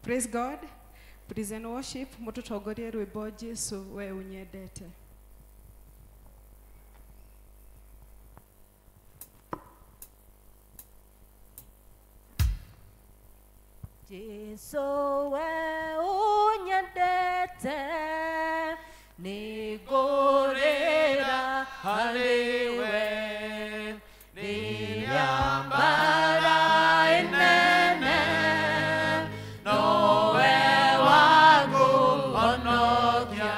Praise God. Praise and worship. Mututongorie rwimbo Jesu we unyendete. Jesu we unyendete nigorera hariwe niyambara enene nowe wangu onokia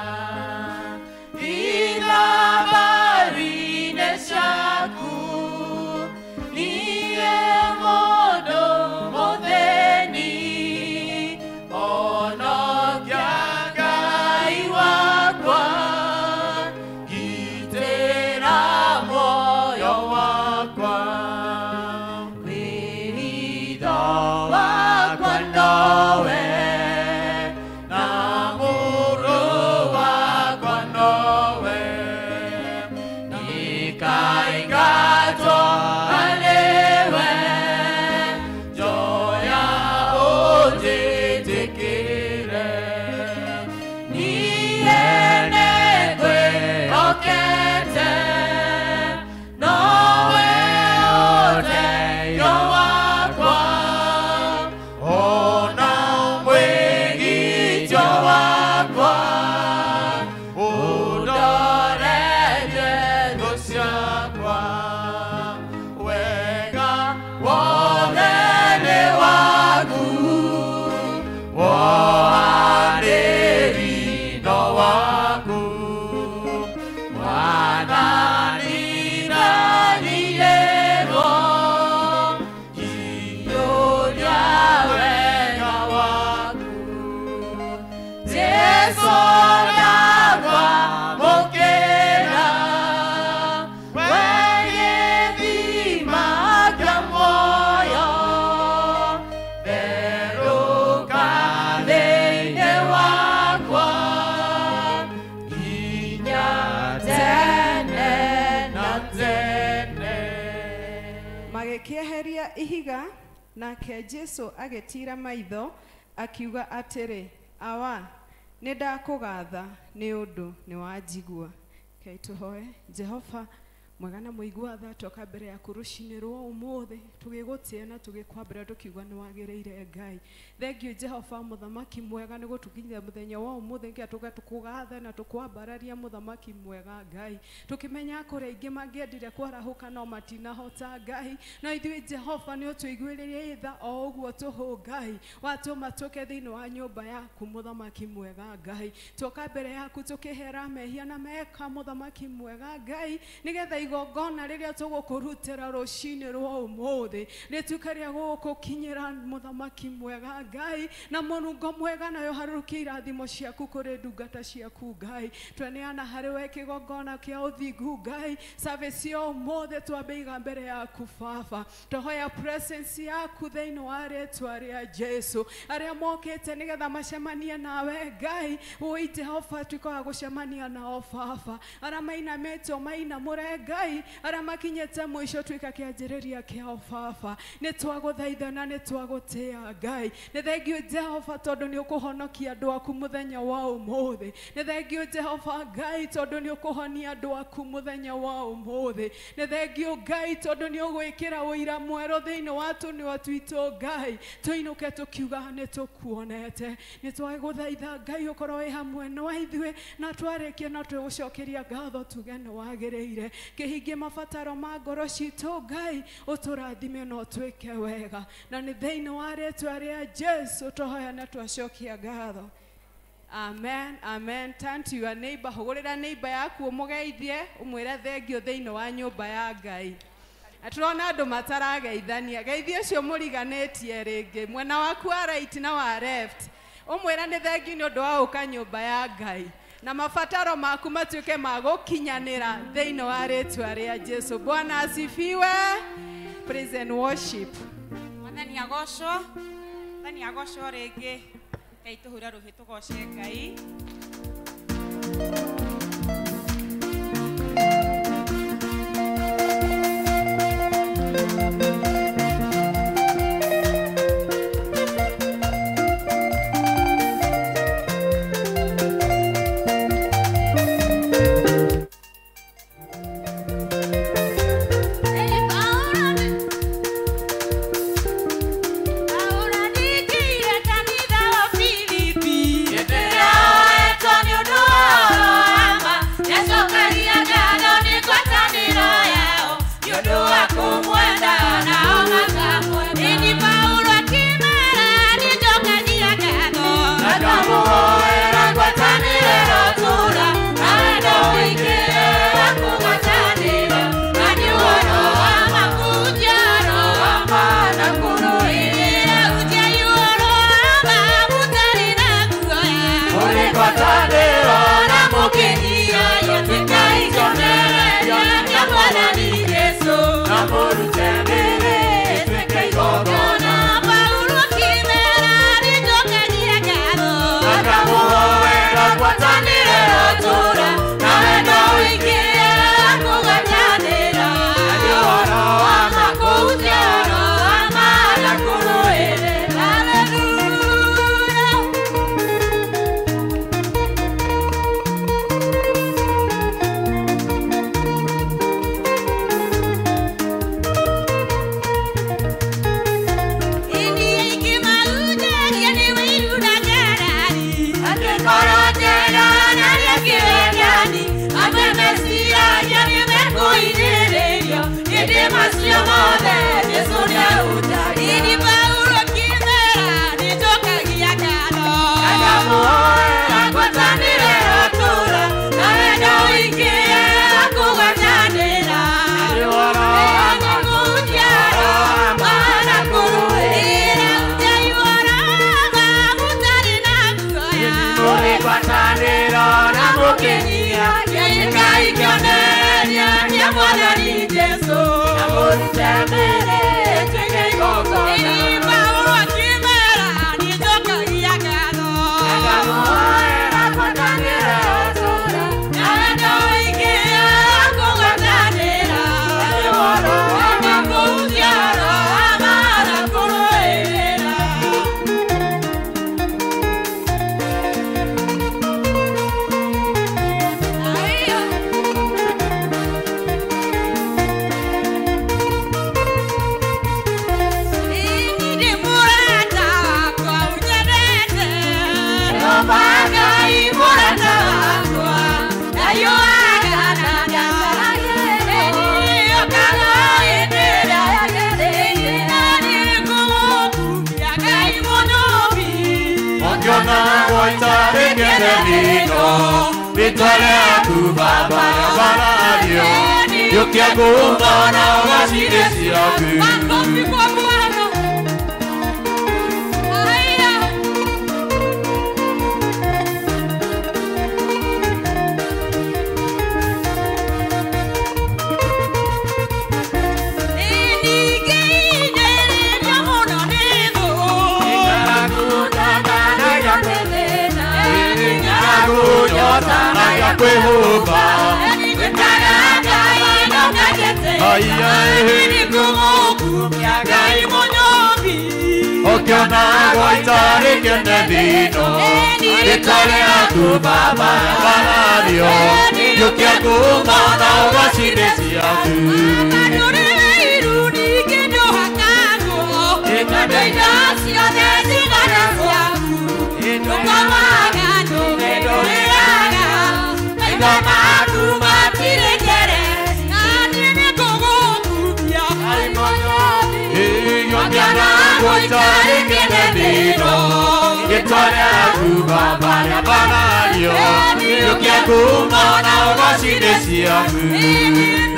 ilabarine shaku niye modo modeni onokia gai wakwa gitera moyo wakwa kwirido wakwa nowe namuru wakwa nowe nikaingato alewe joya ojitikire nienegwe okete nowe oteyo wakwa ona mwegityo wakwa udoreje gusyakwa wega wonene wagu wohariri no wagu wananira niyego kiyoria wega wagu Jesu nakwa mokera wenye dhima kya moyo veruka thĩinĩ wakwa nginya tene na tene. Magĩkĩeheria ihiga nake Jesu agĩtira maitho akiuga atĩrĩ, awa nĩndakũgatha nĩ ũndũ nĩwanjigua. Kei tũhoe. Jehova mwega na mũigua tha tũka mbere yaku rũcinĩ rwa ũmũthĩ tũgĩgũtĩa na tũgĩkwambĩra tũkiuga nĩwagĩrĩire Ngai. Thengiũ Jehova mũthamaki mwega nĩ gũtũkinyia mũthenya wa ũmũthĩ nginya tũgatũkũgatha na tũkwambararia mũthamaki mwega Ngai. Tũkĩmenya kũrĩa aingĩ mangĩendire kwarahũka no matinahota Ngai, no ithuĩ Jehova nĩ ũtũiguĩrĩire tha o ũguo tũhũ Ngai, watũma tũke thĩinĩ wa nyũmba yaku mũthamaki mwega Ngai. Tũka mbere yaku tũkĩhera mehia na meka mũthamaki mwega Ngai, nĩgetha igongona rĩrĩa tũgũkũrutĩra rũcinĩ rwa ũmũthĩ rĩtuĩke rĩa gũgũkinyĩra mũthamaki mwega Ngai, na mũnungo mwega nayo harũkie irathimo ciaku kũrĩ ndungata ciaku Ngai. Tweneana harĩ we kĩgongona kĩa ũthingu Ngai, service ya ũmũthĩ twambĩiga mbere yaku Baba. Tũhoya presence yaku thĩinĩ wa rĩĩtwa rĩa Jesu. Arĩa mokĩte nĩgetha macemanie nawe Ngai, wĩ Jehova tuĩke wa gũcemania nao Baba. Arĩa mainamĩte mainamũre Ngai, arĩa makinyĩte mũico tuĩka kĩanjĩrĩria kĩao Baba. Nĩ twagũthaithana nĩ twagũtĩĩa Ngai. Nĩ thengiũ Jehova tondũ nĩ ũkũhonokia andũ aku mũthenya wa ũmũthĩ. Nĩ thengiũ Jehova Ngai tondũ nĩ ũkũhonia andũ aku mũthenya wa ũmũthĩ. Nĩ thengiũ Ngai tondũ nĩ ũgwĩkĩra ũira mwerũ thĩinĩ wa tũnua twitũ Ngai. Tũinũke tũkiuga nĩ tũkuonete. Nĩ twagũthaitha Ngai ũkorwo wĩ hamwe na ithuĩ na twarĩkia na twĩgũcokeria ngatho tuge nĩ wagĩrĩire. Kĩhingie mabataro ma ngoro citũ Ngai, ũtũrathime na ũtwĩke wega. Na nĩ thĩinĩ wa rĩĩtwa rĩa Jesu tũhoya na twacokia ngatho. Amen, amen. Turn to your neighbor. Hogorera neighbor yaku umugeithie, umwire thengio thiini wa nyumba ya Ngai. Aturona andu matarageithania. Geithie cio muriganetie ringi. Mwena waku wa right na wa left. Umwira ni thengio ni undu wa uka nyumba ya Ngai. Na mabataro maku matuike magukinyanira thiini wa ritwa ria Jesu. Bwana asifiwe. Praise and worship. Mwathani agocwo ringi. Ngai tuhura ruhi tugoce Ngai. Yo que hago para así decir Okiona goitare kenedino Itale atu baba baladio Yokia kumana ogasiresi atu Iruni kendo hakago Ekadeida sianesi ganesi aku Nukamaga numedoreaga Aigamatu matire kere Nadine kogo kubia Aimono Yokiana goitare kenedino Whatever, Baba, Baba, you can't go on our Sinesia.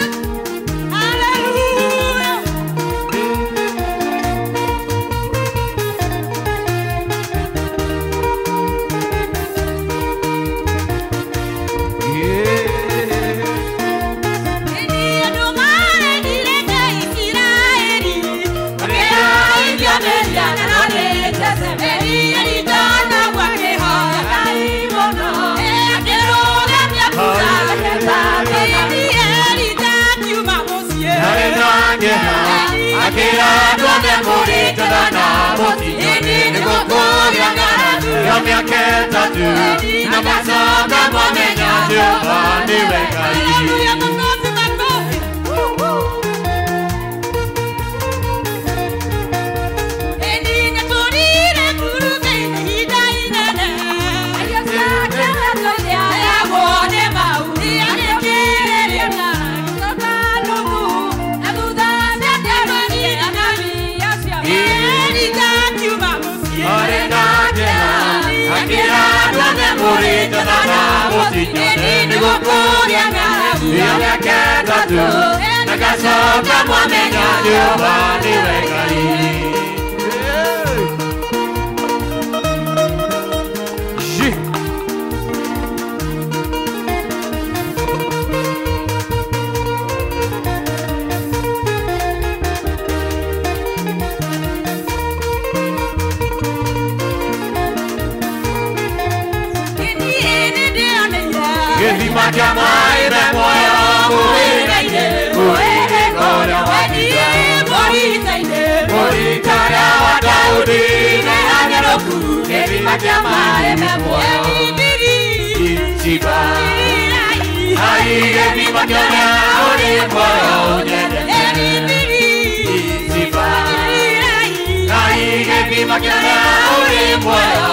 Akira donde morir te dana moti ni gokoria ya mi aketa tu na masaka mwamenya Jehova ni wekai Morita na motinha, ni gokoria ya mi aketa tu na kasoka mwamenya Jehova ni wekai. Jamai me moyo muire kola wadie morita ya Daudi ne angeroku ebi jamai me moyo siba ai ebi jamai ore moyo siba ai ebi jamai ore moyo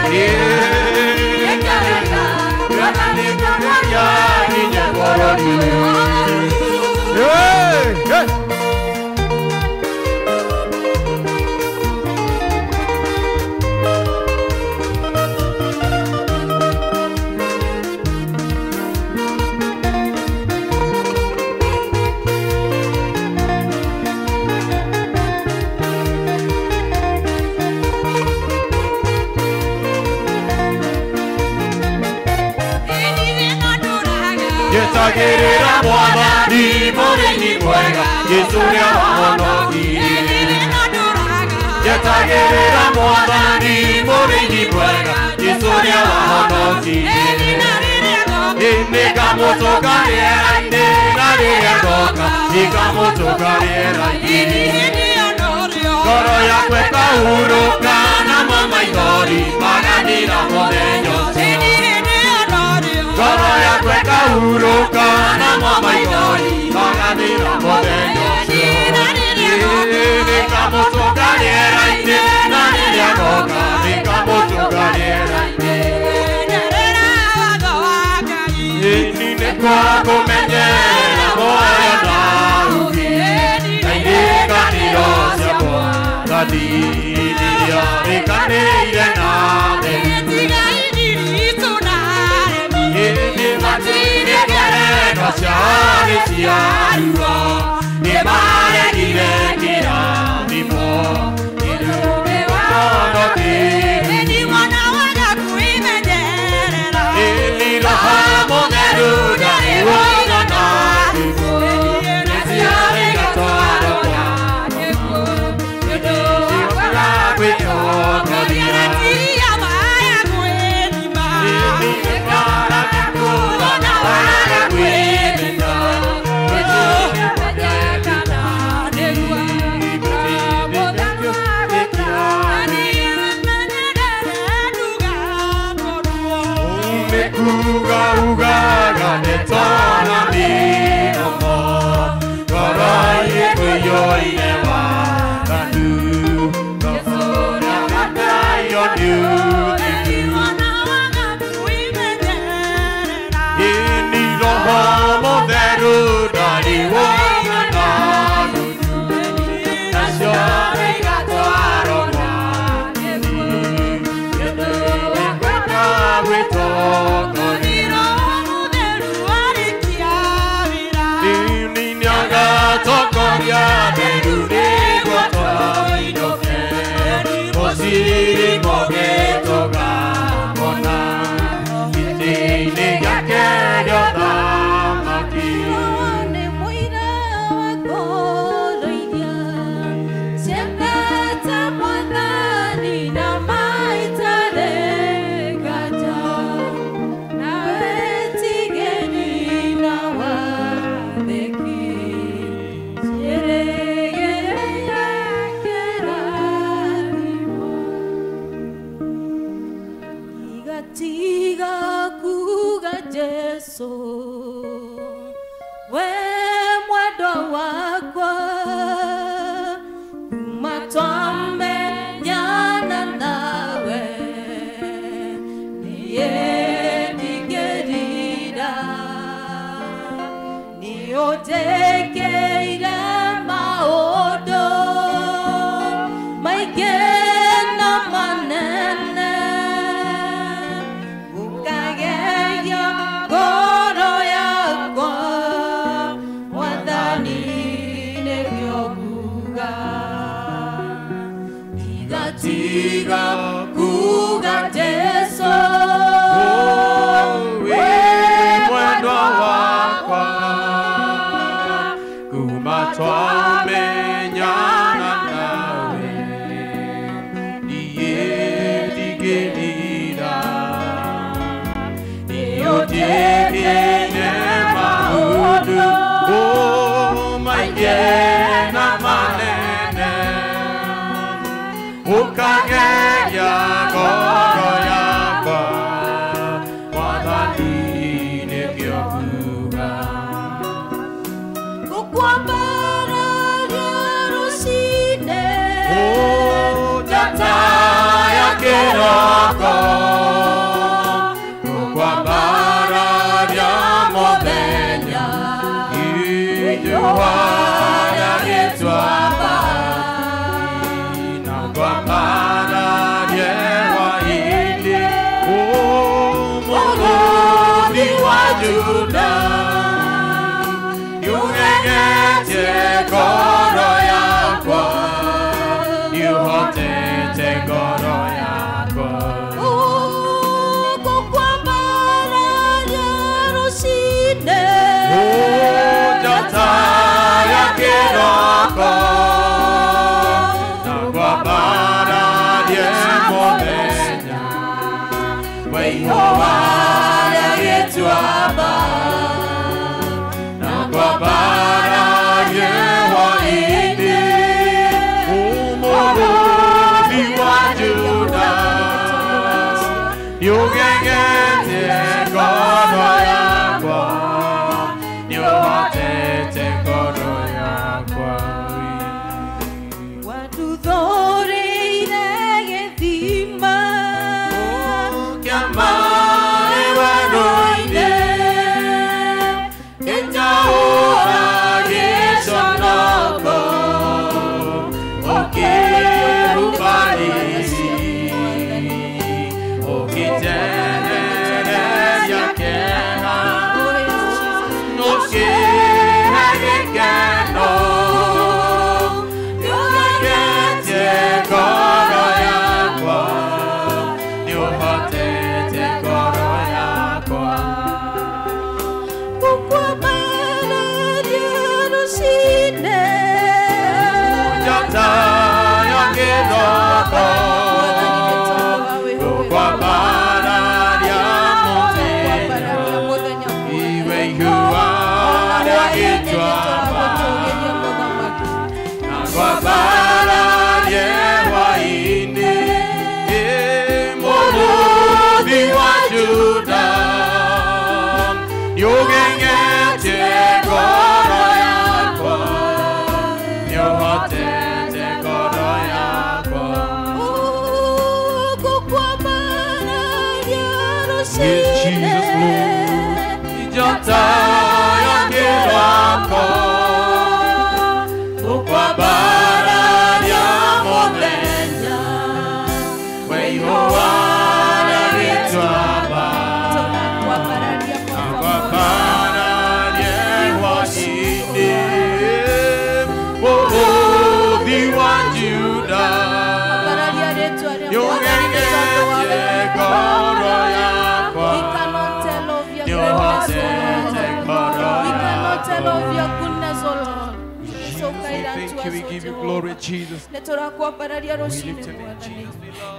Yeah. Getagĩrĩra Mwathani mũrĩithi mwega, Jesũ nĩahonokirie. Getagĩrĩra Mwathani mũrĩithi mwega, Jesũ nĩahonokirie. Nĩngamũtũnga rĩera-inĩ na rĩrĩa ngoka, nĩngamũtũnga rĩera-inĩ. Ngoro yakwa ĩkahurũka namo maithori maganĩra mũthenya ũcio. Ngoro yakwa ĩkahurũka namo maithori maganĩra mũthenya ũcio. Nĩngamũtũnga rĩera-inĩ na rĩrĩa ngoka, nĩngamũtũnga rĩera-inĩ. Nĩkwakũmenyera muoyo na ugi, na irikanĩro ciakwa ngathithĩria rĩkanĩire na thĩ. Nĩ matirĩ ngerenwa ciarĩ ciarua, nĩ maregire kĩrathimo, nĩ wahonokire. Nĩ Roho Mũtheru ndarĩ wona na gĩkuũ, nĩ ciarĩ gatwaro gakwa, nĩndĩciũkaga gwĩtongoria. Uga netona minomo, ngoro ĩkwĩyoire waganu, ngoro yakwa yoniũthĩ. Ini Roho Mũtheru ndarĩ wona na nuthu, nacio nĩ gatwaro gake, nĩndĩkwenda gwĩtongoria. Tokoria beru nĩguo twainũke, mũciri mũgĩtũga mona, gĩtĩ-inĩ gĩake gĩa ũthamaki. Nĩ mũira wa kũrũithia, ciendete Mwathani na maitarĩ nganja, nawe tigĩri na wathĩki. Tiga kuga Jesu, we mwendwa wakwa, kuma twamenyana nawe, niĩ ndingĩrira, nĩũnjĩkĩire maũndũ maingĩ na manene, ũkageria ngoro yakwa, Mwathani nĩguo nguga. Tiga kuga Jesu, we mwendwa wakwa, kuma twamenyana nawe, niĩ ndigĩrira, nĩũnjĩkĩire maũndũ maingĩ na manene, ũkageria ngoro yakwa, Mwathani nĩkĩo nguga. gũkwambararia rũcinĩ, njata ya kĩroko, gũkwambararia mũthenya, ijua rĩagĩtwamba, na ngwambararie hwaĩ-inĩ, mũrũthi wa Juda, nĩũgegetie ngoro yakwa, nĩũhotete ngoro yakwa. gũkwambararia rũcinĩ, Waihoara Yetuaba Na kwa bara yewa ine Umurudi wa Juda Yugengete kono yakwa Nyuhatete kono yakwa Watuthoreire gĩthima Kiamae waroine Itaora gĩconoko Ũkĩrubarisi Ũkĩtenereria kĩeha Ũkĩhe gĩkeno Yũgĩte ngoro yakwa Nĩũhotete ngoro yakwa Gũkwambararia rũcinĩ Njata ya kĩroko Gũkwambararia mũthenya Iwe ihuara gĩtuamba Na kwambararia hwaĩ-inĩ Mũrũthi wa Juda Nĩũgeng'etie ngoro yakwa Nĩũhotete ngoro yakwa Gũkwambararia Give Jesus glory. Njata ya kĩroko Gũkwambararia mũthenya Waihoara gĩtuamba Kwambararia hwaĩ-inĩ Mũrũthi wa Juda Nĩũgeng'etie ngoro yakwa Nĩũhotete ngoro yakwa Thank you, we give you glory, Jesus. Nĩtũrakwambararia rũcinĩ Mwathani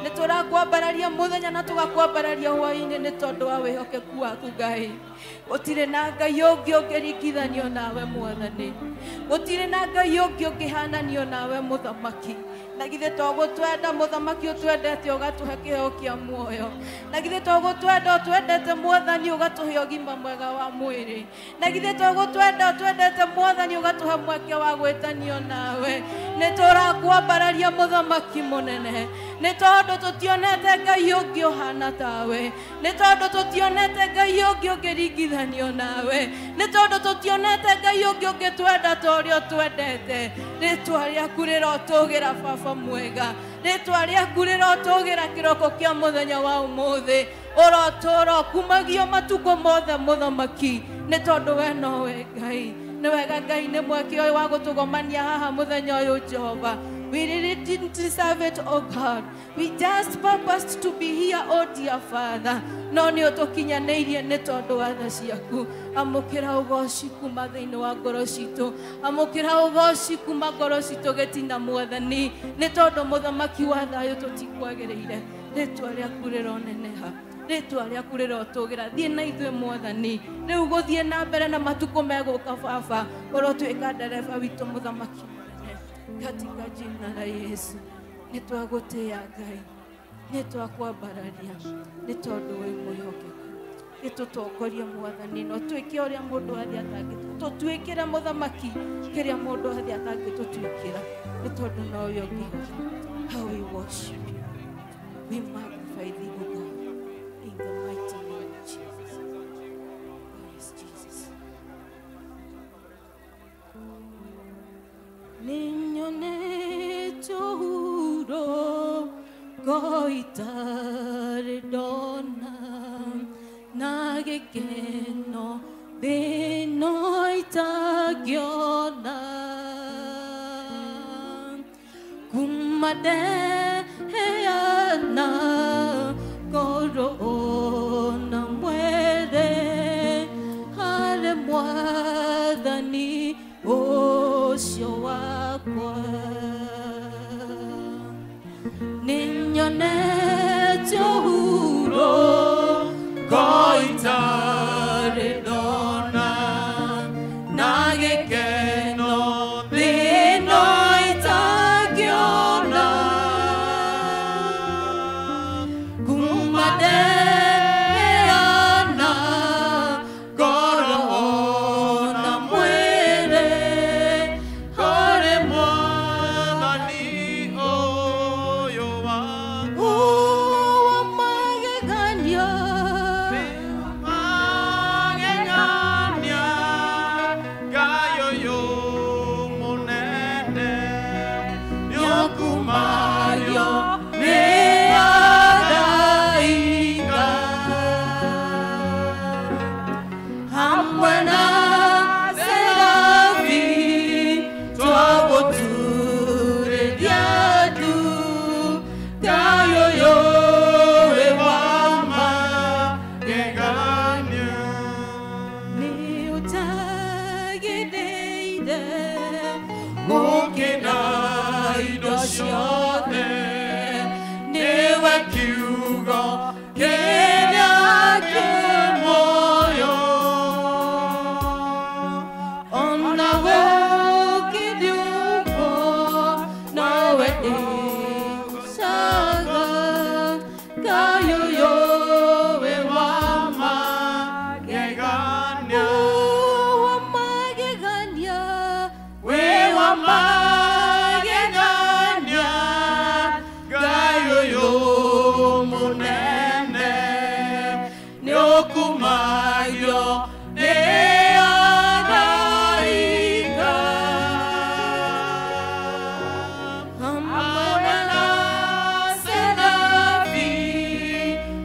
nĩtũrakwambararia mũthenya na tũgakwambararia hwaĩ-inĩ nĩ tondũ wa wĩhokeku waku Ngai gũtirĩ na Ngai ũngĩ ũngĩringithanio nawe Mwathani gũtirĩ na Ngai ũngĩ ũngĩhananio nawe Mũthamaki na githĩ tũgũtwenda Mũthamaki ũtwendete ũgatũhe kĩheo kĩa muoyo na githĩ tũgũtwenda ũtwendete Mwathani ũgatũhe ũgima mwega wa mwĩrĩ na githĩ tũgũtwenda ũtwendete Mwathani ũgatũhe mweke wa gwĩtanio nawe nĩtũrakwambararia Mũthamaki mũnene nĩ tondũ tũtionete Ngai ũngĩ ũhana tawe nĩ tondũ tũtionete Ngai ũngĩ ũngĩringithanio nawe nĩ tondũ tũtionete Ngai ũngĩ ũngĩtwenda ta ũrĩa ũtwendete rĩtwa rĩaku rĩrotũgĩra Baba mwega rĩtwa rĩaku rĩrotũgĩra kĩroko kĩa mũthenya wa ũmũthĩ ũrotũra kumagio matukũ mothe Mũthamaki nĩ tondũ we nowe Ngai nĩ wega Ngai nĩ mweke ũyũ wa gũtũgomania haha mũthenya ũyũ Jehova. We really didn't deserve it, oh God. We just purposed to be here, oh dear Father. No nĩ ũtũkinyanĩirie nĩ tondũ wa tha ciaku. Amũkĩra ũgoci kuma thĩinĩ wa ngoro citũ. Amũkĩra ũgoci kuma ngoro citũ gĩtina Mwathani. Nĩ tondũ Mũthamaki wa thayũ tũtikwagĩrĩire. Rĩtwa rĩaku rĩroneneha. Rĩtwa rĩaku rĩrotũgĩra. Thiĩ na ithuĩ Mwathani. Rĩu gũthiĩ na mbere na matukũ megũka Baba. Ũrotuĩka ndereba witũ Mũthamaki. Katika jina la Yesu nĩtwagũtĩĩa Ngai nĩtwakwambararia nĩ tondũ wĩ mwĩhokeku nĩtũtongoria Mwathani no twĩke ũrĩa mũndũ athĩ atangĩtũtuĩkĩra Mũthamaki kĩrĩa mũndũ athĩ atangĩtũtuĩkĩra nĩ tondũ nowe ũngĩhota. How we worship you, we magnify thee, O God, in the mighty name of Jesus. Oh yes, Jesus. Ninyonete uhuru goitare dona na gĩkeno thĩno itagiona kuma ndeheana ngoro na mwere harĩ Mwathani ũcio wakwa. Ninyonete ũhuro munene nĩũkumagio nĩ araika hamwe na serafi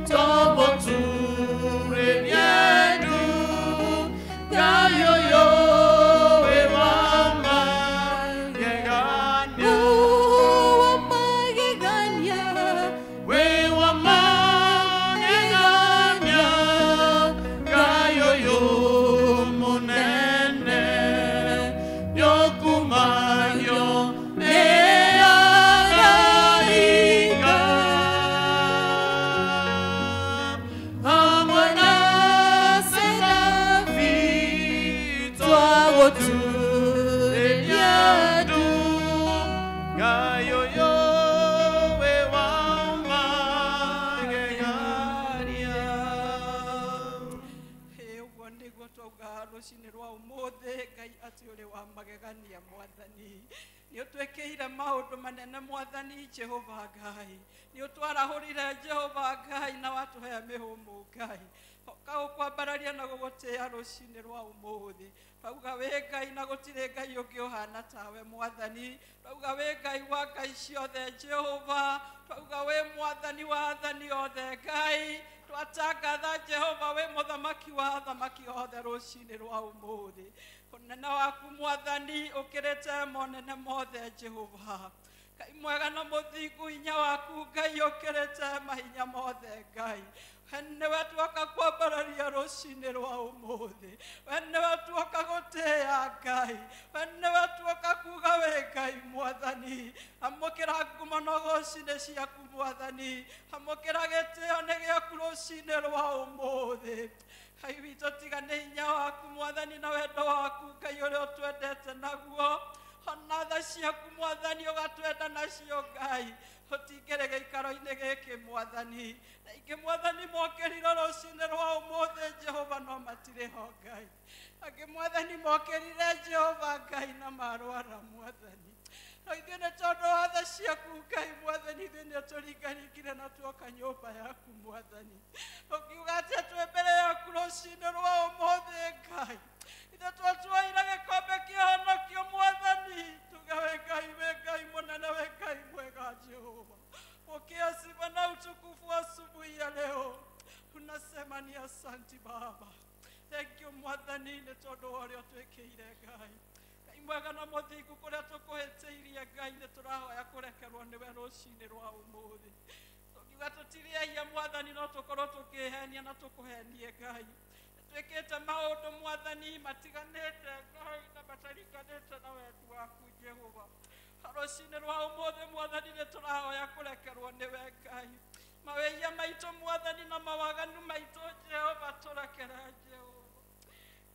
tũmũturĩrie ndu ngayoyo we wa magegania we wa magegania ngayoyo munene nĩũkumagio nĩ araika hamwe na serafi twagũturĩria ndu ngayoyo we wa magegania. Ũguo nĩguo twauga rũcinĩ rwa ũmũthĩ, Ngai atĩ ũrĩ wa magegania Mwathani. Nĩũtwĩkĩire maũndũ manene Mwathani Jehova Ngai. Nĩũtwarahũrire Jehova Ngai na watũhe mĩhũmũ Ngai. Ũkwambararia na gũgũtĩĩa rũcinĩ rwa ũmũthĩ. Twauga wĩ Ngai na gũtirĩ Ngai ũngĩ ũhana tawe Mwathani. Twauga wĩ Ngai wa Ngai ciothe Jehova. Twauga wĩ Mwathani wa athani othe Ngai. Twatangatha Jehova wĩ mũthamaki wa athamaki othe rũcinĩ rwa ũmũthĩ. Ũnene waku Mwathani ũkĩrĩte monene mothe Jehova. Ngai mwega na mũthingu, hinya waku Ngai ũkĩrĩte mahinya mothe Ngai. Nĩwe tuoka kwambararia rũcinĩ rwa ũmũthĩ. We nĩwe tuoka gũtĩĩa Ngai. We nĩwe tuoka kuga wĩ Ngai Mwathani. Amũkĩra ngumo na ũgooci-nĩ ciaku Mwathani. Amũkĩra gĩtĩĩo nĩ gĩaku rũcinĩ rwa ũmũthĩ. Ngai witũ tiga nĩ hinya waku Mwathani na wendo waku Ngai ũrĩa ũtwendete naguo. Ona tha ciaku Mwathani ũgatwenda nacio Ngai. Ũtingĩrĩ gĩikaro-inĩ gĩkĩ Mwathani. Na ingĩ Mwathani mokĩrire rũcinĩ rwa ũmũthĩ Jehova no matirĩ ho Ngai. Angĩ Mwathani mokĩrire Jehova Ngai na marwara Mwathani. No ithuĩ nĩ tondũ wa tha ciaku Ngai Mwathani, ithuĩ nĩ tũringaringire na tuoka nyũmba yaku Mwathani. Ũkiuga atĩ twĩ mbere yaku rũcinĩ rwa ũmũthĩ Ngai. Ithuĩ twatuoire gĩkombe kĩa ũhonokio Mwathani. Tuge wĩ Ngai mũnene, wĩ Ngai mwega Jehova. Pokea sifa na utukufu asubuhi ya leo. Tunasema ni asanti Baba. Thank you Mwathani nĩ tondũ wa ũrĩa ũtwĩkĩire Ngai. Ngai mwega na mũthingu, kũrĩa tũkũhĩtĩirie Ngai nĩ tũrahoya kũrekerwo nĩwe rũcinĩ rwa ũmũthĩ. Tũkiuga tũtirĩaia Mwathani no tũkorwo tũkĩhenia na tũkũhenie Ngai. Twĩkĩte maũndũ Mwathani matiganĩte Ngai na matariganĩte na wendi waku Jehova. Rũcinĩ rwa ũmũthĩ Mwathani nĩ tũrahoya kũrekerwo nĩwe Ngai. Mawĩia maitũ Mwathani na mawaganu maitũ Jehova tũrekere Jehova.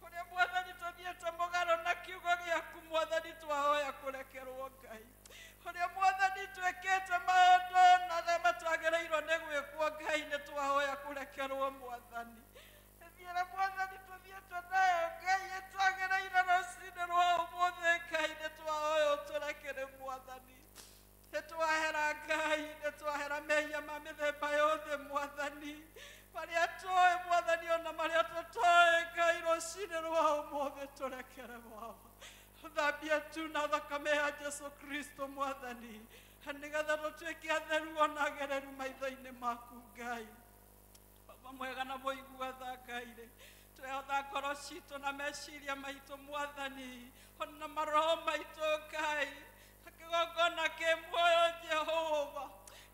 Kũrĩa Mwathani tũthiĩte mũgarũ na kiugo gĩaku Mwathani twahoya kũrekerwo Ngai. Kũrĩa Mwathani twĩkĩte maũndũ na arĩa matagĩrĩirwo nĩ gwĩkwo Ngai nĩ twahoya kũrekerwo Mwathani. Thiĩra Mwathani tũthiĩte nayo Ngai ĩtagĩrĩire rũcinĩ rwa ũmũthĩ Ngai nĩ twahoya ũtũrekere Mwathani. Nĩ twahera Ngai, nĩ twahera mehia ma mĩthemba yothe Mwathani. Marĩa tũĩ Mwathani ona marĩa tũtoĩ Ngai rũcinĩ rwa ũmũthĩ tũrekere Baba. Thambia tu na thakame ya Jesu Kristo Mwathani. Nĩgetha tũtuĩke atheru ona agereru maitho-inĩ maku Ngai. Baba mwega na mũiguatha Ngai-rĩ, twehotha ngoro citũ na meciria maitũ Mwathani, ona maroho maitũ Ngai, kĩgongona kĩ muoyo Jehova,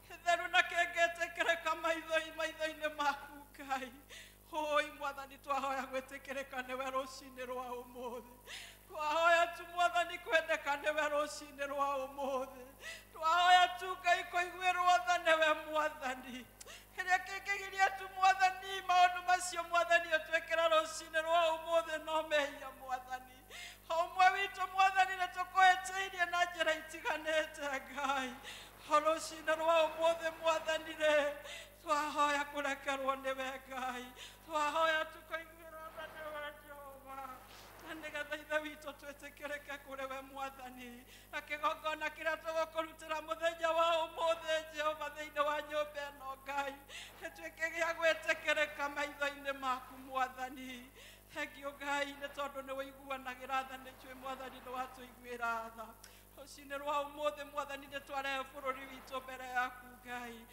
gĩtheru na kĩngĩtĩkĩrĩka maitho-inĩ maku Ngai. Hoi Mwathani twahoya gwĩtĩkĩrĩka nĩwe rũcinĩ rwa ũmũthĩ. Twahoya tu Mwathani kwendeka nĩwe rũcinĩ rwa ũmũthĩ. Twahoya tu Ngai kũiguĩrwo tha nĩwe Mwathani. Kĩrĩa kĩngĩgiria tu Mwathani maũndũ macio Mwathani ũtwĩkĩra rũcinĩ rwa ũmũthĩ no mehia Mwathani. Ũmwe witũ Mwathani nĩ tũkũhĩtĩirie na njĩra itiganĩte Ngai. Rũcinĩ rwa ũmũthĩ Mwathani-rĩ, twahoya kũrekerwo nĩwe Ngai. Twahoya tũkaiguĩrwo tha nĩwe Jehova. Nĩgetha ithe witũ twĩtĩkĩrĩke kũrĩ we Mwathani. Na kĩgongona kĩrĩa tũgũkũrutĩra mũthenya wa ũmũthĩ Jehova thĩinĩ wa nyũmba ĩno Ngai, tũgũtũmagĩra tha nĩ njũĩ Mwathani nĩ watũiguĩra tha rũcinĩ rwa ũmũthĩ Mwathani nĩ twarehe bũrũri witũ mbere yaku Ngai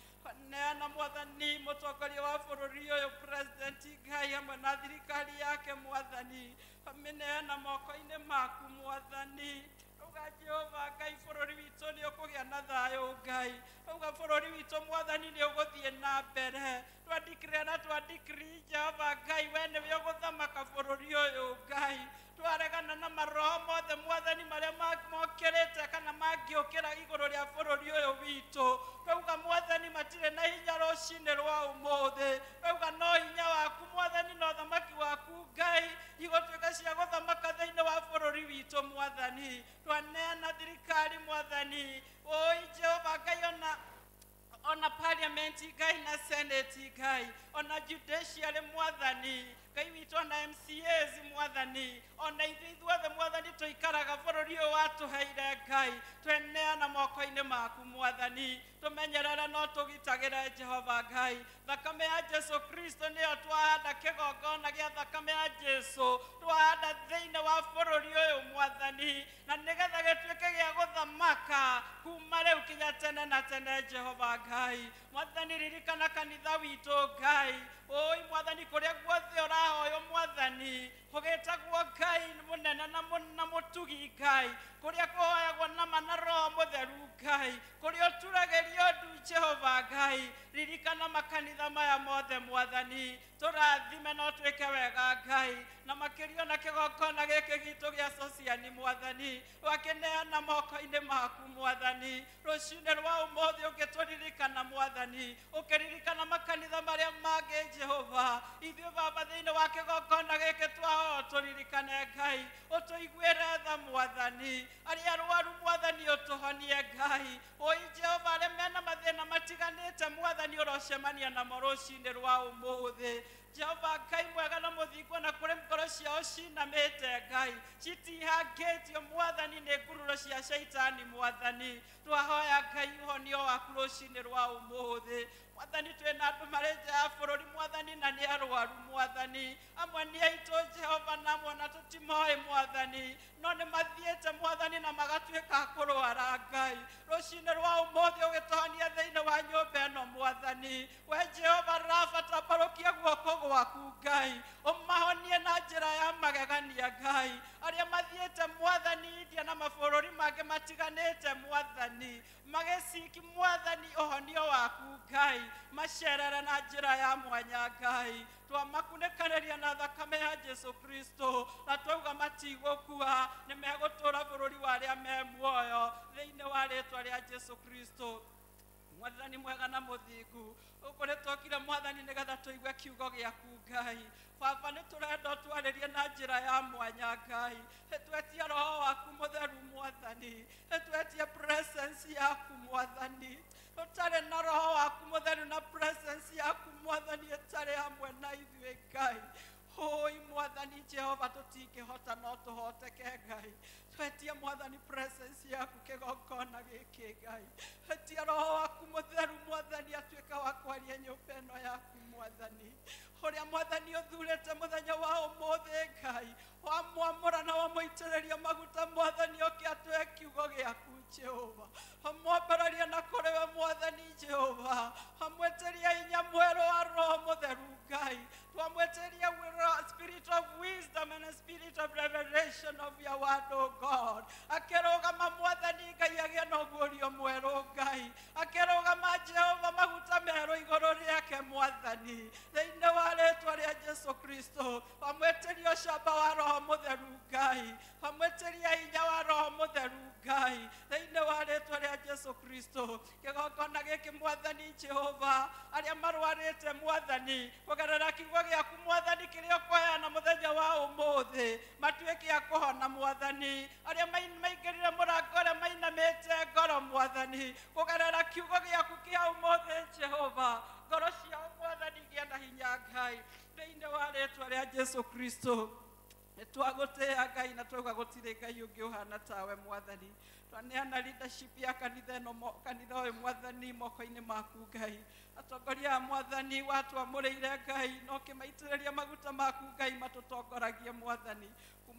neana Mwathani mũtongoria wa bũrũri ũyũ president Ngai hamwe na thirikari yake Mwathani amĩneana moko-inĩ maku Mwathani uga Jehova Ngai bũrũri witũ nĩ ũkũgĩa na thayũ Ngai uga bũrũri witũ Mwathani nĩ ũgũthiĩ na mbere twandikire na twandikiri Jehova Ngai we nĩwe ũgũthamaka bũrũri ũyũ Ngai twaregana na maroho mothe Mwathani marĩa mokĩrĩte kana mangĩũkĩra igũrũ rĩa bũrũri ũyũ witũ twauga Mwathani matirĩ na hinya rũcinĩ rwa ũmũthĩ twauga no hinya waku Mwathani na ũthamaki waku Ngai igũtuĩka cia gũthamaka thĩinĩ wa bũrũri witũ Mwathani twaneana thirikari Mwathani oi Jehova Ngai ona parliament Ngai na senate Ngai ona judiciary Mwathani Ngai witũ ona MCAs Mwathani ona ithuothe Mwathani tũikaraga bũrũri ũyũ watũheire Ngai tweneana moko-inĩ maku Mwathani tũmenyerere no tũgitagĩre Jehova Ngai thakame ya Jesu Kristo nĩyo twahanda kĩgongona gĩa thakame ya Jesu twahanda thĩinĩ wa bũrũri ũyũ Mwathani na nĩgetha gĩtuĩke gĩa gũthamaka kuma rĩu kinya tene na tene Jehova Ngai Mwathani ririkana kanitha witũ Ngai oi Mwathani kũrĩa guothe ũrahoywo Mwathani gũgĩtagwo Ngai mũnene na mũtugi Ngai kũrĩa kũhoyagwo na mana Roho Mũtheru Ngai kũrĩa ũturagĩrio ndu Jehova Ngai ririkana makanitha maya mothe Mwathani tũrathime no twĩke wega Ngai na makĩrio na kĩgongona gĩkĩ gitũ gĩa sociani Mwathani wakĩneana moko-inĩ maku Mwathani rũcinĩ rwa ũmũthĩ ũngĩtũririkana Mwathani ũkĩririkana makanitha marĩa mangĩ Jehova ithuĩ Baba thĩinĩ wa kĩgongona gĩkĩ twahoywo tũririkane Ngai ũtũiguĩre tha Mwathani arĩa arwaru Mwathani ũtũhonie Ngai oi Jehova arĩa mena mathĩna matiganĩte Mwathani ũrocemania namo rũcinĩ rwa ũmũthĩ Jehova Ngai mwega na mũthingu na kũrĩ ngoro ciao cinamĩte Ngai citihangĩtio Mwathani nĩ ngururo cia shaitani Mwathani twahoya Ngai ũhonio waku rũcinĩ rwa ũmũthĩ Mwathani twĩna andũ marĩ nja ya bũrũri Mwathani na nĩ arwaru Mwathani amwe nĩ aitũ Jehova na amwe na tũtimoĩ Mwathani no nĩ mathiĩte Mwathani na magatuĩka kũrwara Ngai rũcinĩ rwa ũmũthĩ ũgĩtũhonia thĩinĩ wa nyũmba ĩno Mwathani we Jehova Rafa tambarũkia guoko gwaku Ngai ũmahonie na njĩra ya magegania Ngai arĩa mathiĩte Mwathani India na mabũrũri mangĩ matiganĩte Mwathani magĩciki Mwathani ũhonio waku Ngai macerere na njĩra ya mwanya Ngai twamakunĩkanĩria na thakame ya Jesu Kristo na twauga matigũkua nĩ megũtũũra bũrũri wa arĩa me muoyo thĩinĩ wa rĩĩtwa rĩa Jesu Kristo Mwathani mwega na mũthingu ũkũrĩ tũkire Mwathani nĩgetha tũigue kiugo gĩaku Ngai Baba nĩ tũrenda twarĩrie na njĩra ya mwanya Ngai twetie Roho waku Mũtheru Mwathani twetie presence yaku Mwathani ũtarĩ na Roho waku Mũtheru na presence yaku Mwathani ĩtarĩ hamwe na ithuĩ Ngai oi Mwathani Jehova tũtingĩhota no tũhoteke Ngai twetie Mwathani presence yaku kĩgongona gĩkĩ Ngai twetie Roho waku Mũtheru Mwathani atuĩke wa kwaria nyũmba ĩno yaku Mwathani ũrĩa Mwathani ũthurĩte mũthenya wa ũmũthĩ Ngai wamwamũra na wamũitĩrĩria maguta Mwathani oke atũhe kiugo gĩaku Jehova amwambararia na kũrĩ we Mwathani Jehova amwĩtĩria hinya mwerũ wa Roho Mũtheru Ngai twamwĩtĩria spirit of wisdom and a spirit of revelation of your word O God akĩrũgama Mwathani Ngai agĩe na ũguũrio mwerũ Ngai akĩrũgama Jehova maguta merũ igũrũ rĩake Mwathani thĩinĩ wa rĩĩtwa rĩa Jesu Kristo amwĩtĩria ũcamba wa Roho Mũtheru Ngai amwĩtĩria hinya wa Roho Mũtheru Ngai thĩinĩ wa rĩĩtwa rĩa Jesu Kristo kĩgongona gĩkĩ Mwathani Jehova arĩa marwarĩte Mwathani kũgerera kiugo gĩaku Mwathani kĩrĩa ũkũheana mũthenya wa ũmũthĩ matuĩke a kũhona Mwathani arĩa maingĩrire mũrango ũrĩa mainamĩte ngoro Mwathani kũgerera kiugo gĩaku kĩa ũmũthĩ Jehova ngoro ciao Mwathani igĩe na hinya Ngai thĩinĩ wa rĩĩtwa rĩa Jesu Kristo twagũtĩĩa Ngai na twauga gũtirĩ Ngai ũngĩ ũhana tawe Mwathani twaneana leadership ya kanitha ũyũ Mwathani moko-inĩ maku Ngai atongoria a Mwathani watwamũrĩire Ngai no kĩmaitĩrĩria maguta maku Ngai matũtongoragie Mwathani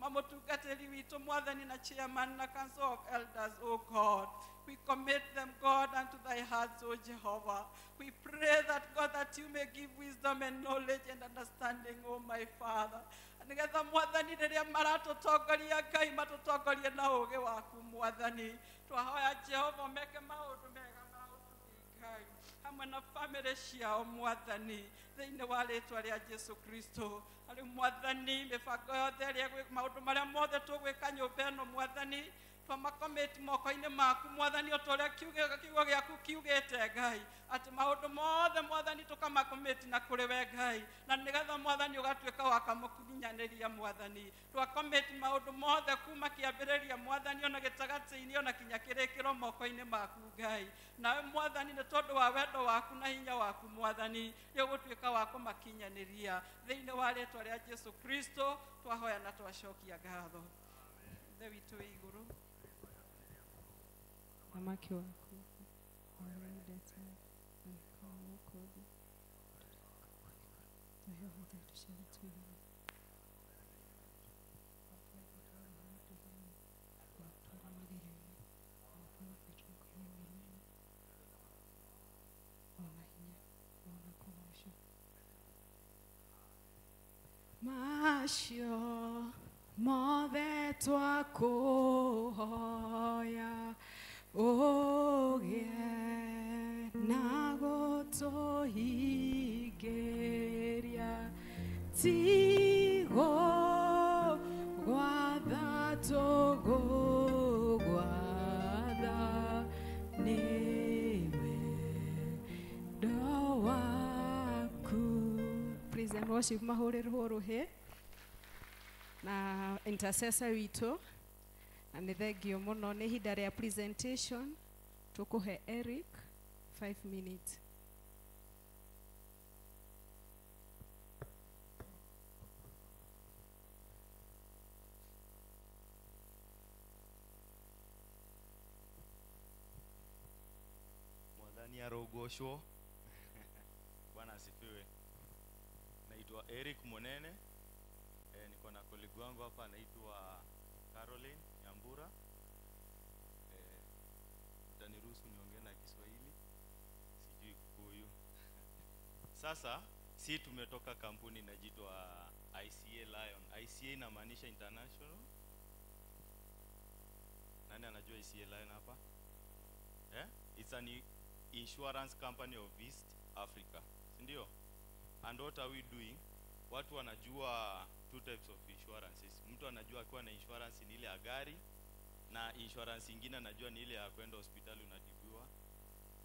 mamutungatĩri witũ mwathani na chairman na council of elders, O God. We commit them, God, unto thy hands, O Jehovah. We pray that, God, that you may give wisdom and knowledge and understanding, O my Father. Nigetha mwathani rĩrĩa maratũtongoria Ngai matũtongorie na ũũgĩ waku mwathani. Twahoya Jehova meke maũndũ mega ma ũtugi Ngai hamwe na family ciao mwathani thĩinĩ wa rĩĩtwa rĩa Jesu Kristo. Arĩ mwathani mĩbango yothe ĩrĩa maũndũ marĩa mothe tũgwĩka nyũmba ĩno mwathani twamakomĩti moko-inĩ maku mwathani o ta ũrĩa kiugo gĩaku kiugĩte Ngai atĩ maũndũ mothe mwathani tũkamakomĩti na kũrĩ we Ngai na nĩgetha mwathani ũgatuĩka wa kamũkunyanĩria mwathani twakomĩti maũndũ mothe kuma kĩambĩrĩria mwathani ona gĩtagatĩ-inĩ ona kinya kĩrĩkĩro moko-inĩ maku Ngai nawe mwathani nĩ tondũ wa wendo waku na hinya waku mwathani nĩũgũtuĩka wa kũmakinyanĩria thĩinĩ wa rĩĩtwa rĩa Jesu Kristo twahoya na twacokia ngatho ithe witũ wĩ igũrũ Thamaki waku wendete na mwokozi na hiyo hata tushiriki tuigane Macio mothe twakuhoya Oge na gũtũhingĩria tigo gwatha tũgũgwatha nĩwe ndo waku. Praise and worship mahũrĩrwo rũhĩ na intercessor witũ na nĩ thengio mũno nĩ ihinda rĩa presentation tũkũhe Eric 5 minutes. Mwathani arogoshwo. Bwana asifiwe. Naitwa Eric Monene. Niko na colleague wangu hapa anaitwa Caroline Nyambura. Utaniruhusu niongee na Kiswahili, sijui Kikuyu. Sasa si tumetoka kampuni inaitwa ICA Lion. ICA inamaanisha international. Nani anajua ICA Lion hapa? It's an insurance company of East Africa. Ndio? And what are we doing? Watu wanajua two types of insurances. Mtu anajua akiwa na insurance ni ile ya gari na insurance nyingine anajua ni ile ya kwenda hospitali unatibiwa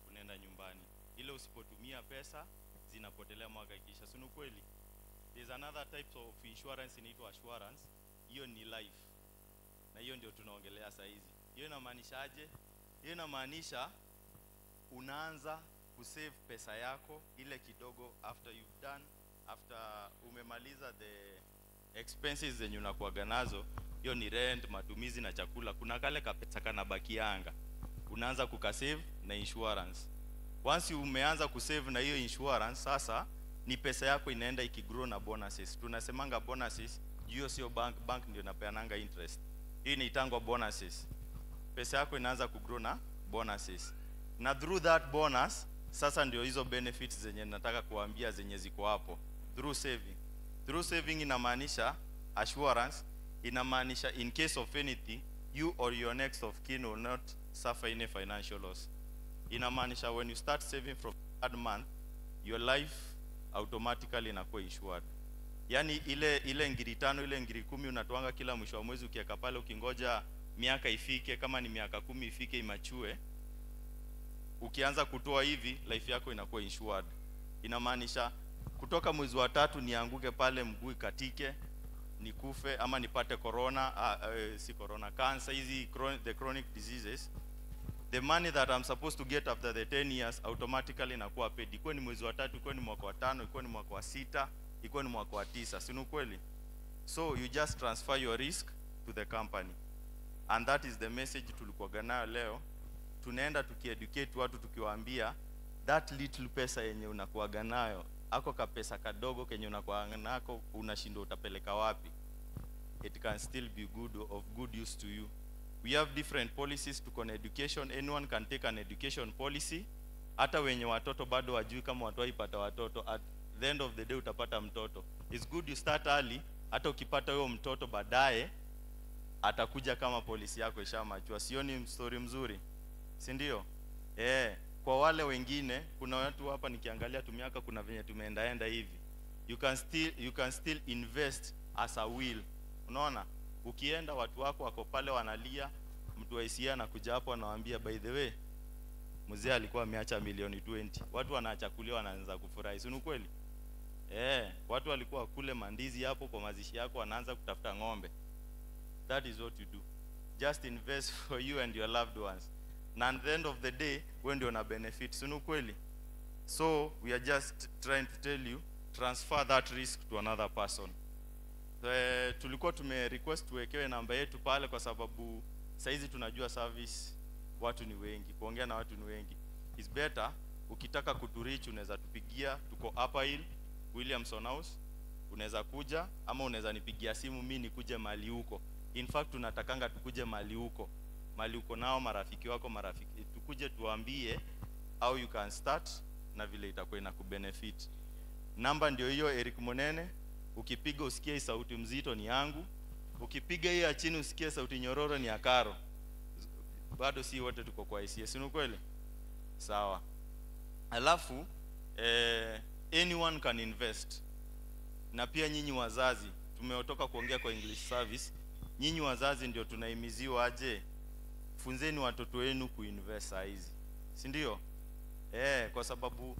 unaenda nyumbani. Ile usipotumia pesa zinapotelea mwaka ikisha. Si kweli? There's another type of insurance inaitwa assurance. Hiyo ni life. Na hiyo ndio tunaongelea saa hizi. Hiyo inamaanisha aje? Hiyo inamaanisha unaanza kusave pesa yako ile kidogo after umemaliza the expenses zenye unakuaga nazo. Hiyo ni rent, matumizi na chakula. Kuna kale kapesa kanabakianga. Unaanza kukasave na insurance. Once umeanza kusave na hiyo insurance, sasa ni pesa yako inaenda ikigrow na bonuses. Tunasemanga bonuses, hiyo sio bank ndio inapeananga interest. Hii inaitangwa bonuses. Pesa yako inaanza kugrow na bonuses. Na through that bonus, sasa ndio hizo benefits zenye nataka kuambia zenye ziko hapo. Through saving. Through saving inamaanisha assurance, inamaanisha in case of anything, you or your next of kin will not suffer any financial loss. Inamaanisha when you start saving from third month, your life automatically inakuwa insured. Yani ile ngiri 5 ile ngiri 10 unatoanga kila mwisho wa mwezi ukiweka pale ukingoja miaka ifike, kama ni miaka 10 ifike imachue. Ukianza kutoa hivi, life yako inakuwa insured. Inamaanisha kutoka mwezi wa 3 nianguke pale mguu ikatike, nikufe ama nipate cancer, the chronic diseases. The money that I'm supposed to get after the 10 years automatically inakuwa paid. Ikuwe ni mwezi wa 3, ikuwe ni mwaka wa 5, ikuwe ni mwaka wa 6, ikuwe ni mwaka wa 9. Si kweli? So you just transfer your risk to the company. And that is the message tulikuwa nayo leo. Tunaenda tukieducate watu tukiwaambia that little pesa yenye unakuaga nayo, ako ka pesa kadogo kenye unakuaga nako unashindwa utapeleka wapi. it can still be of good use to you. We have different policies to on education. Anyone can take an education policy. Hata wenye watoto bado wajui kama watu waipata watoto, at the end of the day utapata mtoto. It's good you start early. Hata ukipata huyo mtoto baadaye atakuja kama polisi yako ishamachua. Sioni story mzuri, si ndio? Kwa wale wengine, kuna watu hapa nikiangalia tumiaka kuna venye tumeendaenda hivi. You can still invest as a will. Unaona? Ukienda watu wako wako pale wanalia, mtu wa ICA anakuja hapo anawaambia by the way mzee alikuwa ameacha milioni 20. Watu wanaacha kulia wanaanza kufurahi. Si kweli? Watu walikuwa kule mandizi hapo kwa mazishi yako wanaanza kutafuta ng'ombe. That is what you do. Just invest for you and your loved ones. And at the end of the day, when you're on a benefit. Si kweli? So we are just trying to tell you, transfer that risk to another person. Tulikuwa request tuwekewe namba yetu pale kwa sababu saizi tunajua service watu ni wengi, kuongea na watu ni wengi. It's better ukitaka kuturich unaweza tupigia, tuko Upper Hill Williamson House, unaweza kuja ama unaweza nipigia simu mimi nikuje mali huko. In fact tunatakanga tukuje mali huko nao marafiki wako tukuje tuambie how you can start na vile itakuwa inakubenefit. Namba ndio hiyo, Eric Monene. Ukipiga usikie sauti mzito ni yangu, ukipiga hiyo ya chini usikie sauti nyororo ni ya Karo. Bado si wote tuko kwa ICS, ni kweli? Sawa. Alafu anyone can invest. Na pia nyinyi wazazi, tumeotoka kuongea kwa English service, nyinyi wazazi ndio tunahimiziwa aje funzeni watoto wenu kuinvest hizi. Si ndio? Kwa sababu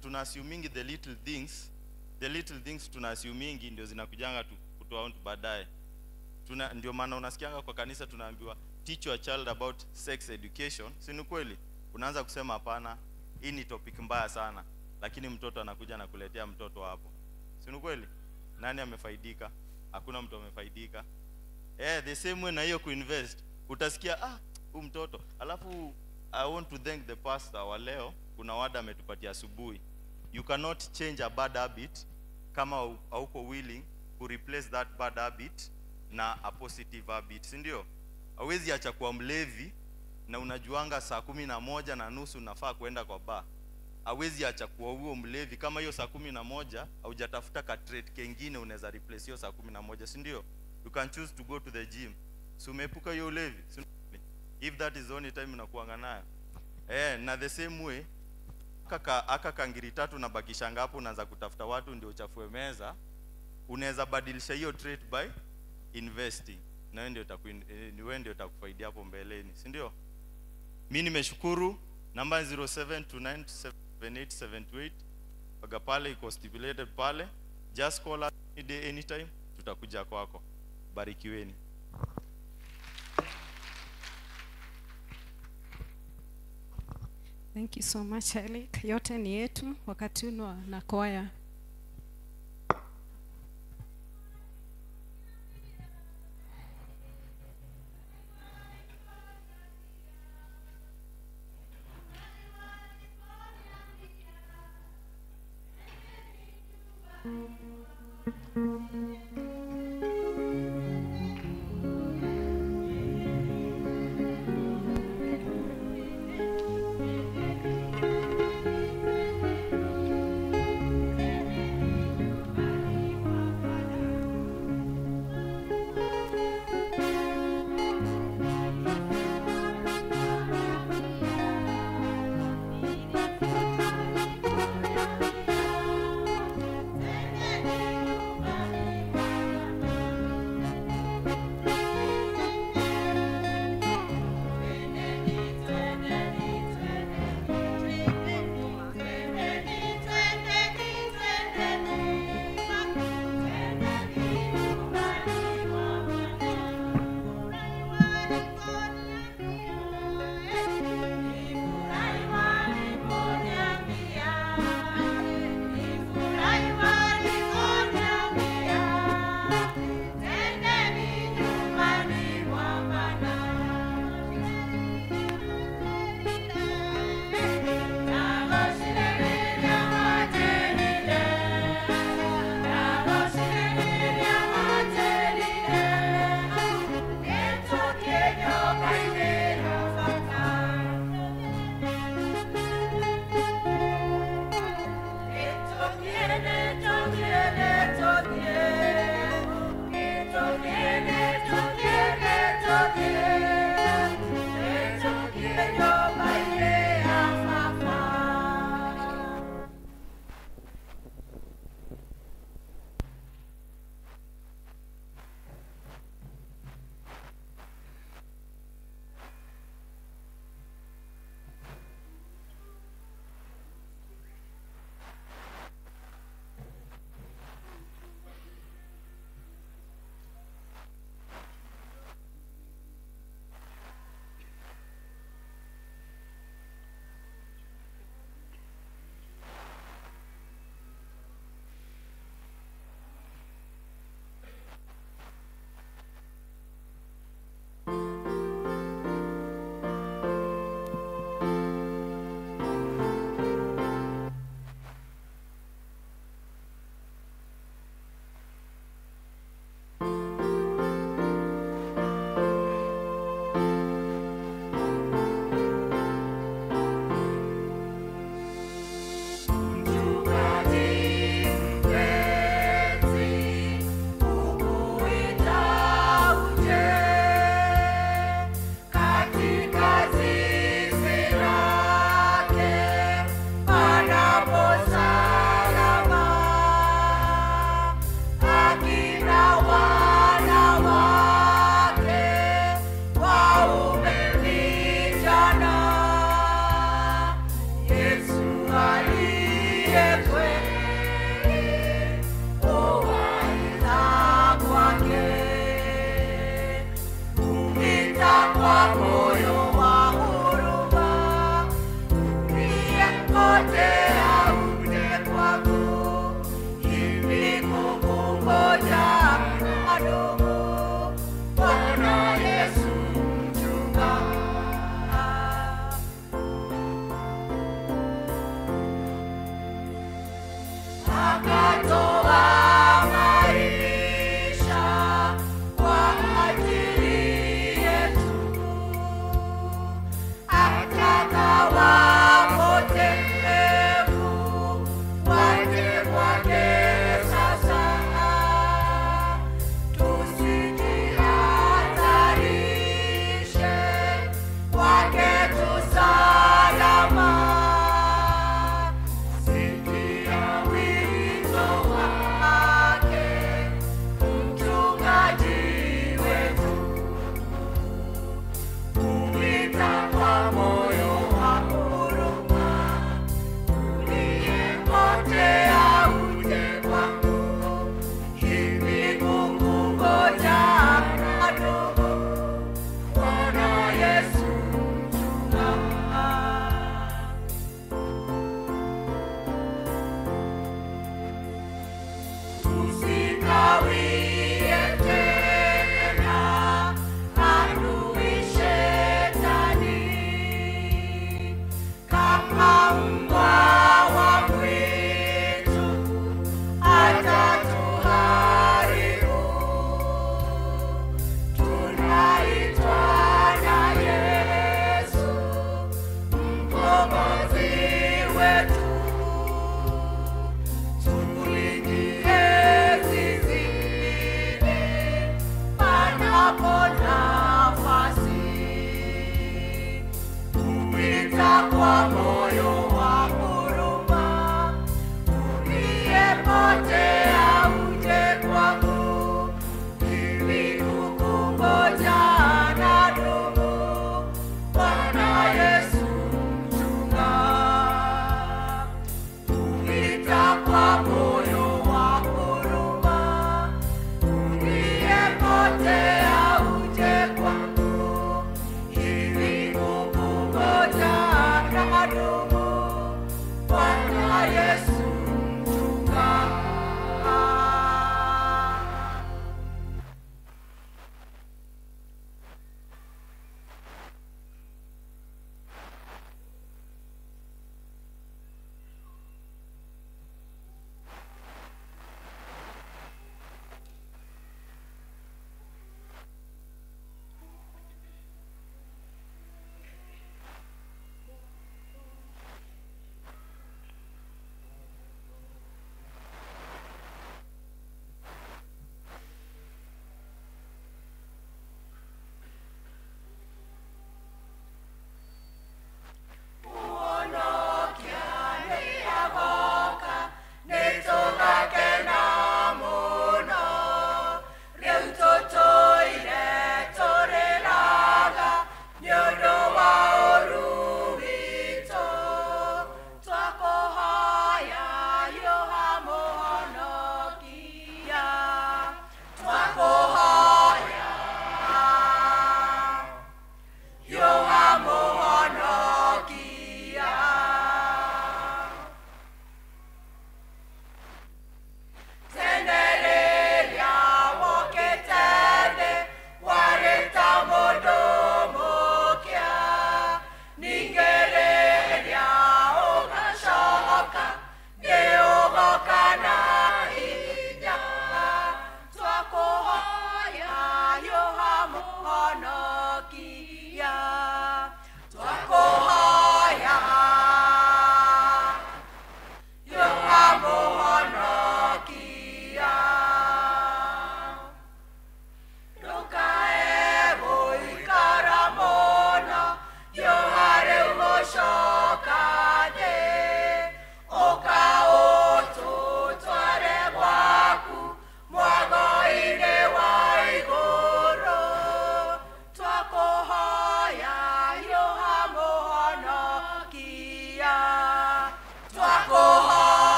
tuna assuming the little things tuna assuming ndio zinakujanga kutoa mtu baadaye. Ndio maana unasikianga kwa kanisa tunaambiwa teach your child about sex education. Si ni kweli? Unaanza kusema hapana, hii ni topic mbaya sana, lakini mtoto anakuja na kuletea mtoto hapo. Si ni kweli? Nani amefaidika? Hakuna mtu amefaidika. The same way na hiyo kuinvest. Utasikia huyu mtoto. Alafu I want to thank the pastor wa leo, kuna wada ametupatia asubuhi. You cannot change a bad habit kama hauko willing to replace that bad habit na a positive habit. Si ndio? Hawezi acha kuwa mlevi na unajuanga saa 11:30 unafaa kwenda kwa bar. Hawezi acha kuwa huo mlevi kama hiyo saa 11 haujatafuta ka trade kingine unaweza replace hiyo saa 11. Si ndio? You can choose to go to the gym. So umeepuka hiyo ulevi. If that is the only time unakuanga nayo. Na the same way aka kangiri 3 na bakishanga hapo unaanza kutafuta watu ndio uchafue meza, unaweza badilisha hiyo trade by investing. Na wewe ndio utakufaidia hapo mbeleni, si ndio? Mimi nimeshukuru. Namba 07297878 paga pale iko stipulated pale. Just call us anytime, tutakuja kwako. Barikiweni. Thank you so much, Alec. Yote ni yetu wakati na kwaya.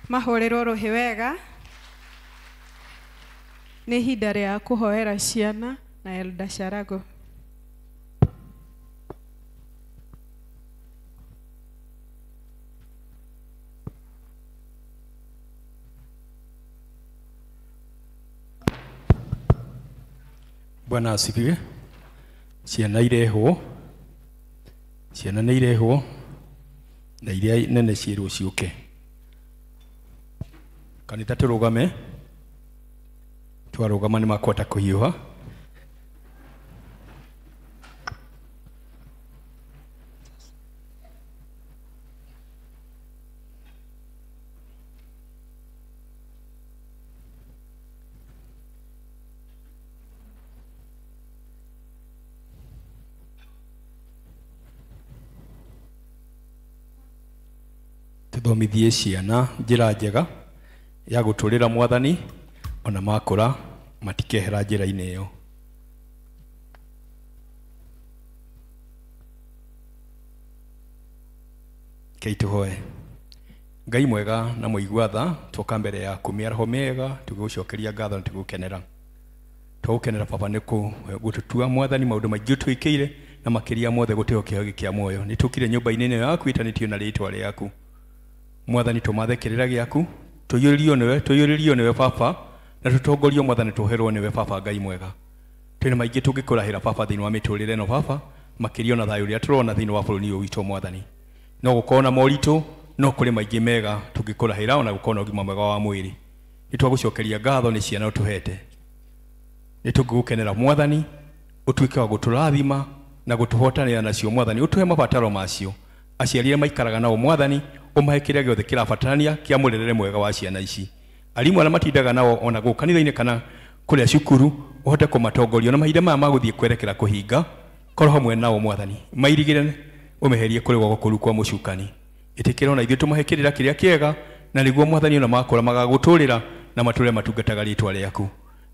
mahorerwo rũhĩ wega. Nĩ ihinda rĩa kũhoera ciana na Elder Sharago. Bwana asifiwe. Ciana irehwo, ciana nĩ irehwo na iria nene ciĩrwo ciũke. Kanitha tũrũgame, twarũgama nĩ makwata kũhiũha. Tuthomithie ciana njĩra njega ya gũtũũrĩra Mwathani ona makũra matikehera njĩra-inĩ ĩyo. Kei tũhoe. Ngai mwega na mũigua tha, twoka mbere yaku mĩaraho mĩega tũgũcokeria ngatho na tũgũkenera. Tũgũkenera Baba nĩ gũtũtua Mwathani maũndũ maingĩ twĩkĩire na makĩria mothe gũtĩo kĩoho gĩa muoyo. Nĩ tũkire nyũmba-inĩ ĩno yaku ĩtanĩtio na rĩĩtwa rĩaku. Mwathani tũmathe kĩrĩra gĩaku, tũiyũrĩrio nĩwe Baba na tũtongorio Mwathani tũherwo nĩwe Baba Ngai mwega. Twĩna maingĩ tũngĩkũrahĩra Baba thĩinĩ wa mĩtũrĩre ĩno Baba, makĩria na thayũ ũrĩa tũrona thĩinĩ wa bũrũri ũyũ witũ Mwathani. No gũkorwo na moritũ, no kũrĩ maingĩ mega tũngĩkũrahĩra ona gũkorwo na ũgima mwega wa mwĩrĩ. Nĩ twagũcokeria ngatho nĩ ciana ũtũhete. Nĩ tũngĩgũkenera Mwathani, ũtuĩke wa gũtũrathima na gũtũhotanĩra nacio Mwathani, ũtũhe mabataro macio. Aciari arĩa maikaraga nao Mwathani, ũmahe kĩrĩa gĩothe kĩrabatarania kĩa mũrerere mwega wa ciana ici. Arimũ arĩa matindaga nao ona gũkũ kanitha-inĩ kana kũrĩa cukuru, ũhote kũmatongoria na mahinda maya magũthiĩ kwerekera kũhinga, korwo hamwe nao Mwathani. Mairigĩre ũmeherie kũrĩ gwa gũkũru kwa mũcukani. Ĩtĩkĩra ona ithuĩ tũmahe kĩrĩra kĩrĩa kĩega, na nĩguo Mwathani ona makũra magagũtũũrĩra na matũũre matungataga rĩĩtwa rĩaku.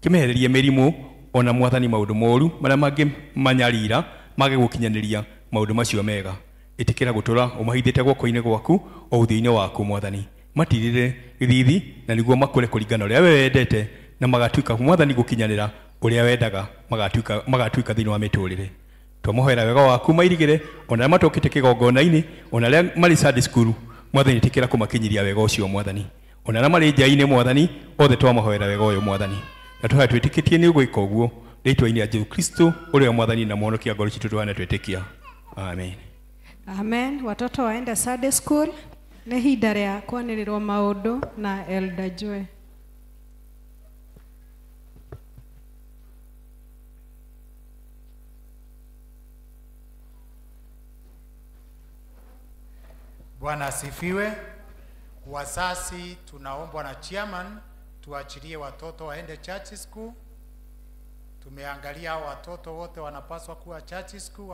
Kĩmehererie mĩrimũ ona Mwathani maũndũ moru marĩa mangĩmanyarira mage gũkinyanĩria maũndũ macio mega. Ĩtĩkĩra gũtũra ũmahithĩte guoko-inĩ gwaku o ũthiũ-inĩ waku Mwathani. Matirire gĩthithi na nĩguo makũre kũringana ũrĩa we wendete na magatuĩka Mwathani gũkinyanĩra ũrĩa wendaga magatuĩka thĩinĩ wa mĩtũrĩre. Twamahoera wega waku mairigĩre ona arĩa matokĩte kĩgongona-inĩ ona arĩa marĩ Sunday school Mwathani ĩtĩkĩra kũmakinyiria wega ũcio Mwathani. Ona arĩa marĩ nja-inĩ Mwathani othe twamahoera wega ũyũ Mwathani. Na tũhoya twĩtĩkĩtie nĩ ũgwĩka ũguo rĩĩtwa-inĩ rĩa Jesũ Kristo ũrĩa Mwathani na Mwonokia ngoro citũ tũhana twĩtĩkia. Amen. Amen. Watoto waende Sunday school. Nĩ ihinda rĩa kwanĩrĩrwo maũndũ na Elder Joy. Bwana asifiwe. Wazazi tunaombwa na chairman tuachilie watoto waende church school. Tumeangalia watoto wote wanapaswa kuwa church school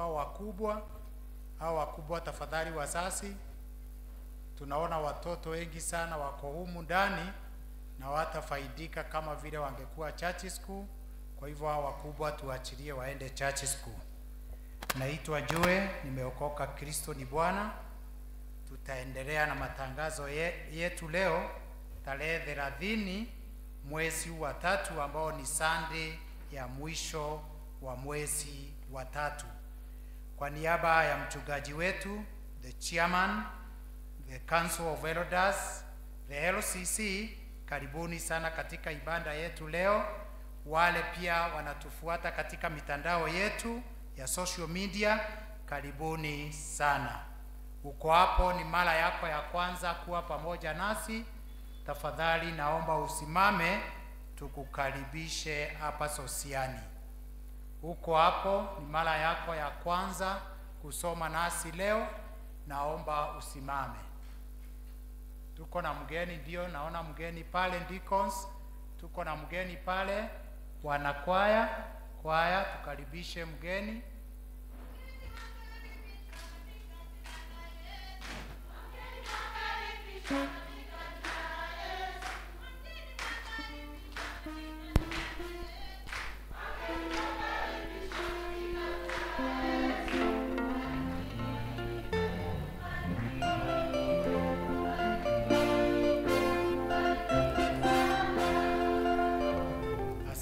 au wakubwa tafadhali wazazi. Tunaona watoto wengi sana wako humu ndani na watafaidika kama vile wangekuwa church school. Kwa hivyo hao wakubwa tuachilie waende church school. Naitwa Joe, nimeokoka, Kristo ni Bwana. Tutaendelea na matangazo yetu leo tarehe 30 mwezi wa 3 ambao ni Sunday ya mwisho wa mwezi wa 3. Kwa niaba ya mchungaji wetu, the chairman, the Council of Elders, the LCC, karibuni sana katika ibada yetu leo. Wale pia wanatufuata katika mitandao yetu ya social media, karibuni sana. Uko hapo ni mara yako ya kwanza kuwa pamoja nasi, tafadhali naomba usimame tukukaribishe hapa Sosiani. Uko hapo ni mara yako ya kwanza kusoma nasi leo, naomba usimame. Tuko na mgeni, ndio naona mgeni pale deacons, tuko na mgeni pale wanakwaya, tukaribishe mgeni.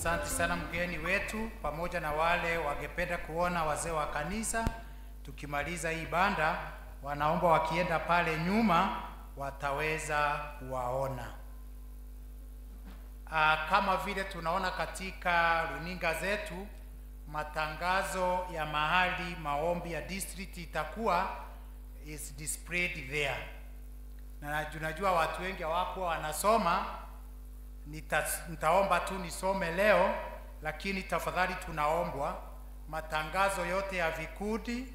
Asante sana mgeni wetu, pamoja na wale wangependa kuona wazee wa kanisa. Tukimaliza hii banda, wanaomba wakienda pale nyuma wataweza kuwaona. Kama vile tunaona katika runinga zetu, matangazo ya mahali maombi ya district itakuwa is displayed there. Na tunajua watu wengi wako wanasoma, nitaomba tu nisome leo, lakini tafadhali tunaombwa matangazo yote ya vikundi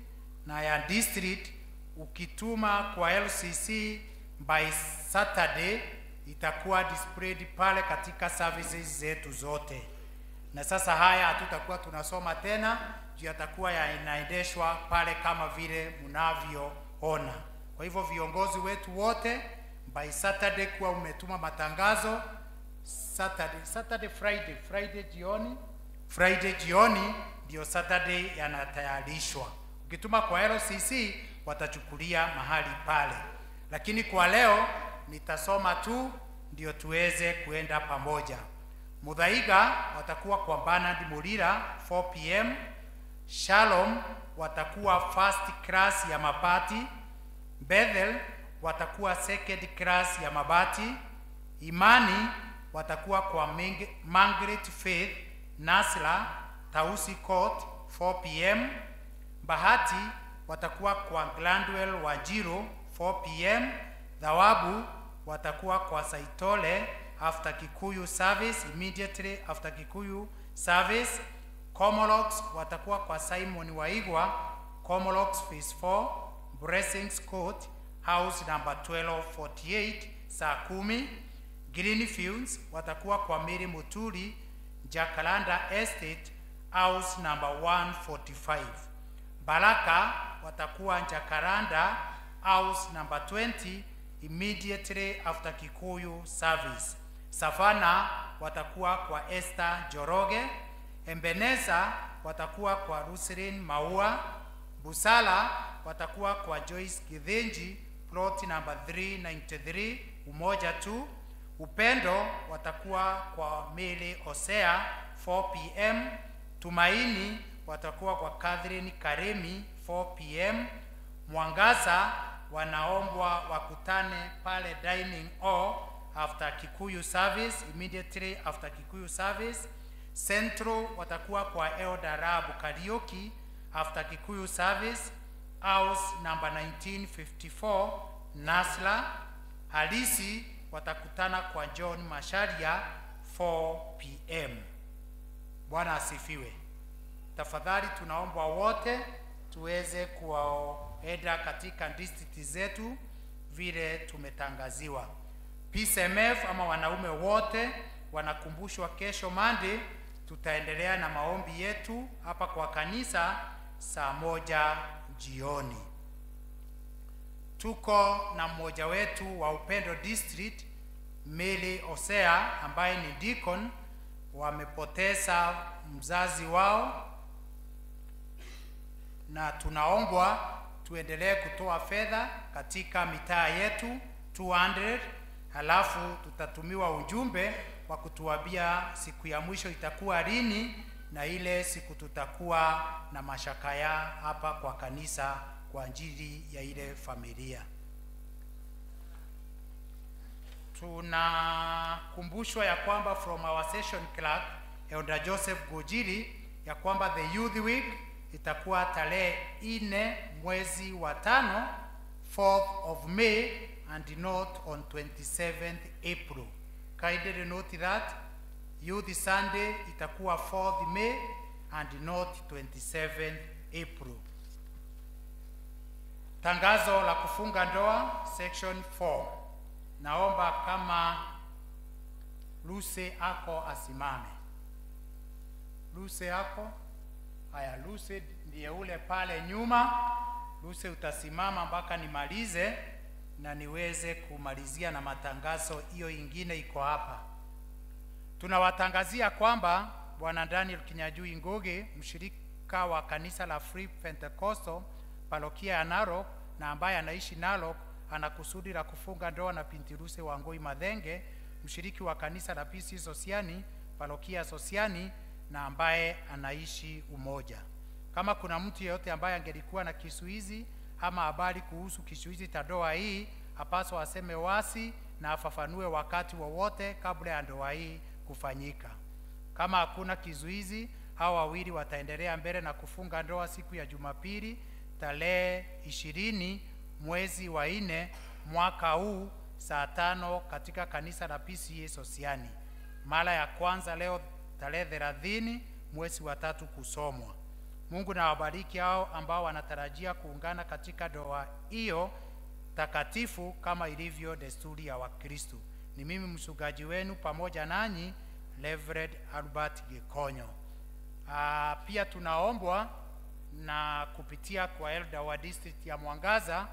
na ya district ukituma kwa LCC by Saturday itakuwa displayed pale katika services zetu zote. Na sasa haya hatutakuwa tunasoma tena, juu yatakuwa yanaendeshwa pale kama vile mnavyoona. Kwa hivyo viongozi wetu wote by Saturday kuwa umetuma matangazo Friday jioni ndio Saturday yanatayarishwa. Ukituma kwa LCC watachukulia mahali pale. Lakini kwa leo nitasoma tu ndio tuweze kuenda pamoja. Muthaiga watakuwa kwa Bernard Mulira 4 p.m. Shalom watakuwa first class ya mabati. Bethel watakuwa second class ya mabati. Imani watakuwa kwa Margaret Faith Nasla Tausi Court 4 p.m. Bahati watakuwa kwa Glandwell Wajiro 4 p.m. Dhawabu watakuwa kwa Saitole after Kikuyu service, immediately after Kikuyu service. Comolox watakuwa kwa Simon Waigwa, Comolox phase 4, Blessings Court, house number 1248, saa 10. Greenfields watakuwa kwa Mary Muturi, Jacaranda Estate, house number 145. Baraka watakuwa Jacaranda, house number 20, immediately after Kikuyu service. Savana watakuwa kwa Esther Joroge. Embeneza watakuwa kwa Ruserin Maua. Busala watakuwa kwa Joyce Githinji, plot number 393, Umoja tu. Upendo watakuwa kwa Mele Osea 4 p.m. Tumaini watakuwa kwa Catherine Karemi 4 p.m. Mwangaza wanaombwa wakutane pale dining hall after Kikuyu service, immediately after Kikuyu service. Central watakuwa kwa Eldarabu Karaoke after Kikuyu service, house number 1954, Nasla. Halisi watakutana kwa John Masharia 4 p.m. Bwana asifiwe. Tafadhali tunaomba wote tuweze kuwaenda katika district zetu vile tumetangaziwa. PCMF ama wanaume wote wanakumbushwa kesho Monday tutaendelea na maombi yetu hapa kwa kanisa saa 1 jioni. Tuko na mmoja wetu wa Upendo District, Mele Osea, ambaye ni deacon. Wamepoteza mzazi wao na tunaombwa tuendelee kutoa fedha katika mitaa yetu 200. Halafu tutatumiwa ujumbe wa kutuambia siku ya mwisho itakuwa lini na ile siku tutakuwa na mashakaya hapa kwa kanisa kwa ajili ya ile familia. Tunakumbushwa ya kwamba from our session clerk Elder Joseph Gojiri ya kwamba the youth week itakuwa tarehe 4 mwezi wa 5, 4th of May and not on 27th April. Kindly note that Youth Sunday itakuwa 4th May and not 27th April. Tangazo la kufunga ndoa section 4. Naomba kama Luce ako asimame. Luce ako? Haya, Luce ndiye ule pale nyuma. Luce utasimama mpaka nimalize na niweze kumalizia na matangazo hiyo ingine iko hapa. Tunawatangazia kwamba Bwana Daniel Kinyajui Ngoge, mshirika wa kanisa la Free Pentecostal parokia ya Narok na ambaye anaishi Narok, anakusudi la kufunga ndoa na binti Luce Wangui Madhenge, mshiriki wa kanisa la PC Sosiani parokia Sosiani na ambaye anaishi Umoja. Kama kuna mtu yeyote ambaye angelikuwa na kizuizi ama habari kuhusu kizuizi cha ndoa hii, apaswa aseme wasi na afafanue wakati wowote kabla ya ndoa hii kufanyika. Kama hakuna kizuizi, hao wawili wataendelea mbele na kufunga ndoa siku ya Jumapili tarehe 20 mwezi wa 4 mwaka huu saa 5 katika kanisa la PCA Sosiani. Mara ya kwanza leo tarehe 30 mwezi wa 3 kusomwa. Mungu na wabariki hao ambao wanatarajia kuungana katika ndoa hiyo takatifu kama ilivyo desturi ya Wakristo. Ni mimi mchungaji wenu pamoja nanyi Reverend Albert Gikonyo. Pia tunaombwa na kupitia kwa elder wa district ya Mwangaza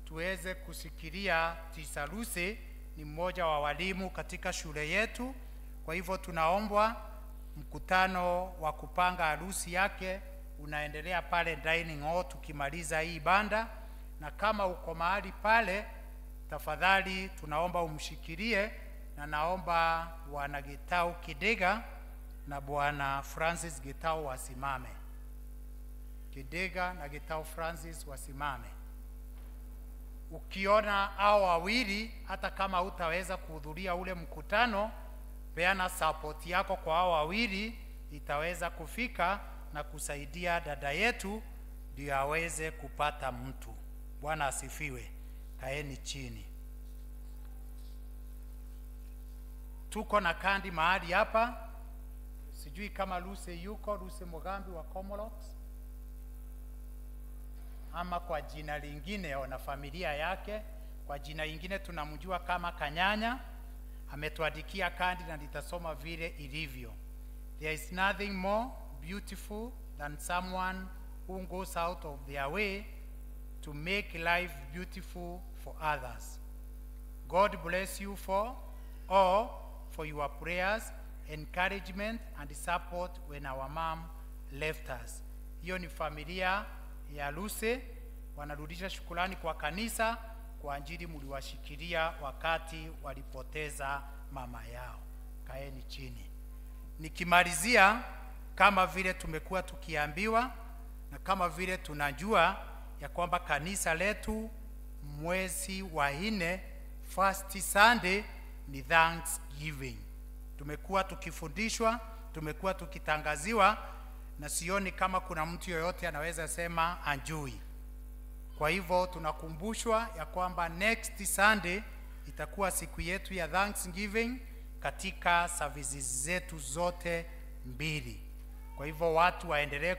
tuweze kusikilia Tisaluse, ni mmoja wa walimu katika shule yetu. Kwa hivyo tunaombwa mkutano wa kupanga harusi yake unaendelea pale dining hall tukimaliza hii banda, na kama uko mahali pale tafadhali tunaomba umshikilie, na naomba Bwana Gitau Kidega na Bwana Francis Gitau wasimame. Kidega na Gitau Francis wasimame. Ukiona hao wawili, hata kama utaweza kuhudhuria ule mkutano, peana support yako kwa hao wawili, itaweza kufika na kusaidia dada yetu ndio aweze kupata mtu. Bwana asifiwe. Kaeni chini. Tuko na kandi mahali hapa. Sijui kama Luce yuko, Luce Mugambi wa Comorox, ama kwa jina lingine na familia yake. Kwa jina lingine tunamjua kama Kanyanya. Ametuandikia kandi na nitasoma vile ilivyo. There is nothing more beautiful than someone who goes out of their way to make life beautiful for others. God bless you all for your prayers, encouragement and support when our mom left us. Hiyo ni familia ya Luce, wanarudisha shukrani kwa kanisa kwa ajili mliwashikilia wakati walipoteza mama yao. Kaeni chini. Nikimalizia, kama vile tumekuwa tukiambiwa na kama vile tunajua ya kwamba kanisa letu mwezi wa 4 first Sunday ni Thanksgiving. Tumekuwa tukifundishwa, tumekuwa tukitangaziwa, na sioni kama kuna mtu yoyote anaweza sema anjui. Kwa hivyo tunakumbushwa ya kwamba next Sunday itakuwa siku yetu ya Thanksgiving katika services zetu zote mbili. Kwa hivyo watu waendelee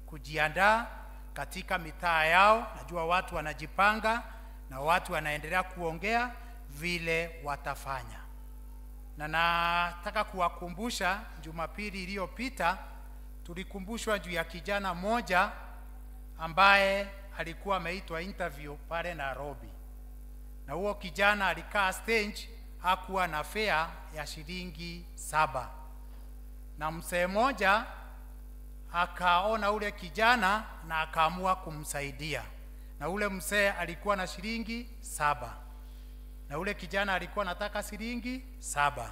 kujiandaa katika mitaa yao. Najua watu wanajipanga na watu wanaendelea kuongea vile watafanya. Na nataka kuwakumbusha, Jumapili iliyopita tulikumbushwa juu ya kijana mmoja ambaye alikuwa ameitwa interview pale Nairobi. Na huo kijana alikaa stage, hakuwa na fare ya shilingi 7. Na mzee mmoja akaona ule kijana na akaamua kumsaidia. Na ule mzee alikuwa na shilingi 7. Na ule kijana alikuwa anataka shilingi 7.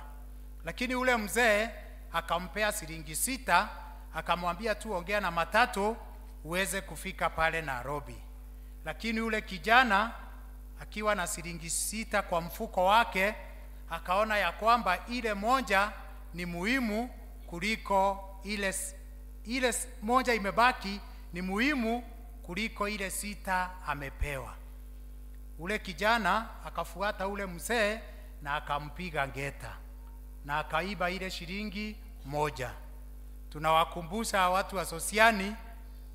Lakini ule mzee akampea shilingi 6, akamwambia tu ongea na matatu uweze kufika pale Nairobi. Lakini ule kijana akiwa na shilingi 6 kwa mfuko wake, akaona ya kwamba ile moja ni muhimu kuliko ile moja imebaki ni muhimu kuliko ile 6 amepewa. Ule kijana akafuata ule mzee na akampiga ngeta na akaiba ile shilingi 1. Tunawakumbusha watu wa Sosiani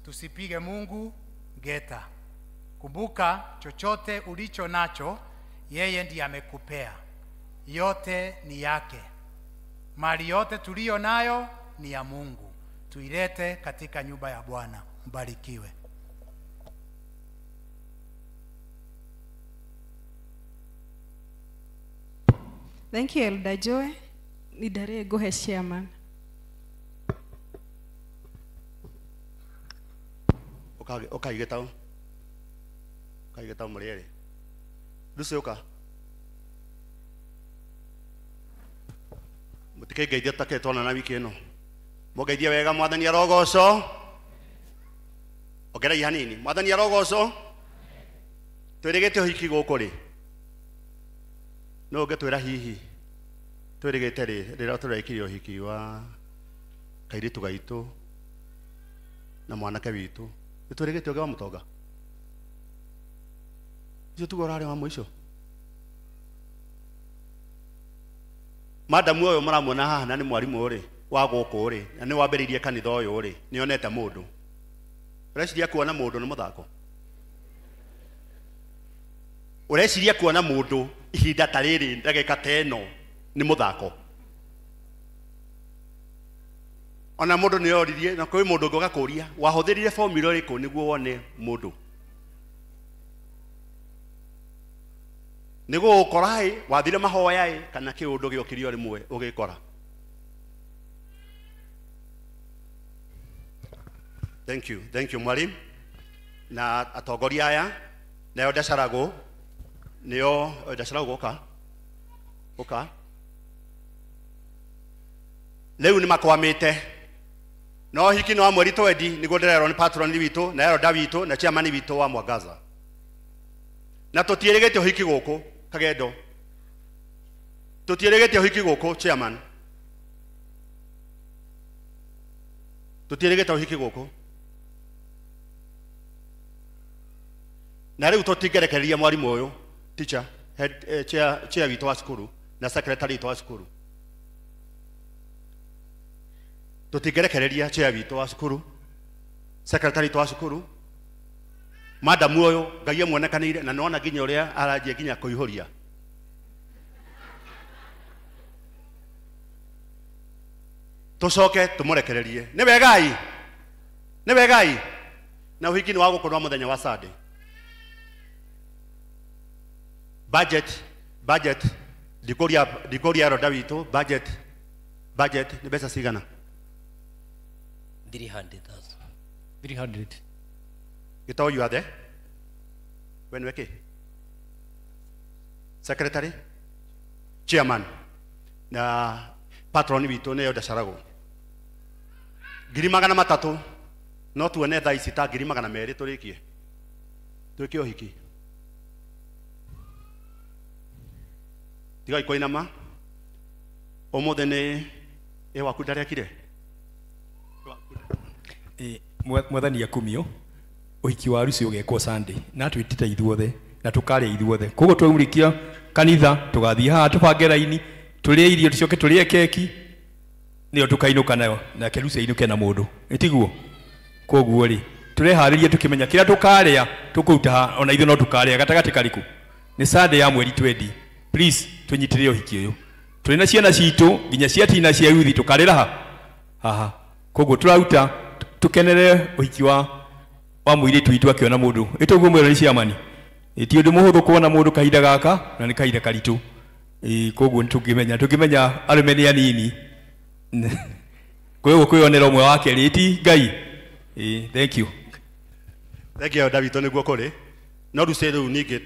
tusipige Mungu ngeta. Kumbuka, chochote ulicho nacho yeye ndiye amekupea. Yote ni yake. Mali yote tulio nayo ni ya Mungu. Tuilete katika nyumba ya Bwana. Mbarikiwe. Thank you, Elder Joy. Nidare gohe chairman. Okay, get down. Okay, get down, Maria. Luce, okay. reke ngeithia take twana na wiki ino mugeithia wega mwathani arogoco ongerai hanini mwathani arogoco twirigite uhiki guku ri no ngetwira hihi twirigite ri rira turaikire uhiki wa kairitu gaitu na mwanake witu twirigite oge wa mutonga icio tugorare wa mwisho madamu oyo muramwona haha na ni mwarimu ri wa guku ri na ni wambiririe kanitha oyo ri ni onete mundu ureciria kuona mundu ni muthako ureciria kuona mundu ihinda ta riri ndagika ta ino ni muthako ona mundu ni yoririe na kwi mundu ngogakuria wahuthirire formula iriku niguo wone mundu niguo ukorai wathire mahoya kana kiundu giokirio rimwe ugikora thank you mwalimu na atongoria aya nayo ndacaragu niyo ndacaragu uka leo ni makwamite no hiki no mweri twendi niguo ndirero ni patron witu na ero Davido na chairman witu wa Mwangaza na tutierigete hiki guku Kagendo tutierigete hiki guku chairman tutierigete hiki guku na riu tutigerekeria mwarimu uyu teacher head chair witu wa skuru na secretary witu wa skuru tutigerekereria chair witu wa skuru secretary witu wa skuru madam uyu ngai amuonekanire na nona nginya uria aranjia nginya kuihuria tucoke tumurekererie ni wegai na uhiki ni wa gukorwa muthenya wa Sunday budget dikoria roda witu budget ni pesa cigana 300,000 Gitau you are there when weke secretary chairman na patron witu ne ndacaragu 300,000 no tuone thaa ici ta 200,000 turikie twike uhiki tigai koinama omothe ni waku ndarekire mwathani akumio uhiki wa rucio ugekwo Sunday na twitite ithuothe na tukaria ithuothe koguo twaurikia kanitha tugathie haha tubange raini turie irio tucoke turie keki niyo tukainuka nayo na kerucia inuke na mundu itiguo koguo ri turehariria tukimenya kira tukaria tukuruta ona ithu no tukaria gatagati kariku ni Sunday ya mweri 20 please tunyitire uhiki uyu turi na ciana citu nginya ciatina cia yuthi tukarira haha koguo turaruta tukenere uhiki wa mwiri twitu akiona mundu ituguo mwero ni ciamani ti undu muhuthu kuona mundu kahinda gaka na ni kahinda karitu koguo tungimenya arumeni anini koguo kwionera umwe wake riti ngai thank you Davido niguo kuri no ruceru ningi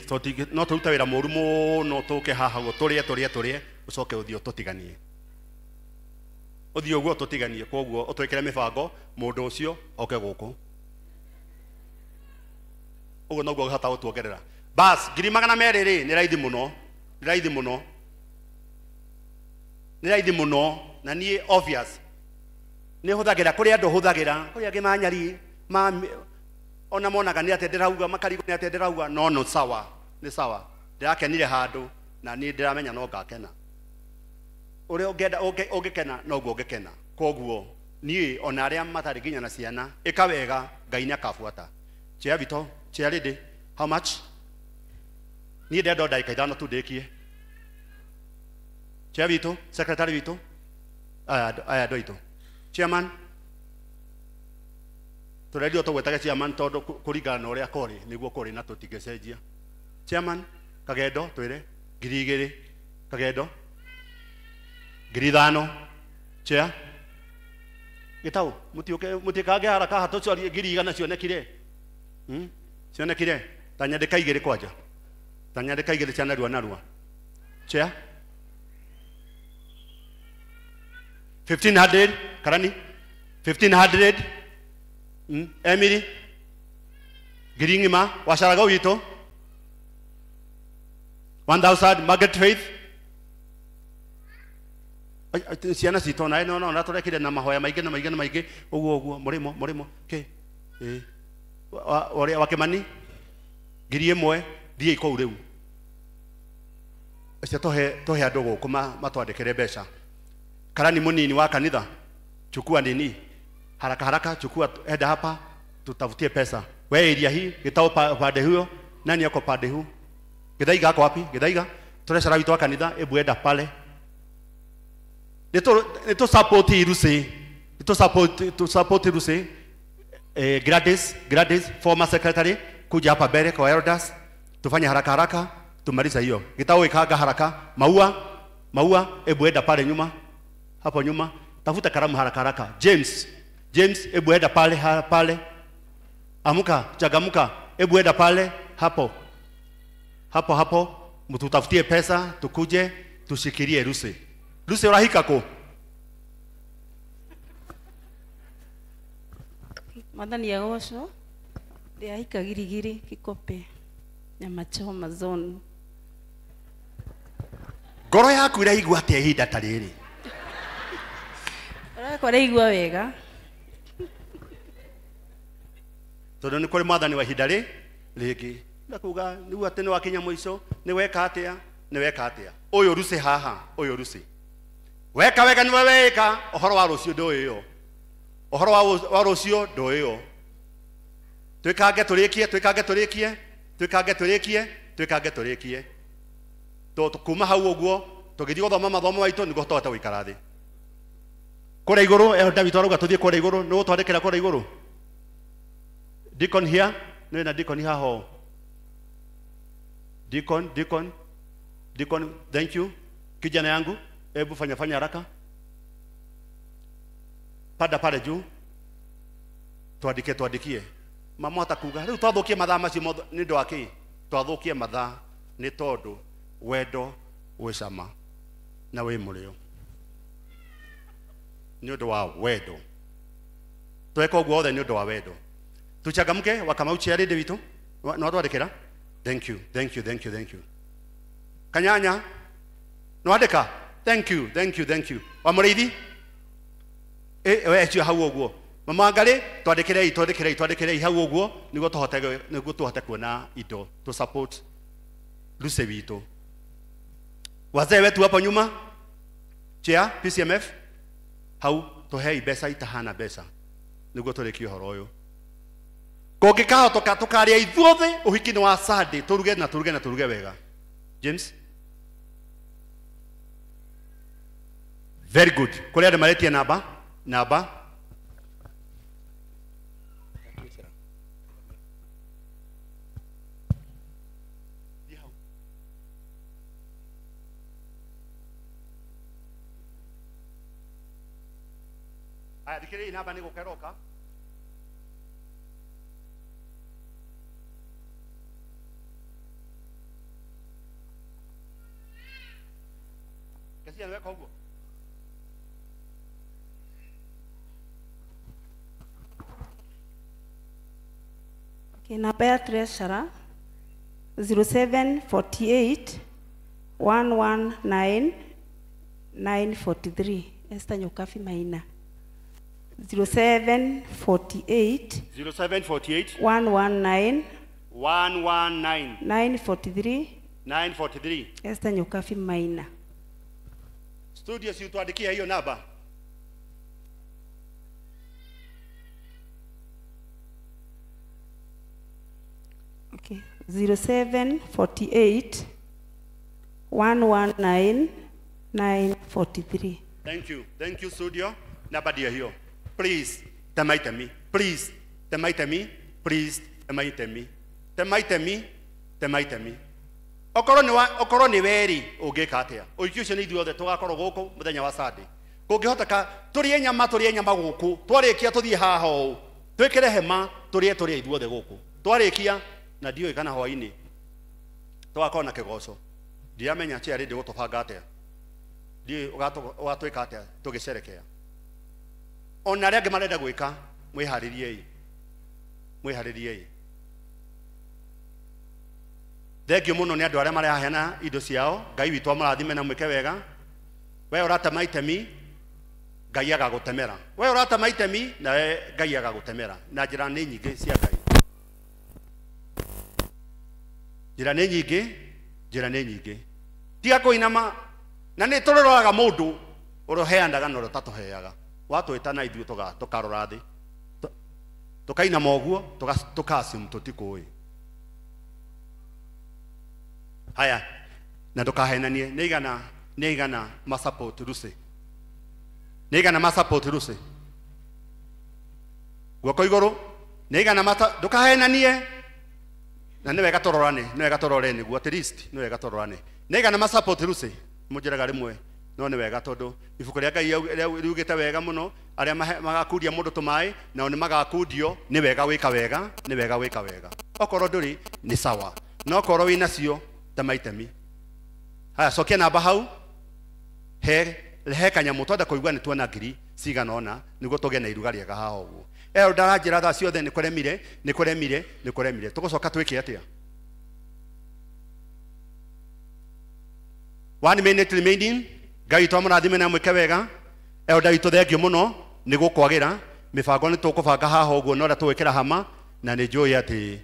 no turuta wira muru muno tuke haha go turie ucoke uthio tutiganie uthio guo tutiganie koguo utwekere mibango mundu ucio oke guku ugo no go hata utuongerera bas 200,000 ri ni raithi muno na ni obvious ni huthagira kuri andu huthagira kuri angi manyari ona monaga ni atenderauga makarigo ni atenderauga no sawa ni sawa ndirakenire handu na ni ndiramenya no ngakena uri ungenda ungikena no guo ungikena koguo ni ona aria matari nginya na ciana ikawega ngai ni akafuata chia vito chia ready how much ni ndendo ndaika ithano tu ndikie chia vito secretary vito aya doito chairman turedio tugwetaga chairman tondu kuringana na uria kori niguo kori na tutigecenjia chairman Kagendo twire 2,000 Kagendo 5,000 chair gitau mutikage haraka hatucorie 100 cionekire cionekire tanyandika 2 kwanja tanyandika 2 ciana narua chair 1500 Karani 1500 Emily Giringima washaraga wito 1000 Margaret Faith ciana citå naä no natårekire na mahoya maingä na maingä na maingä å må kä wakä mani 1000 thiä kou rä u acio tåhe andå gå kå matwandä kä re mbeca Karani må nini wa kanitha chukua nini haraka chukua enda hapa tutafutie pesa we area hii gitao pande huyo nani yako pande huu Githaiga ako wapi Githaiga turecera witwa kanitha ebu enda pale Nito support Iruse. Nito support Iruse. Gladys, former secretary, kuja hapa mbele kwa elders. Tufanye haraka, tumaliza hiyo. Gitao ikaga haraka. Maua, ebu enda pale nyuma. Hapo nyuma. Tafuta karamu haraka. James, ebu enda pale. Amuka, chagamuka, ebu enda pale. Hapo. Mtutafutie pesa, tukuje, tushikirie Iruse. Lucy urahika ko Madani ya osho ya hika girigiri kikope nyama choma zone Ngoro yaku iraigua atia ihinda ta riri Ora igua wega Tondu ni kuri mwathani wa ihinda ringi ndakuga nigu ati ni wakinya muico ni weka atia uyu Lucy haha uyu Lucy Weka wega niwe weka ohoro wa rucio ndoyo ohoro wa rucio ndoyo Twikange turikie to kuma hau uguo tugithii guthoma mathomo waitu nigo twahota guikara thi kure iguru David arauga tuthie kure iguru no twandikira kure iguru Deacon here no na Deacon haho Deacon thank you kijana yangu Ebu fanya haraka. Pada pale juu. Tuandikie. Mama atakuga. Riu twathukie mathaa macio ni ndo aki. Twathukie mathaa ni tondu wendo wi cama na wi murio. Ni undu wa wendo. Tweka uguo othe ni undu wa wendo. Tuchangamke Wakamau Charity witu. No twandikira. Thank you. Kanyanya. No andika. Thank you. Wamurithi? We cio hau uguo. Mama Ngari, twandikirei hau uguo niguo tuhote kuona indo to support Lucy witu. Wazee wetu hapo nyuma. Chair PCMF. Hau tuhei mbeca itahana mbeca. Niguo turiki horo uyu. Kungikahotoka tukaria ithuothe uhiki ni wa Sunday turuge wega. James Very good. Kule ada maletia naba. Aya dikire naba niko keroka. Kasi anaweka huko. Namba ya treasurer 0748 119 943 Esther Nyokafi Maina 0748 119 943 Esther Nyokafi Maina. Studio si tuandikia hiyo namba. Okay. 0748 119 943. Thank you studio. Namba ndio hiyo. Please temaite me. Okorwo ni weri ungika atia. Uikio cio ni ithuothe tugakorwo guku muthenya wa Sunday. Kungihoteka turie nyama guku. Twarikia tuthie haha o. Twikire hema turie ithuothe guku. Twarikia na ndio kana hwaini. Tugakorwo na kigoco. Ndiamenya Charity gutubanga atia. Ndi ugatwika atia tugicerekea. Ona aria angi marenda gwika mwihaririei. Mwihaririei. Thengio muno ni andu aria marahena indo ciao. Ngai witu amurathime na mwike wega. We uratema itemi, Ngai agagutemera. We uratema itemi na Ngai agagutemera. Na njira ni nyingi cia Ngai. Njira ni nyingi, njira ni nyingi. Tiga kuinama na ni turoraga mundu uroheanaga no tatuheaga. Watwitana ithuĩ tukarora thi. Tukainama ũguo tukasum tutikũĩ. Haya, na tukahenanie nĩ igana ma support Lucy. Nĩ igana ma support Lucy. Guoko igũrũ nĩ igana tukahenanie. Na nĩ wega tũrorane, nĩ wega tũrorane guo at least, nĩ wega tũrorane. Nĩ igana ma support Lucy. Mũnjĩraga rĩmwe no nĩ wega tondũ ibuku rĩa Ngai riugĩte wega mũno arĩa magakundia mũndũ tũmaĩ nao nĩ magakundio nĩ wega wĩka wega, nĩ wega wĩka wega. Okorwo ndũrĩ nĩ sawa. No okorwo wĩ nacio tema itemi. Haya, cokia namba hau. He kanyamu twenda kũigua nĩ tuona ngiri cigana ona nĩguo tũgĩe na iruga rĩega haha ũguo. Ndaranjĩra thaa ciothe nĩ kũremire, nĩ kũremire, nĩ kũremire. Tũgũcoka twĩke atĩa? 1 minute remaining. Ngai witũ amũrathime na mwĩke wega. Witũ thengio mũno nĩ gũkwagĩra. Mĩbango nĩ tũkũbanga haha ũguo na ũrĩa tũgwĩkĩra hama na nĩ njũĩ atĩ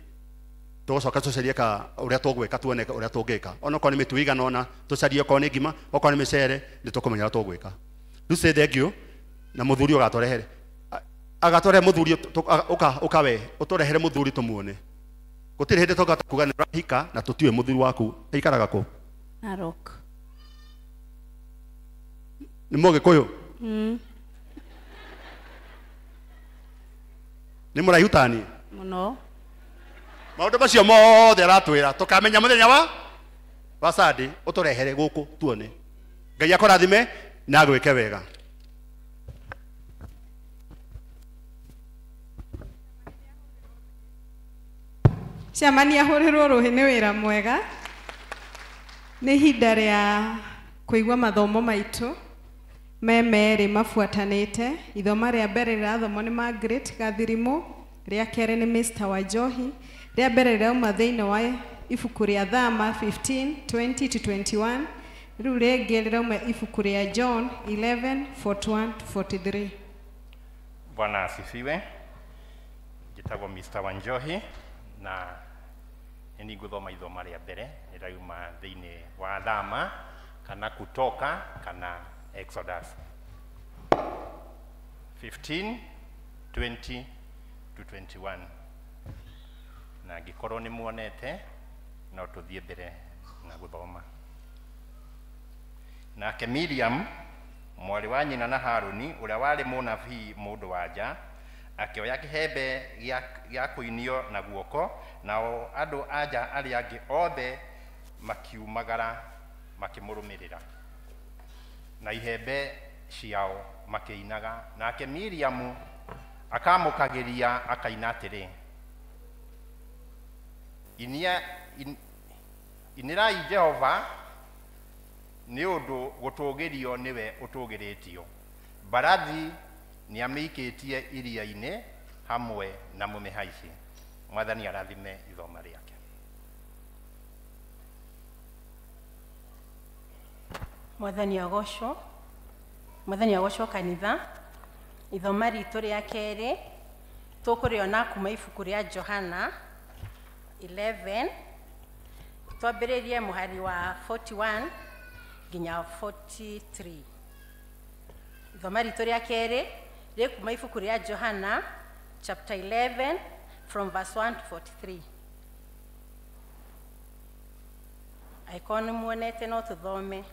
tũgũcoka tũcarie ũrĩa tũgwĩka tuone ũrĩa tũngĩka. Onokorwo nĩ mĩtu igana ũna tũcarie okorwo nĩ ngima, okorwo nĩ mĩcere nĩ tũkũmenya ũrĩa tũgwĩka. Lucy thengio na mũthuri ũgatũrehere. Agatũrehe mũthuri ũka we ũtũrehere mũthuri tũmuone. Gũtirĩ hĩndĩ tũngĩhota kuuga nĩ ũrahika na tũtiũĩ mũthuri waku aikaraga kũ? Narok. Nĩ Mũgĩkũyũ? Nĩ mũraihu ta niĩ? Mũno. Maũndũ macio mothe aratwĩra tũkamenya mũthenya wa Sunday ũtũrehere gũkũ tuone. Ngai akũrathime na agwĩke wega. Ciamania hũrĩrwo rũhĩ nĩ wĩra mwega. Nĩ ihinda rĩa kũigua mathomo maitũ merĩ mabuatanĩte. Ithoma rĩa mbere rĩrathomwo nĩ Margaret Gathirimu, rĩa kerĩ nĩ Mr. Wanjohi. Rĩa mbere rĩrauma thĩinĩ wa ibuku rĩa Thama 15:20-21. Rĩu rĩngĩ rĩrauma ibuku rĩa John 11:41-43. Bwana asifiwe. Njĩtagwo Mr. Wanjohi na nĩ ngũthoma ithoma rĩa mbere rĩrauma thĩinĩ wa Thama kana Kutoka kana Exodus 15:20-21. Na ngĩkorwo nĩ muonete no tũthiĩ mbere na gũthoma. Nake Miriam mwarĩ wa nyina na Haruni ũrĩa warĩ mũnabii mũndũ wa nja akĩoya kĩhembe gĩa kũinio na guoko, nao andũ anja arĩa angĩ othe makiumagara makĩmũrũmĩrĩra na ihembe ciao makĩinaga. Nake Miriam akamũkagĩria akaina atĩrĩ, inirai Jehova nĩ ũndũ gũtũũgĩrio nĩwe ũtũũgĩrĩtio. Mbarathi nĩ amĩikĩtie iria-inĩ hamwe na mũmĩhaici. Mwathani arathime ithoma rĩake. Mwathani agocwo. Mwathani agocwo kanitha. Ithoma ritũ rĩa kerĩ tũkũrĩona kuma ibuku rĩa Johana 11 twambĩrĩrie mũhari wa 41 nginya 43. Ithoma ritũ rĩa kerĩ rĩ kuma ibuku rĩa Johana chapter 11 from verse 1 to 43. Aikoni muonete no tũthome.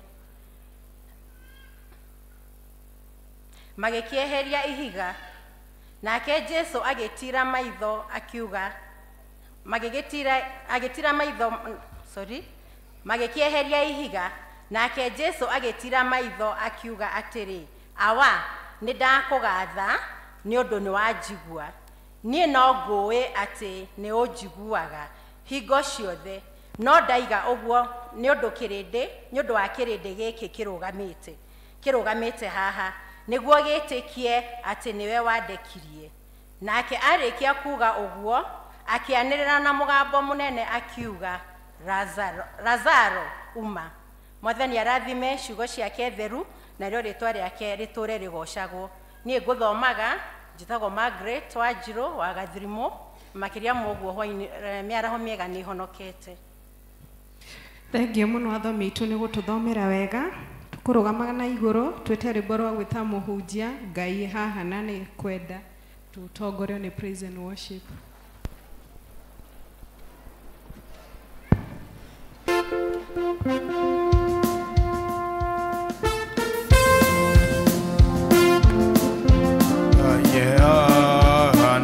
Magĩkĩeheria ihiga, nake Jesu agĩtira maitho akiuga, magĩkĩeheria ihiga, nake Jesu agĩtira maitho akiuga atĩrĩ, awa nĩ ndakũgatha nĩ ũndũ nĩ wanjigua. Niĩ no ngũĩ atĩ nĩ ũnjiguaga hingo ciothe, no ndaiga ũguo nĩ ũndũ wa kĩrĩndĩ gĩkĩ kĩrũgamĩte. kirugamite haha niguo gitikie ati niwe wandekirie. Nake arikia kuga uguo akianirira na mugambo munene akiuga, Lazaro uma. Mwathani arathime ciugo ciake theru na rĩo rĩtwa rĩake rĩtũre rĩgocagwo. Niĩ ngũthomaga njĩtagwo Margaret Wanjirũ wa Gathirimo, makĩria mũguo hwainĩ mĩaraho mĩega nĩ honokete. Thengiũ mũno athomi aitũ nĩ gũtũthomera wega. Tũkũrũgamaga na igũrũ twĩte rwĩmbo rwa gwĩta mũhunjia Ngai haha na nĩ kwenda tutongorio nĩ praise and worship.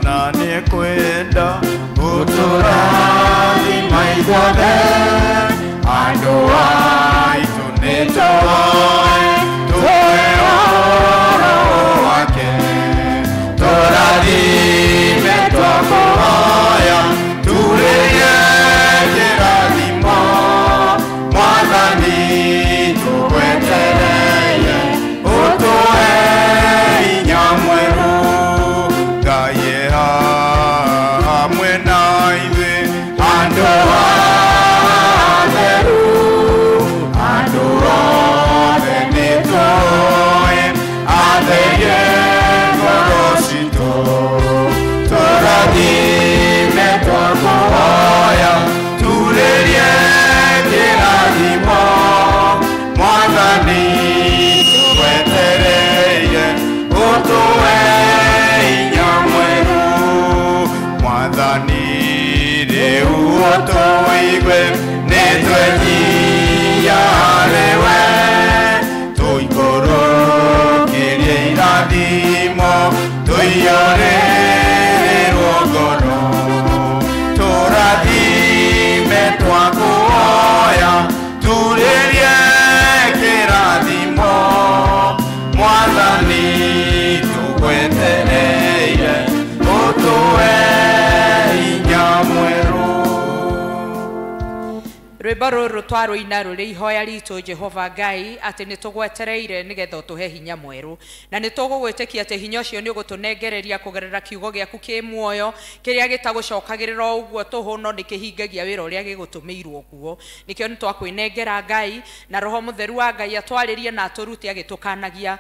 Nani kwenda uturathima ithuothe andũ aitũ nĩtũĩ ũhoro wake tũrathime twakũhoya turĩrie kĩrathimo Mwathani tũgwetereire ũtũhe hinya mwerũ Ngai hamwe na ithuĩ andũ atheru andũ othe nĩtũĩ atherie ngoro citũ tũrathime twakũhoya turĩrie kĩrathimo Mwathani tũgwetereire ũtũhe hinya mwerũ Mwathani rĩu ũtũigue nĩtwenyia harĩwe tũikũrũkĩrie irathimo tũiyũrĩrĩrwo ngoro tũrathime twakũhoya turĩrie kĩrathimo Mwathani tũgwetereire ũtũhe hinya mwerũ. Rwĩmbo rũrũ twarũina rũrĩ ihoya ritũ Jehova Ngai atĩ nĩtũgwetereire nĩgetha ũtũhe hinya mwerũ na nĩtũgũgwĩtĩkia atĩ hinya ũcio nĩũgũtũnengereria kũgerera kiugo gĩaku kĩ muoyo kĩrĩa gĩtagũcokagĩrĩra ũguo tũhũ no nĩkĩhingagia wĩra ũrĩa gĩgũtũmĩirwo guo. Nĩkĩo nĩtwakwĩnengera Ngai na Roho Mũtheru wa Ngai atwarĩrie na atũrute agĩtũkanagia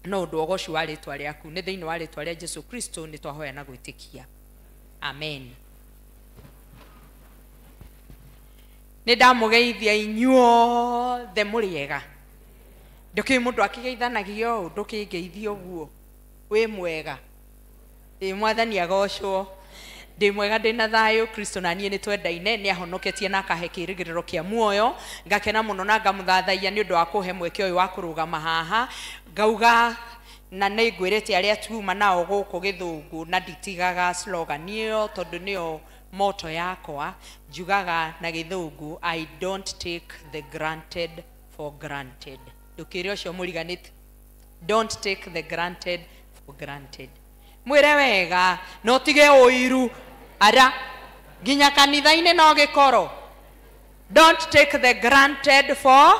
no ũndũ ũgoci wa rĩtwa rĩaku nĩ thĩinĩ wa rĩtwa rĩa Jesu Kristo nĩtwahoya na gwĩtĩkia. Amen. Nĩndamũgeithia inyuothe mũrĩega. Ndũkĩ mũndũ akĩgeithanagio ũũ ndũkĩngeithio ũguo. Wĩ mwega. Mwathani agocwo. Ndĩ mwega ndĩna thayũ Kristo na niĩ nĩtwendaine nĩahonoketie na akahe kĩĩrĩgĩrĩro kĩa muoyo. Ngakena mũno na ngamũthathaiya nĩ ũndũ wa kũhe mweke ũyũ wa kũrũgama haha. Ngauga na nĩngwĩrĩte arĩa tuuma nao gũkũ Gĩthũngũ na nditigaga slogan ĩyo tondũ nĩyo moto yakwa njugaga na Gĩthũngũ, I don't take the granted for granted. Ndũkĩrĩ ũcio mũriganĩte. Don't take the granted for granted. Mwĩre wega no tige ũiru ara nginya kanitha-inĩ no gĩkoro. Don't take the granted for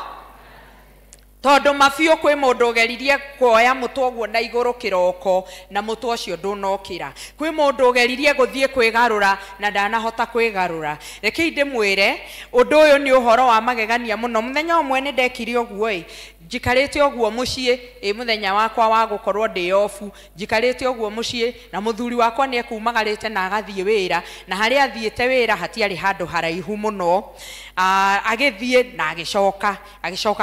tondu mabiũ kwĩ mũndũ ũgeririe kuoya mũtwe ũguo na igũrũ kĩroko na mũtwe ũcio ndũnokĩra. Kwĩ mũndũ ũgeririe gũthiĩ kwĩgarũra na ndanahota kwĩgarũra. Rekei ndĩmwĩre ũndũ ũyũ nĩ ũhoro wa magegania mũno. Mũthenya ũmwe nĩ ndekire ũguo njikarĩte ũguo mũciĩ mũthenya wakwa wa gũkorwo ndĩ ofu njikarĩte ũguo mũciĩ na mũthuri wakwa nĩ ekumagarĩte na agathiĩ wĩra na harĩa athiĩte wĩra hatiarĩ handũ haraihu mũno. Agĩthiĩ na agĩcoka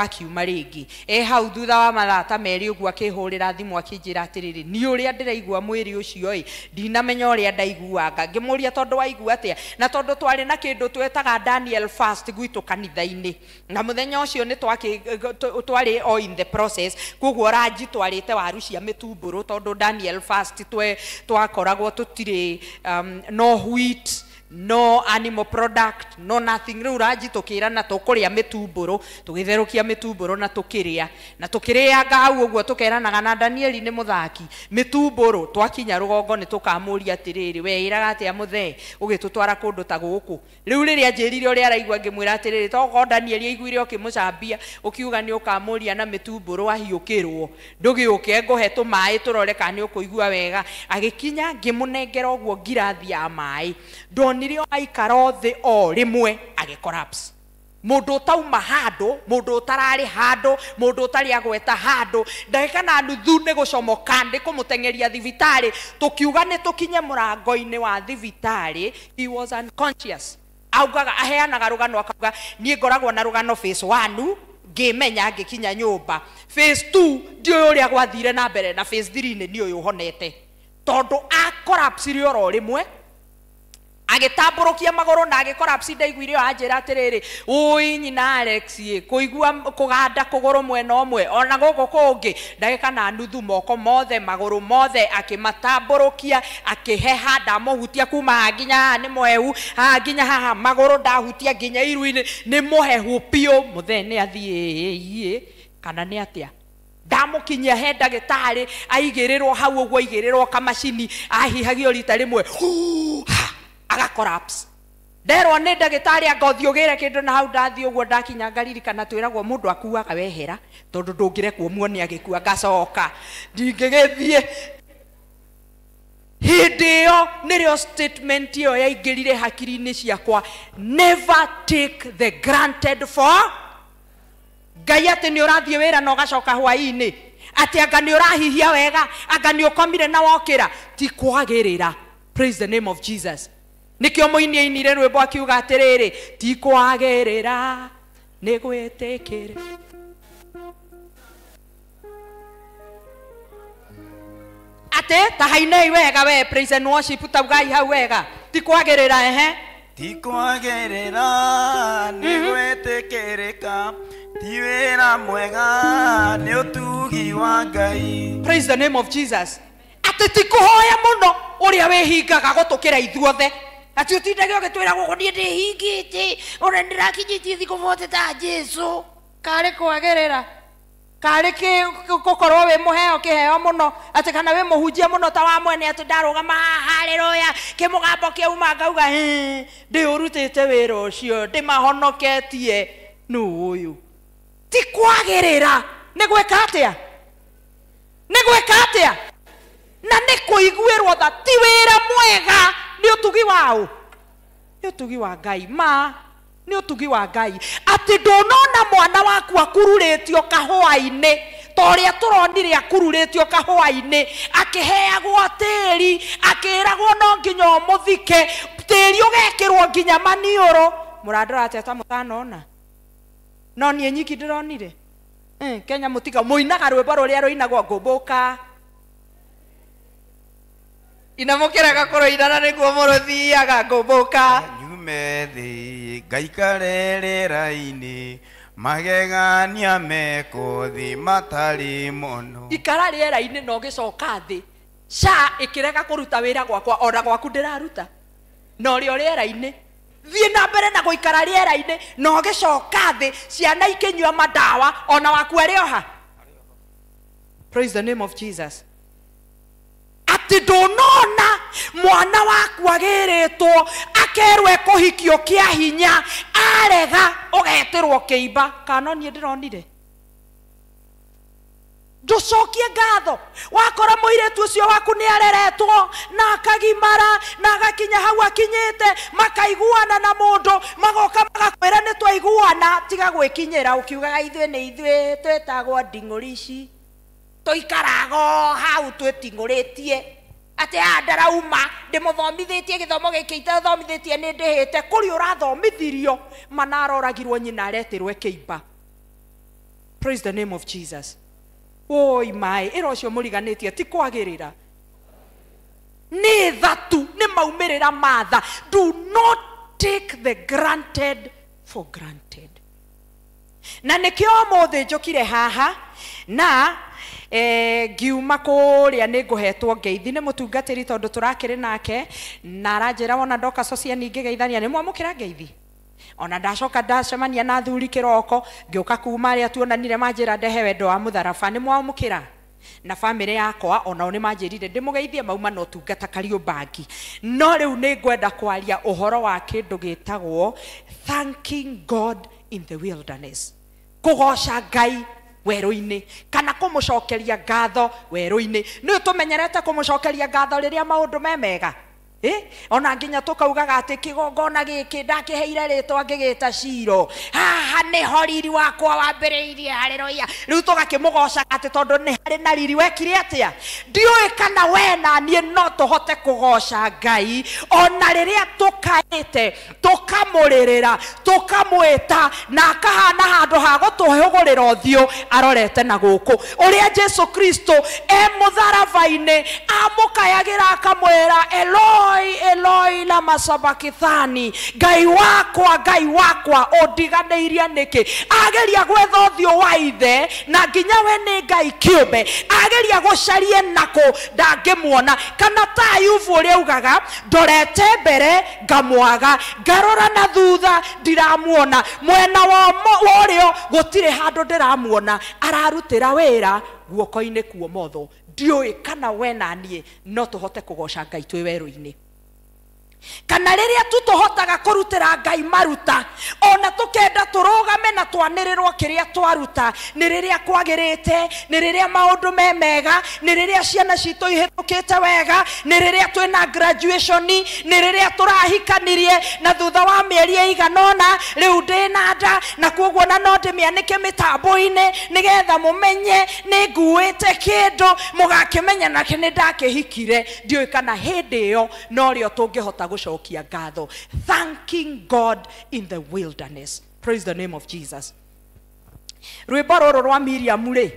akiuma rĩngĩ. Hau thutha wa mathaa ta merĩ ũguo akĩhũrĩra thimũ akĩnjĩra atĩrĩrĩ niĩ ũrĩa ndĩraigua mwĩrĩ ũcio ndinamenya ũrĩa ndaiguanga. Ngĩmũria tondũ waigua atĩa na tondũ twarĩ na kĩndũ twetaga Daniel fast gwitũ kanitha-inĩ na mũthenya ũcio nĩ twarĩ o in the process koguo ranji twarĩte waru cia mĩtumbũrũ tondũ Daniel fast twakoragwo tũtirĩ no wheat no animal product, no nothing. Riu raji tukira na tukuria mitumburu, tugitherukia mitumburu na tukiria nga hau uguo tukeranaga na Danieli ni muthaki mitumburu. Twakinya rugongo ni tukamuria atiriri, we iraga atia muthe ugitutwara kundu ta guku. Riu riria njirire uria araigua ngimwira atiriri, toko Danieli aiguire ukimucambia ukiuga ni ukamuria na mitumburu ahiukirwo ndugiuke nguhe tumai turore kana ukuigua wega. Agikinya ngimunengera uguo ngirathi ya mai, ndonire aikara thi o rimwe agikorapse. Mundu tauma hando, mundu tarari hando, mundu tari agweta hando, ndagika na nuthu ni gucomoka ndi kumutengeria thibitari. Tukiuga ni tukinye murango-ini wa thibitari, he was unconscious. Augaga aheanaga rugano akauga nie ngoragwo na rugano phase 1 ngimenya ngikinya nyumba, phase 2 ndio uria gwathire na mbere, na phase 3 ni uyu honete tondu a collapse ro rimwe agitamburukia maguru na agikorapsi. Ndaiguire anjira atiriri, ui nyina Alex kuigua kuganda kuguru mwena omwe ona guku kungi ndagika na nuthu moko mothe maguru mothe akimatamburukia akiheha ndamuhutia kuma nginya ni muhehu nginya haha maguru ndahutia nginya iru-ini ni muhehu pio muthene athie kana ni atia ndamukinyia he ndagitari aigirirwo hau uguo aigirirwo kamacini ahihagio rita rimwe aga collapse. Nderwo ni ndagitari angothi ugire kindu na hau ndathi uguo ndakinya ngariri kana twiragwo mundu akuaga wehera tondu ndungirekwo muone agikua ngacoka ndingigithie. Hindi yo nirio statement yo yaingirire hakiri-ini ciakwa, never take the granted for. Ngai ati ni urathie wira na ugacoka hwai-ini ati anga ni urahihia wega anga ni ukomire na wokira, ti kwagirira. Praise the name of Jesus. Nikio muini ainire rwimbo akiuga atiriri, ti kwagirira ni gwitikire. Ate tahaine wega we praise and worship taugai hau wega, ti kwagirira ti kwagirira ni gwitikirika, ti wira mwega ni utugi wa Ngai. Praise the name of Jesus. Ate ti kuhoya muno uria wehingaga gutukira ithuothe ati utindage ugitwira guku nie ndihingite ora ndirakinyitie thiku vote ta Jesu. Kari kwagirira kari gukorwo wi muheo kiheo muno ati kana wi muhunjia muno ta wa mwene ati ndarugama haleluya kimugambo kiuma ngauga ndi urutite wira ucio ndi mahonoketie nu uyu. Ti kwagirira ni gweka atia na ni kuiguirwo tha ti wira mwega ni utugi wao, ni utugi wa Ngai ma ni utugi wa Ngai. Ati ndonona mwana waku akururitio kahwa-ini toria turonire akururitio kahwa-ini akiheagwo tiri akiragwo no nginya umuthike tiri ugekirwo nginya manioro. Muradora ati ta mutanona no nie nyiki ndironire Kenya mutika muinaga rwimbo ruria ruinagwo ngumbuka inamukiraga kuroidana niguo muruthiaga ngumbuka nyume thi ngaikare rĩera-inĩ magegania mekuthi matari mono. Ikara rĩera-inĩ no gicoka thi sha ikirega kuruta wira gwakwa ona gwaku ndiraruta no rio rĩera-inĩ thie na mbere na guikara rĩera-inĩ no gicoka thi ciana ikinyua madawa ona waku arioha. Praise the name of Jesus. Ati ndonona mwana waku agiritwo akerwe kuhikio kia hinya arega ugetirwo kiimba kana nie ndironire. Nducokie ngatho wakora muiretu ucio waku ni areretwo na akagimara na agakinya hau akinyite makaiguana na mundu magoka magakwira ni twaiguana tiga gwikinyira ukiugaga ithuĩ ni ithuĩ twetagwo nding'ũrici toikarago hau tweting'ũrĩtie ati ndarauma ndimuthomithitie githomo giki itathomithitie ni ndihite kuri urathomithirio manaroragirwo nyina aretirwe kiimba. Praise the name of Jesus. Oi mai ira ucio muriganitie ti kwagirira ni thatu ni maumirira matha. Do not take the granted for granted. Na nikio mothe njokire haha na ngiuma kuria nĩ ngũhetwo ngeithi nĩ mũtungatĩri tondũ tũrakĩrĩ nake na aranjĩra wona ndoka social ningĩgeithania nĩ mwamũkĩra ngeithi ona ndacoka ndacemania na thuri kĩroko ngĩũka kuma arĩa tuonanire manjĩra ndehe wendo wa mũtharaba nĩ mwamũkĩra na bamĩrĩ yakwa onao nĩ manjĩrire ndĩmũgeithie mauma na ũtungata Kariũbangi no rĩu nĩ ngwenda kwaria ũhoro wa kĩndũ gĩtagwo thanking God in the wilderness, kũgoca Ngai werũ-inĩ kana kũmũcokeria ngatho werũ-inĩ. Nĩ tũmenyerete kũmũcokeria ngatho rĩrĩa maũndũ me mega ona nginya tukaugaga ati kigongona giki ndakiheire ritwa ngigita Shiro haha niho riri wakwa wambiriirie haleluya riu tugakimugoca ati tondu ni hari na riri wekire atia ndiui kana we na nie no tuhote kugoca Ngai ona riria tukaite tukamuririra tukamwita na akahana handu ha gutuhugurira uthio arorete na guku uria Jesu Kristo mutharabaine amukayagira akamwira Eloi Eloi lama sabakithani Ngai wakwa ondiganĩirie nĩkĩ ageria gwetha ũthiũ wa ithe na nginya we nĩ Ngai kĩũmbe ageria gũcarie nako ndangĩmuona kana ta Ayubu ũrĩa ugaga ndorete mbere ngamwaga ngarora na thutha ndiramuona mwena wa ũrĩo gũtirĩ handũ ndĩramuona ararutĩra wĩra guoko-inĩ kwa ũmotho ndiũĩ kana we na niĩ no tuhote kugoca Ngai twĩ werũ-inĩ kana riria tutohotaga kurutira Ngai maruta ona tukenda turugame na twanĩrĩrwo kiria twaruta nĩ riria kwagĩrĩte nĩ riria maundu me mega nĩ riria ciana citũ ihetukĩte wega nĩ riria twina graduation nĩ riria turahikanirie na thutha wa mĩeri iganona riu ndĩna nda na koguo na no ndĩmĩanĩke mĩtambo-inĩ nĩgetha mũmenye nĩ nguĩte kĩndũ mũgakĩmenya nake nĩ ndakĩhikire ndiũĩ kana hĩndĩ ĩyo no rĩo tũngĩhota gũcokia ngatho thanking God in the wilderness. Praise the name of Jesus. Rwĩmbo rũrũ rwa Miriam rĩ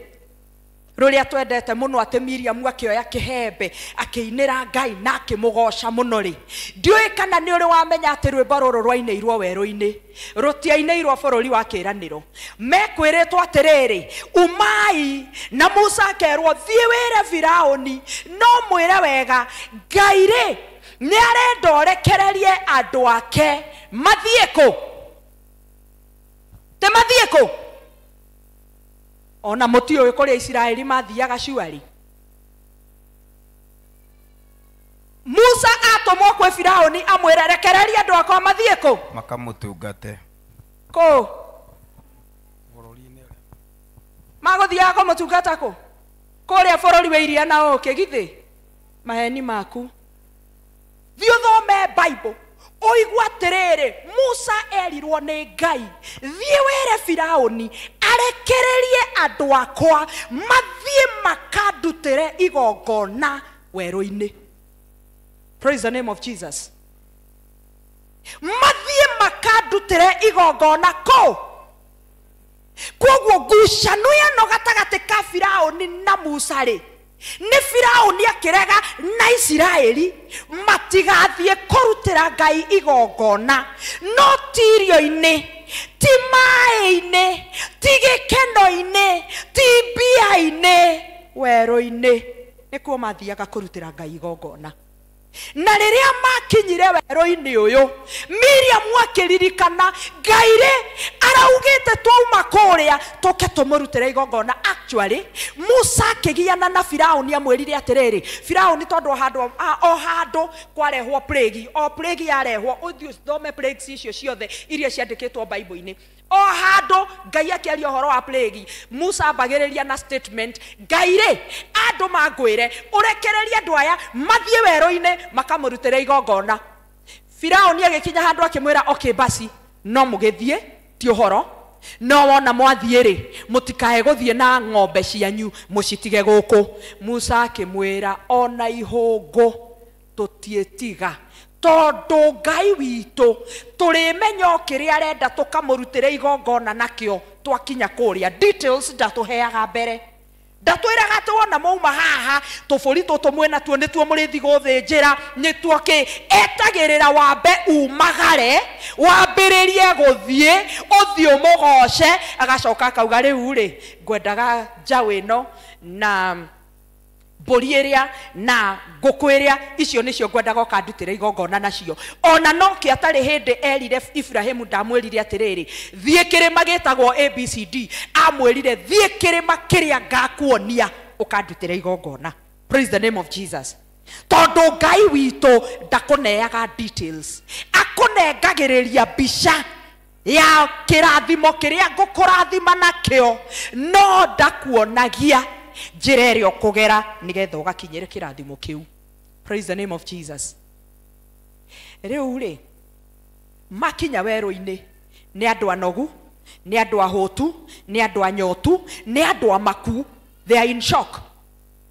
rũrĩa twendete mũno atĩ Miriam akĩoya kĩhembe akĩinĩra Ngai na akĩmũgoca mũno rĩ ndiũĩ kana nĩ ũrĩ wamenya atĩ rwĩmbo rũrũ rwainĩirwo werũ-inĩ rũtiainĩirwo bũrũri wa kĩĩranĩro mekwĩrĩtwo atĩrĩrĩ umai na Musa akerwo thiĩ wĩre Firaũni no mwĩre wega Ngai rĩ nĩ arendorekererie andũ ake mathiĩ kũ te mathiĩ kũ ona mũtiũĩ kũrĩa Isiraeli mathiaga cuarĩ Musa atũmwo kwĩ Firaũni amwĩre rekereria andũ akwa mathiĩ kũ makamũtungate kũ magũthiaga kũmũtungata kũ kũrĩa bũrũri wa iria na ũkĩ githĩ maheni maku thiĩ ũthome Bible oigua atĩrĩrĩ Musa erirwo nĩ Ngai thiĩ wĩre Firaũni arekererie andũ akwa mathiĩ makandutĩre igongona werũ-inĩ. Praise the name of Jesus. Mathiĩ makandutĩre igongona kũ koguo ngucanio ĩno gatagatĩ ka Firaũni na Musa rĩ nĩ Firaũni akĩrega na Isiraeli matigathiĩ kũrutĩra Ngai igongona no ti irio-inĩ ti maĩ-inĩ ti gĩkeno-inĩ ti mbia-inĩ werũ-inĩ nĩkuo mathiaga kũrutĩra Ngai igongona na rĩrĩa makinyire werũ-inĩ ũyũ Miriam akĩririkana Ngai rĩ araugĩte twauma kũrĩa tũke tũmũrutĩre igongona. Actually Musa akĩgiana na Firaũni amwĩrire atĩrĩrĩ Firaũni tondũ o handũ kwarehwo plague o plague yarehwo ũthiĩ thome plagues icio ciothe iria ciandĩkĩtwo Bible-inĩ o handũ Ngai akĩaria ũhoro wa plague Musa ambagĩrĩria na statement Ngai rĩ andũ mangwĩre ũrekererie andũ aya mathiĩ werũ-inĩ makamũrutĩre igongona. Firaũni agĩkinya handũ akĩmwĩra okay basi no mũgĩthiĩ ti ũhoro no wona mwathiĩ rĩ mũtikae gũthiĩ na ng'ombe cianyu mũcitige gũkũ. Musa akĩmwĩra ona ihũngũ tũtiĩtiga tondu Ngai witũ tũrĩmenya kĩrĩa arenda tũkamũrutĩre igongona nakĩo twakinya kũrĩa. Details ndatũheaga mbere ndatwĩraga atĩ wona mauma haha tũbũri tũtũ mwena tuo nĩtuo mũrĩthi gũthĩnjĩra nĩtuo etagĩrĩra wambe umagare wambĩrĩrie gũthiĩ ũthiĩ ũmũgoce agacoka akauga rĩu rĩ ngwendaga njaũ ĩno na mbũri ĩrĩa na ngũkũ ĩrĩa, icio nĩcio ngwendaga ũkandutĩra igongona nacio. Ona noke atarĩ hĩndĩ erire Ibrahimu, ndamwĩrire atĩrĩrĩ, thiĩ kĩrĩma gĩtagwo ABCD, amwĩrire thiĩ kĩrĩma kĩrĩa ngakuonia ũkandutĩra igongona. Praise the name of Jesus. Tondũ Ngai witũ ndakũneaga details, akũnengagĩrĩria mbica ya kĩrathimo kĩrĩa ngũkũrathima nakĩo, no ndakuonagia njĩra ĩrĩa ũkũgera nĩgetha ũgakinyĩre kĩrathimo kĩu. Praise the name of Jesus. Rĩu rĩ, makinya werũ-inĩ nĩ andũ anogu, nĩ andũ ahũtu, nĩ andũ anyotu, nĩ andũ amaku. They are in shock.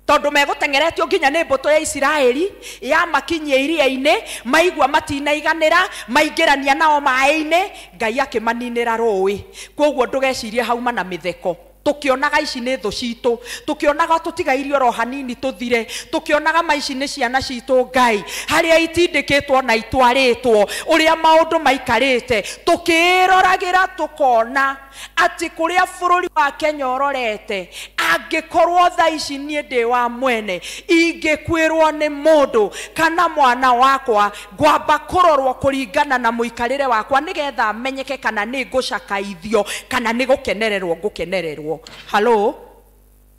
Tondũ megũtengeretio nginya nĩ mbũtũ ya Isiraeli ya makinyia iria-inĩ, maigua matinaiganĩra, maingĩrania nao maĩ-inĩ, Ngai akĩmaninĩra rũĩ. Koguo ndũgecirie hauma na mĩtheko. Tukionaga ici nĩ thũ citũ, tukionaga tutigairio ro hanini tuthire, tukionaga maici nĩ ciana citũ Ngai, harĩa itindĩkĩtwo na itwarĩtwo, ũrĩa maũndũ maikarĩte, tukĩroragĩra tukona atĩ kũrĩa bũrũri wa Kenya ũrorete, angĩkorwo thaa ici niĩ ndĩ wa mwene, ingĩkwĩrwo nĩ mũndũ kana mwana wakwa, ngwamba kũrorwo kũringana na mũikarĩre wakwa nĩgetha menyeke kana nĩ ngũcakaithio kana nĩ gũkenererwo ngũkenererwo. Hello?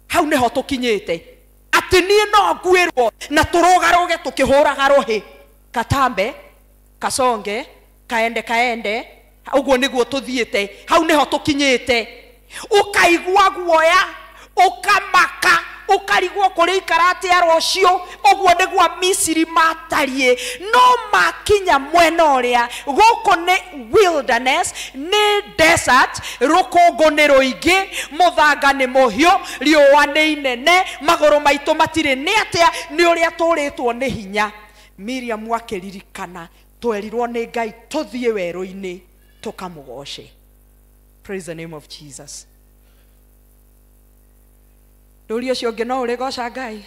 Hau nĩho tũkinyĩte atĩ niĩ no ngwĩrwo na tũrũgarũge tũkĩhũraga rũhĩ, Katambe, Kasonge, kaende, ũguo nĩguo tũthiĩte. Hau nĩho tũkinyĩte. Ũkaigua guoya, ũkamaka, ũkarigwo kũrĩ ikara atĩa rũciũ. Ũguo nĩguo Misiri matariĩ, no makinya mwena ũrĩa gũkũ nĩ wilderness, nĩ desert, rũkũngũ nĩ rũingĩ, mũthanga nĩ mũhiũ, riũa nĩ inene, magũrũ maitũ matirĩ nĩ atĩa, nĩ ũrĩa tũrĩtwo nĩ hinya. Miriam akĩririkana twerirwo nĩ Ngai tũthiĩ werũ-inĩ tũkamũgoce. Praise the name of Jesus. Ndũri ũcio ũngĩ no ũrĩgoca Ngai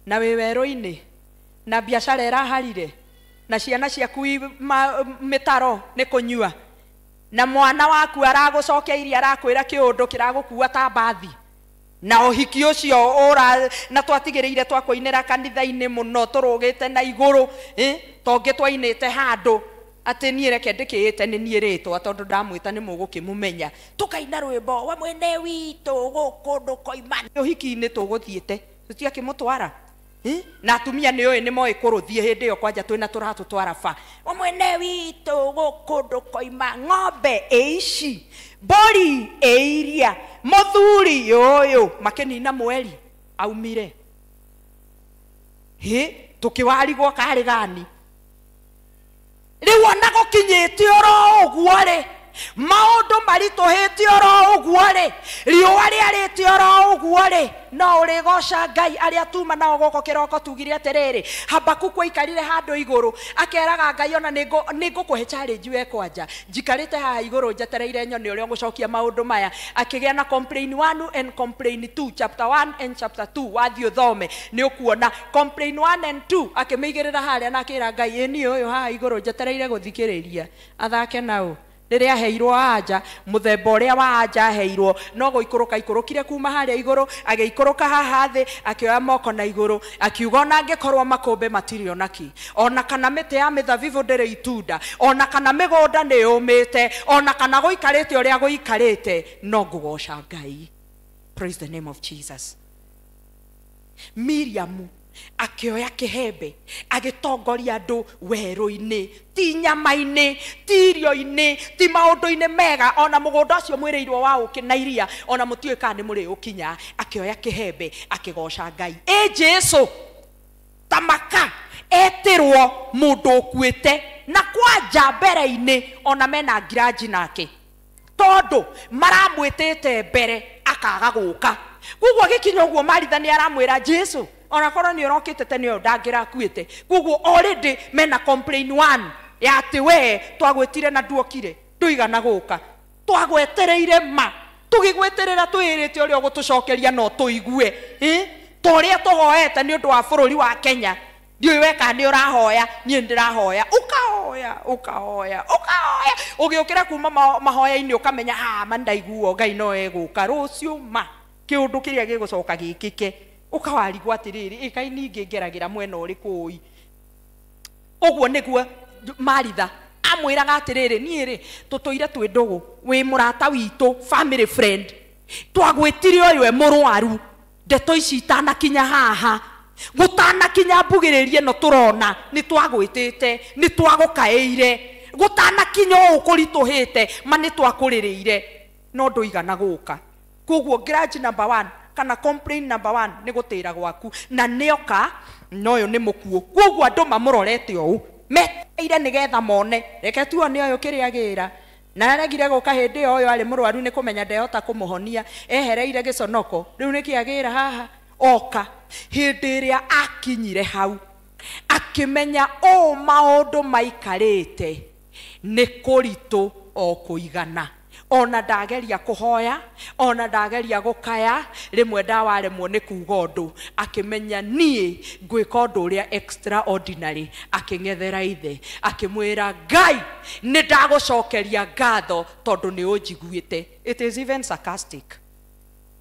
na wĩ werũ-inĩ na biacara ĩraharire na ciana ciaku mĩtaro nĩ kũnyua na mwana waku aragũcokeirie arakwĩra kĩũndũ kĩragũkua ta mbathi na ũhiki ũcio na twatigĩrĩire twakũinĩra kanitha-inĩ mũno tũrũgĩte na igũrũ tongĩ twainĩte handũ atĩ niĩ reke ndĩkĩĩte nĩ niĩ rĩtwa tondũ ndamwĩta nĩ mũgũkĩmũmenya, tũkaina rwĩmbo wa mwene witũ gũkũ ndũkoima. Ũhiki-inĩ tũgũthiĩte tũtiakĩmũtwara na atumia nĩ ũĩ nĩ moĩ kũrũthie hĩndĩ ĩyo kwanja twĩna tũratũtwara ba. Wa mwene witũ gũkũ ndũkoima, ng'ombe ĩici, mbũri ĩiria, mũthuri ũyũ, makĩnina mweri aumire. Tũkĩwarigwo karĩ gani. Rĩu ona gũkinyĩte oro ũguo rĩ, maũndũ maritũhĩte oro ũguo rĩ, riũa rĩarĩte oro ũguo rĩ, no ũrĩgoca Ngai. Arĩa tuma nao gũkũ kĩroko tugire atĩrĩrĩ, Habakuku aikarire handũ igũrũ akeraga Ngai ona nĩ ngũkũhe challenge we kwanja, njikarĩte haha igũrũ njetereire nyone ũrĩa ngũcokia maũndũ maya. Akĩgĩa na complain 1 and complain 2, chapter 1 and chapter 2, wathiĩ ũthome nĩ ũkuona. Complain 1 and 2 akĩmĩigĩrĩra harĩa na akĩra Ngai, ĩni ũyũ haha igũrũ njetereire gũthikĩrĩria athake naũ. Rĩrĩa aheirwo anja, mũthemba ũrĩa wa anja aheirwo, no gũikũrũkire kuma harĩa igũrũ, agĩikũrũka haha thĩ, akĩoya moko na igũrũ, akiuga ona angĩkorwo makũmbĩ matirĩ onaki, ona kana mĩtĩ ya mĩthabibũ ndĩrĩ itunda, ona kana mĩgũnda nĩ yũmĩte, ona kana gũikarĩte ũrĩa gũikarĩte, no ngũgoca Ngai. Praise the name of Jesus. Miriam akĩoya kĩhembe agĩtongoria andũ werũ-inĩ, ti nyama-inĩ, ti irio-inĩ, ti maũndũ-inĩ mega, ona mũgũnda ũcio mwĩrĩirwo wa ũkĩ na iria, ona mũtiũĩ kana nĩ mũrĩ ũkinya. Akĩoya kĩhembe akĩgoca Ngai. Jesu tamaka etĩrwo mũndũ ũkuĩte na kwanja mbere-inĩ ona mena ngiraji nake, tondũ maramwĩtĩte mbere akaga gũka. Koguo gĩkinya ũguo Maritha nĩ aramwĩra Jesu, ona korwo nĩ ũrokĩte tene ũyũ ndangĩrakuĩte. Koguo already mena complain 1 ya atĩ we twagwĩtire na nduokire, ndũigana gũka, twagwetereire ma, tũgĩgweterera twĩrĩte ũrĩa ũgũtũcokeria no tũigue ta ũrĩa tũhoete nĩ ũndũ wa bũrũri wa Kenya. Ndiũĩ we kana nĩ ũrahoya, niĩ ndĩrahoya, ũkahoya hoya ugiukira kuma mahoya-ini ukamenya mandaiguo Ngai no eguka rucio ma kiundu kiria gigucoka gikike ukawarigwo atiriri ikai ningi ngeragira mwena uriku ui uguo niguo Maritha amwiraga atiriri niiri tutoire twi ndugu wi murata witu family friend twagwitire uyu e murwaru ndeto ici itanakinya haha gutanakinya mbugiririe no turona ni twagwitite ni twagukaire gutanakinya ukurituhite ma ni twakurireire no nduigana guka koguo grudge number 1 kana complaint number 1 ni gutira gwaku na nioka noyo ni mukuo koguo andu mamurorete ou meteire nigetha mone reke tuone uyu kiriagira na aregire guka hindi uyu ari murwaru ni kumenya ndehota kumuhonia ehereire giconoko riu nikiagira haha oka hindi iria akinyire hau akimenya o maundu maikarite ni kuritu o kuigana ona ndageria kuhoya ona ndageria gukaya rimwe ndawaremwo ni kuga undu akimenya nie ngwika undu uria extraordinary aking'ethera ithe akimwira Ngai ni ndagucokeria ngatho tondu ni unjiguite. It is even sarcastic.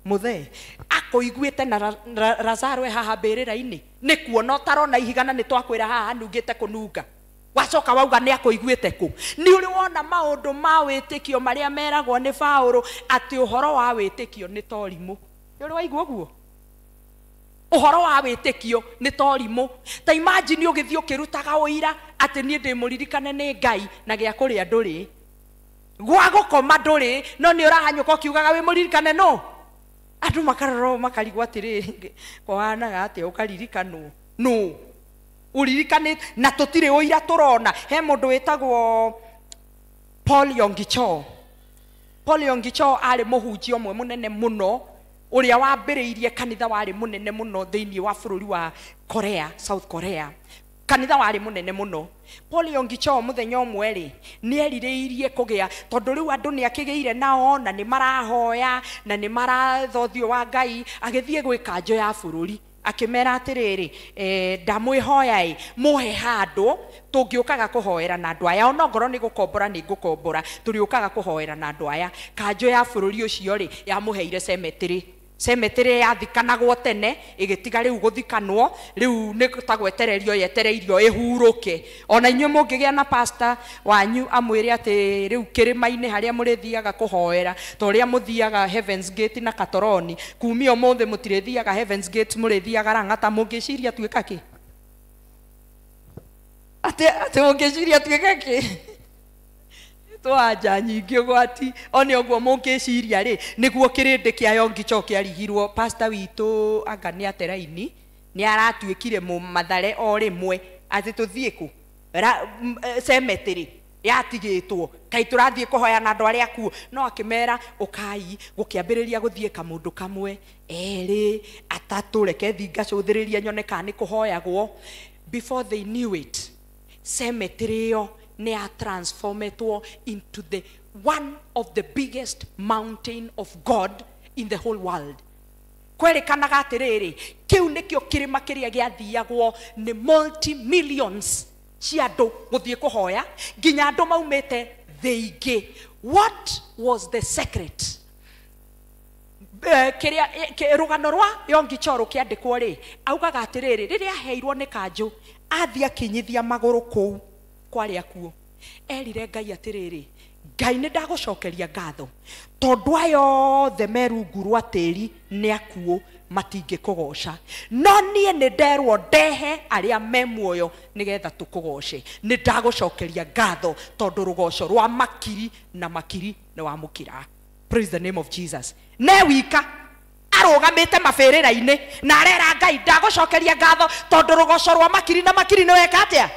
Muthe akoiguite na Lazaro haha mbirira-ini ni kuona utarona ihigana ni twakwira haha nungite kununga wacoka wauga ni akoiguite ku ni uri wona maundu ma witikio maria meragwo ni Paulo ati uhoro wa witikio ni torimu ni uri waigua guo uhoro wa witikio ni torimu ta imagine ugithii ukirutaga uira ati ni ndi muririkane ni Ngai na gia kuria nduri gwa gukoma nduri no ni urahanyuka ukiugaga wi muririkane no andu makaroro makarigwa atiriri kwanaga ati ukaririkano no uririkane na tutire uira turona he mundu witagwo Paul Yonggi Cho ari muhunjia omwe munene muno uria wambiriirie kanitha wari munene muno thiini wa bururi wa Korea, South Korea. Kanitha wari munene muno. Paul Yonggi Cho muthenya omwe ri ni eririirie kugia tondu riu andu ni akigeire nao na ni marahoya na ni marathothio wa Ngai agithie gwika njo ya bururi akimera atiriri ndamwihoya muhe handu tungiukaga kuhoera na andu aya ona ngoro ni gukombora ni ngukombora turiukaga kuhoera na andu aya kanjo ya bururi ucio ri ya muheire cemetery yathikanagwo tene igitiga riu guthikanwo riu ni tagwetererio yetereirio ihuruke ona inywe mungigia na pastor wanyu amwire ati riu kirima-ini haria murithiaga kuhoera to ria muthiaga Heaven's Gate na Katoroni kumio mothe mutirithiaga Heaven's Gate murithiaga Rang'ata mungiciria twika ki ati mungiciria twika ki twanja nyingi ugwati oni oguo mungiciria ri niguo kirindi kia Yonggi Cho kiarigirwo pastor witu anga ni ateraini ni aratuikire mu mathare o rimwe ati tuthie ku cemetery yatigitwo kai turathie kuhoya na andu aria ku no akimera ukai gukiambiriria guthie kamundu kamwe eri atatu reke thinga cuthiriria nyone kana ni kuhoyagwo. Before they knew it cemetery yo ne are transformed into the one of the biggest mountain of God in the whole world. Kwerekanaga atiriri kiu nikio kirima kiria giathiagwo ni multi-millions cia andu guthie kuhoya nginya andu maumite thiingi. What was the secret? Kiria rugano rwa Yonggi Cho rukiandikwo ri augaga atiriri riria heirwo ni kanju athia kinyithia maguru kuu kwaria kuo erire Ngai atiriri Ngai ni ndagucokeria ngatho tondu ayo the merungu rwa tiri ni akuo matingi kugoca no nie ni nderwo ndehe aria me muoyo nigetha tukugoce ni ndagucokeria ngatho tondu rugoco rwa makiri na makiri ni wa mukira. Praise the name of Jesus. Ne wika arugamite mabirira-ini na arera Ngai ndagucokeria ngatho tondu rugoco rwa makiri na makiri ni weka atia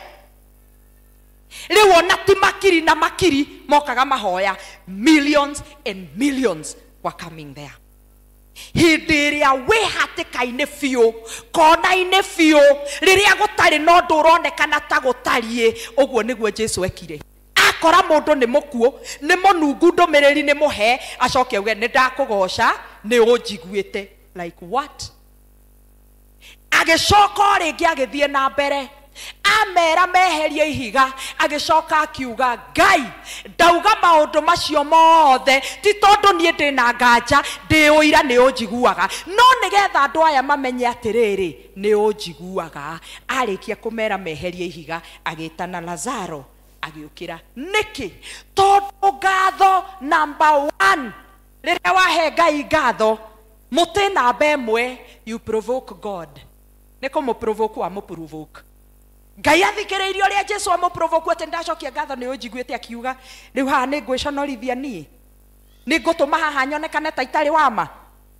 riu ona ti makiri na makiri mokaga mahoya millions and millions were coming there. Hindi iria wi hatikaine biu kona-ini biu riria gutari no ndu uronekana ta gutarie uguo niguo Jesu ekire akora mundu ni mukuo ni munungu ndumiriri ni muhe acoke uge ni ndakugoca ni unjiguite like what agicoka ringi agithie na mbere amera meherie ihiga agicoka akiuga Ngai ndauga maundu macio mothe ti tondu nie ndina nganja ndi uira ni unjiguaga no nigetha andu aya mamenye atiriri ni unjiguaga arikia kumera meherie ihiga agitana Lazaro agiukira niki tondu ngatho number 1 riria wahe Ngai ngatho muti namba imwe you provoke God niko mu provoke wa mu provoke Ngai athikiriirio ria Jesu amu provoke ati ndacokia ngatho ni unjiguite akiuga riu haha ni ngwiconorithia nie ni ngutuma haha nyonekane ta itari wama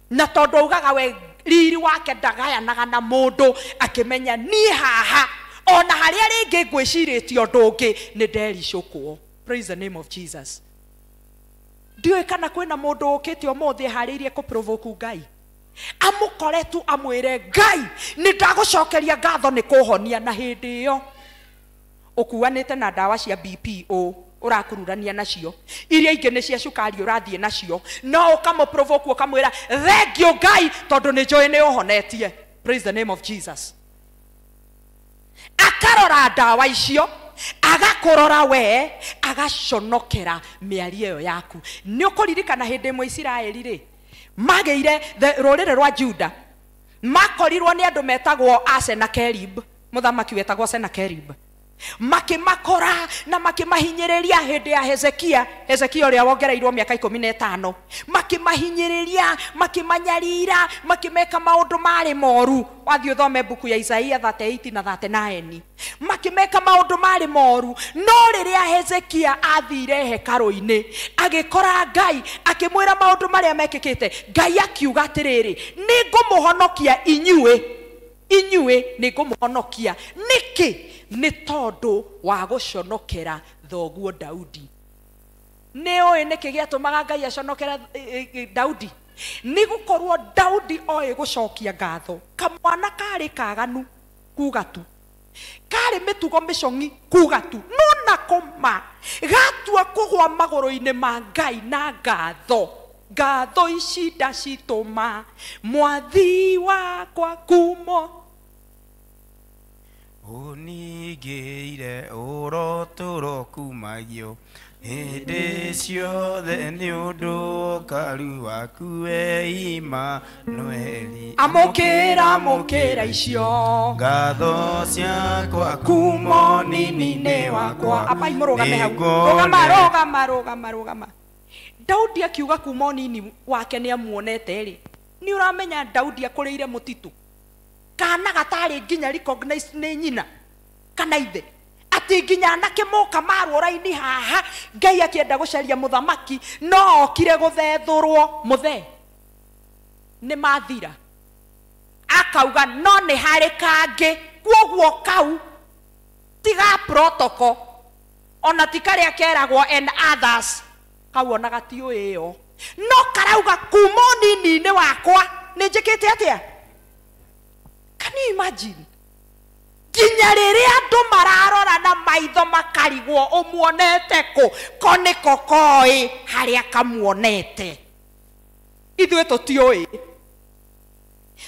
na tondu ugaga we riri wake ndagayanaga na mundu akimenya nie haha ona haria ringi ngwiciritio undu ungi ni ndericukwo. Praise the name of Jesus. Ndiwe kana kwina mundu ukite umuthi haririe ku provoke Ngai amukoretu amwire Ngai ni ndagucokeria ngatho ni kuhonia na hindi iyo ukuanite na dawa cia BPO urakururania nacio iria ingi ni cia cukari urathie nacio no ukamo provoke ukamwira thengio Ngai tondu ni njoi ni uhonetie. Praise the name of Jesus. Akarora dawa icio agakorora we agaconokera miario iyo yaku. Ni ukuririkana hindi mwe Isiraeli ri mageire rurire rwa Juda makorirwo ni andu metagwo Asenakerib muthamaki wetagwo Senakerib makimakora na makimahinyiriria hindi ya Hezekia uria wongereirwo miaka 15 makimahinyiriria makimanyarira makimeka maundu mari moru. Wathi uthome buku ya Isaia 38 na 39 makimeka maundu mari moru. No riria Hezekia athire hekaru-ini agikora Ngai akimwira maundu maria mekikite Ngai akiuga atiriri ni ngumuhonokia inyue ni ngumuhonokia niki ni tondu wa guconokera thoguo Daudi. Ni oi niki giatumaga Ngai aconokera Daudi ni gukorwo Daudi oi gucokia ngatho. Kamwana kari kaganu kugatu kari mitugo micong'i kugatu no na koma gatua kugwa maguru-ini ma Ngai na ngatho ici ndacituma mwathi wakwa kumo unigĩire ũrotũro kumagio hĩndĩ ciothe nĩ ũndũ ũkaru waku we Imanueli. amũkĩra icio ngatho ciakwa kuma ũnini-inĩ wakwa. Apai mũrũgame hau rũgama. Daudi akiuga kuma ũnini wake nĩ amuonete rĩ ni uramenya Daudi akũrĩire mũtitũ kana gatari nginya recognize ni nyina kana ithe ati nginya anake moka marũra-ini haha Ngai akienda gucaria muthamaki no okire guthethũrwo muthe ni mathira akauga no ni hari kangi kwoguo kau tiga protocol ona tikaria keragwo and others kau ona gatio iyo no karauga kuma ũnini-inĩ wakwa ni njikite atia. Can you imagine? Ginya riria andu mararora na maitho makarigwo umuonete ku koniko koi haria kamuonete. Ithuĩ tũtiũĩ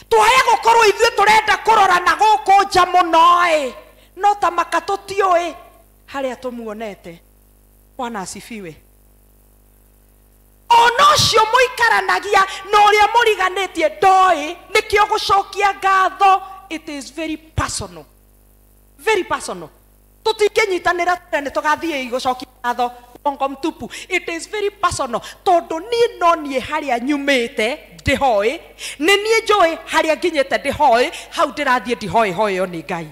twaya gukorwo ithuĩ turenda kurora na guku nja muno no tamaka tũtiũĩ haria tumuonete. Bwana asifiwe. Ono cio muikaranagia no uria muriganitie ndoi nikio gucokia ngatho. It is very personal, very personal. Tutinginyitanira tene tugathie igucokia ngatho bongo mtupu. It is very personal tondu ni no nie haria nyumite ndihoi ni nie njoi haria nginyite ndihoi hau ndirathie ndihoi hoyo ni Ngai.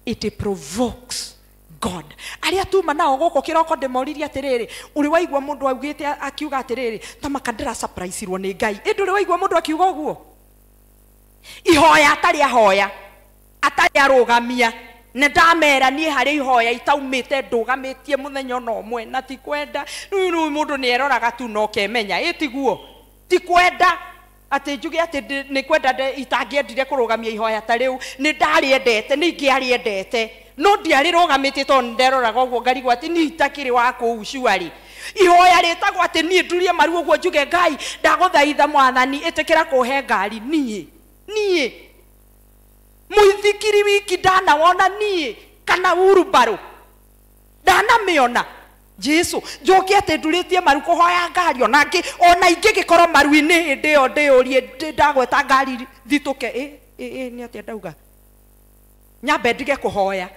It provokes God. Aria tuma nao goko kiroko ndemoriria atiriri uri waigwa mundu augite akiuga atiriri tamaka ndira surprise ro ni Ngai. Nduri waigwa mundu akiuga uguo ihoya atari arugamia ne ndamera nie hari ihoya itaumite ndugamitie muthenya no mwe na ti kwenda nu mundu ni eroraga tu no kemenya itiguo ti kwenda ati njuge ati ni kwenda itangiendire kurugamia ihoya ta riu ni ndariendete ni ngiariendete no ndiari rugamite to nderoraga uguo ngarigwa ati ni itakiri wako ucuari ihoya ritagwo ati ni ndurie maru uguo njuge Ngai ndaguthaitha mwathani itikira kuhe ngari nie muithikiri wiki ndanawona nie kana urubaro ndanamĩona Jesu njoke ate nduritie maru kuhoya ngari onake ona ingĩ gĩkorwo maru-inĩ hĩndĩ ĩyo ndĩũrie ndagweta ngari thitũke nĩ atĩa ndauga nyambe ndige kũhoya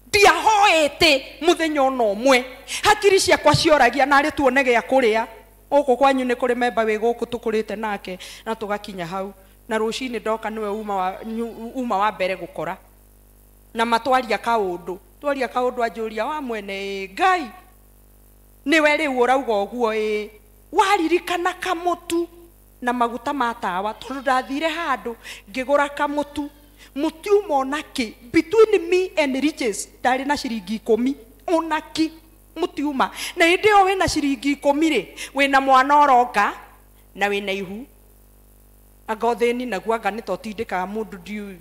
ndiahoete mũthenya ona ũmwe hakiri ciakwa cioragia narĩ tuone gĩa kũrĩa gũkũ kwanyu nĩ kũrĩ memba wĩ gũkũ tũkũrĩte nake na tũgakinya hau na rũcinĩ ndoka nĩwe uma wa mbere gũkora na matwaria kaũndũ twaria kaũndũ anjũria wa mwene Ngai nĩwe rĩu ũrauga ũguo waririkana kamũtu na maguta ma tawa tondũ ndathire handũ ngĩgũra kamũtu mũtiuma onaki between me and riches ndarĩ na ciringi 10 onaki mũtiuma na hĩndĩ ĩyo wĩna ciringi 10 rĩ wĩna mwana ũroka na wĩna ihu anga ũthĩni naguo anga nĩ totindĩkaga mũndũ ndiũĩ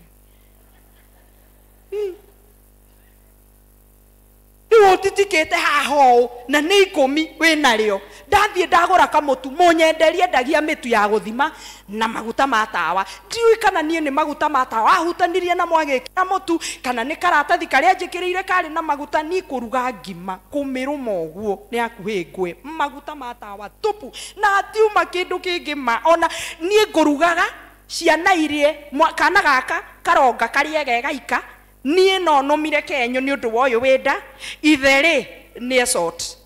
rĩu ũtitikĩte haha na nĩ 10 wĩna rĩo ndathiĩ ndagũra kamũtu mũnyenderie ndagia mĩtu ya gũthima na maguta ma tawa ndiũĩ kana niĩ nĩ maguta ma tawa ahutanirie na mwagĩkĩra mũtu kana nĩ karatathi karĩa njĩkĩrĩire karĩ na maguta niĩ kũruga ngima kũmĩrũma ũguo nĩ hakuhĩ ngwe maguta ma tawa tupu na atiuma kĩndũ kĩngĩ ma ona niĩ ngũrugaga ciana irie kana gaka karonga karĩa gegaika niĩ no nomire kenyo nĩ ũndũ wa ũyũ wĩnda itherĩ nĩ esort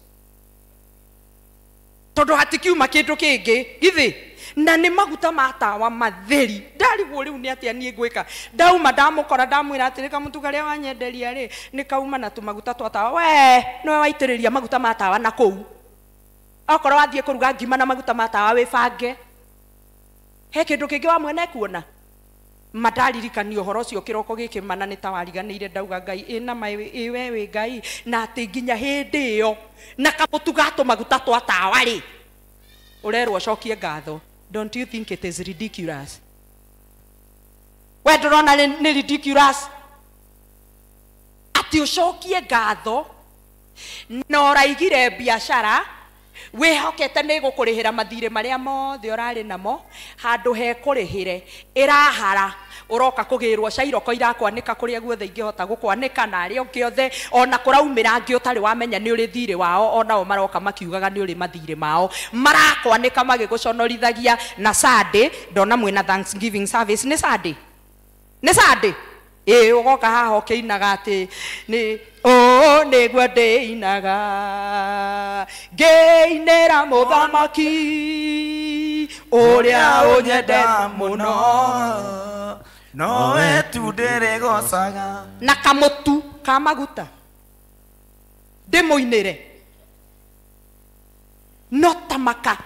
tondũ hatikiuma kĩndũ kĩngĩ githĩ na nĩ maguta ma tawa matheri ndarigwo rĩu nĩ atĩa niĩ ngwĩka ndauma ndamũkora ndamwĩra atĩ kamũtu karĩa wanyenderia rĩ nĩ kauma na tũmaguta twa tawa we nĩwe waitĩrĩria maguta ma tawa na kũu okorwo wathiĩ kũruga ngima na maguta ma tawa wĩbange he kĩndũ kĩngĩ wa mwene kuona madaririkania ũhoro ũcio kĩroko gĩkĩ mana nĩ tawariganĩire ndauga Ngai ĩna we wĩ Ngai na atĩ nginya hĩndĩ ĩyo na kamũtu gatũ maguta twa tawa rĩ ũrerwo cokie ngatho. Don't you think it is ridiculous? We ndũrona nĩ ridiculous atĩ ũcokie ngatho na ũraigire biacara wĩhokete nĩ gũkũrĩhĩra mathirĩ marĩa mothe ũrarĩ namo handũ he kũrĩhĩre ĩrahara ũroka kũgĩrwo cairoko irakwanĩka kũrĩa guothe ingĩhota gũkwanĩka na arĩa ũngĩ othe ona kũraumĩra angĩ ũtarĩ wamenya nĩ ũrĩ thirĩ wao onao maroka makiugaga nĩ ũrĩ mathirĩ mao marakwanĩka magĩgũconorithagia na Sunday ndona mwĩna Thanksgiving service nĩ Sunday ũgoka haha ũkĩinaga atĩ nĩ nĩguo ndĩinaga ngĩinĩra mũthamaki ũrĩa ũnyendete mũno nowe tu ndĩrĩgocaga na kamũtu ka maguta ndĩmũinĩre no tamaka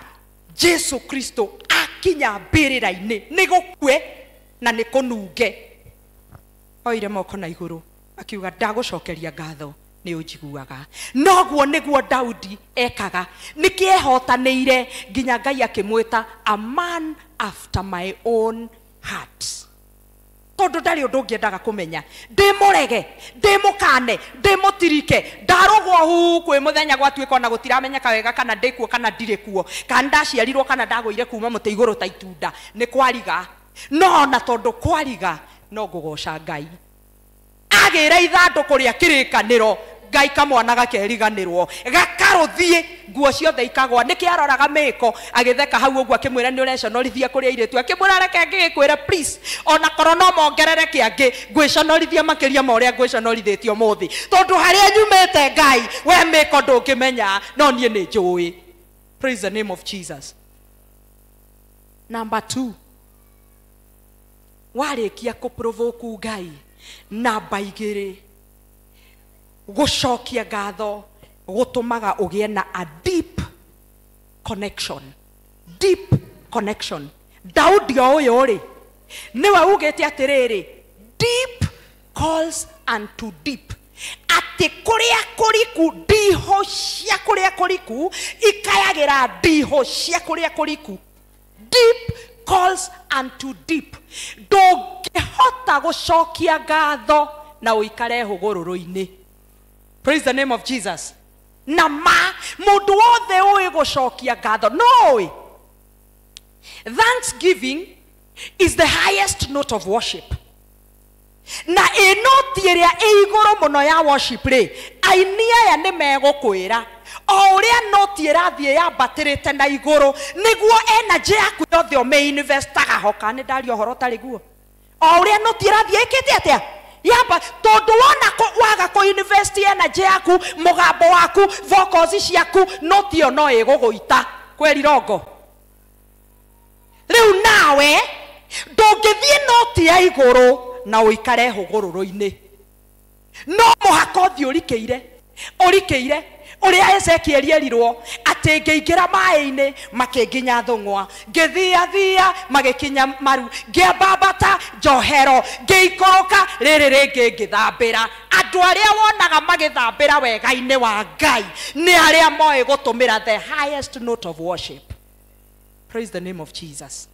Jesu Kristo akinya mbĩrĩra-inĩ nĩ gũkue na nĩ kũnunge oire moko na igũrũ akiuga ndagũcokeria ngatho nĩ ũnjiguaga noguo nĩguo Daudi ekaga nĩkĩehotanĩire nginya Ngai akĩmwĩta a man after my own heart tondũ ndarĩ ũndũ ũngĩendaga kũmenya ndĩmũrege ndĩmũkane ndĩmũtirike ndarũgwo hu kwĩ mũthenya gwatuĩka ona gũtiramenyeka wega kana ndĩkuo kana ndirĩ kuo kana ndaciarirwo kana ndagũire kuma mũtĩ igũrũ ta itunda nĩ kwariga no na tondũ kwariga no ngũgoca Ngai agĩra ithandũkũ rĩa kĩrĩkanĩro Ngai kamwana gakeriganĩrwo gakarũthiĩ nguo ciothe ikagwa nĩkĩ aroraga mĩko agĩtheka hau ũguo akĩmwĩra nĩ ũreconorithia kũrĩa airĩtu akĩmwĩra reke ngĩgĩkwĩre please ona korwo no mongerere kĩangĩ ngwĩconorithia makĩria ma ũrĩa ngwĩconorithĩtio mũthĩ tondũ harĩa nyumĩte Ngai we mĩko ndũngĩmenya no niĩ nĩ njũĩ. Praise the name of Jesus. Number 2, warĩkia kũprovoke Ngai. Namba 2, gũcokia ngatho gũtũmaga ũgĩe na a deep connection. Deep connection. Daudi o ũyũ rĩ nĩwe ugĩte atĩrĩrĩ deep calls unto deep atĩ kũrĩa kũriku ndiho cia kũrĩa kũriku ikayagĩra ndiho cia kũrĩa kũriku. Deep calls unto deep. Ndũngĩhota gũcokia ngatho na ũikare hũgũrũrũ-inĩ. Praise the name of Jesus. Na mũndũ wothe ũĩ gũcokia ngatho no. Thanksgiving is the highest note of worship. na inoti ĩrĩa ĩ igũrũ mũno ya worship rĩ, aini aya nĩ megũkwĩra o ũrĩa noti ĩrathiĩ yambatĩrĩte na igũrũ nĩguo energy yaku yothe ũmĩinvestaga hoka nĩ ndaria ũhoro ũtarĩ guo. O ũrĩa noti ĩrathiĩ ĩkĩte atĩa yamba, tondũ wona waga kũ-invest energy yaku, mũgambo waku, vocals ciaku, noti ĩyo no ĩgũgũita kweri rongo. Rĩu nawe ndũngĩthiĩ noti ya igũrũ na ũikare hũgũrũrũ-inĩ, no mũhaka ũthiĩ ũrikĩire ũrĩa Ezekieli erirwo atĩ ngĩingĩra maĩ-inĩ makĩnginya thũng'wa, ngĩthiathia magĩkinya maru, ngĩambambata njohero, ngĩikũrũka rĩrĩ rĩngĩ ngĩthambĩra. Andũ arĩa wonaga magĩthambĩra wega-inĩ wa Ngai nĩ arĩa moĩ gũtũmĩra the highest note of worship. Praise the name of Jesus.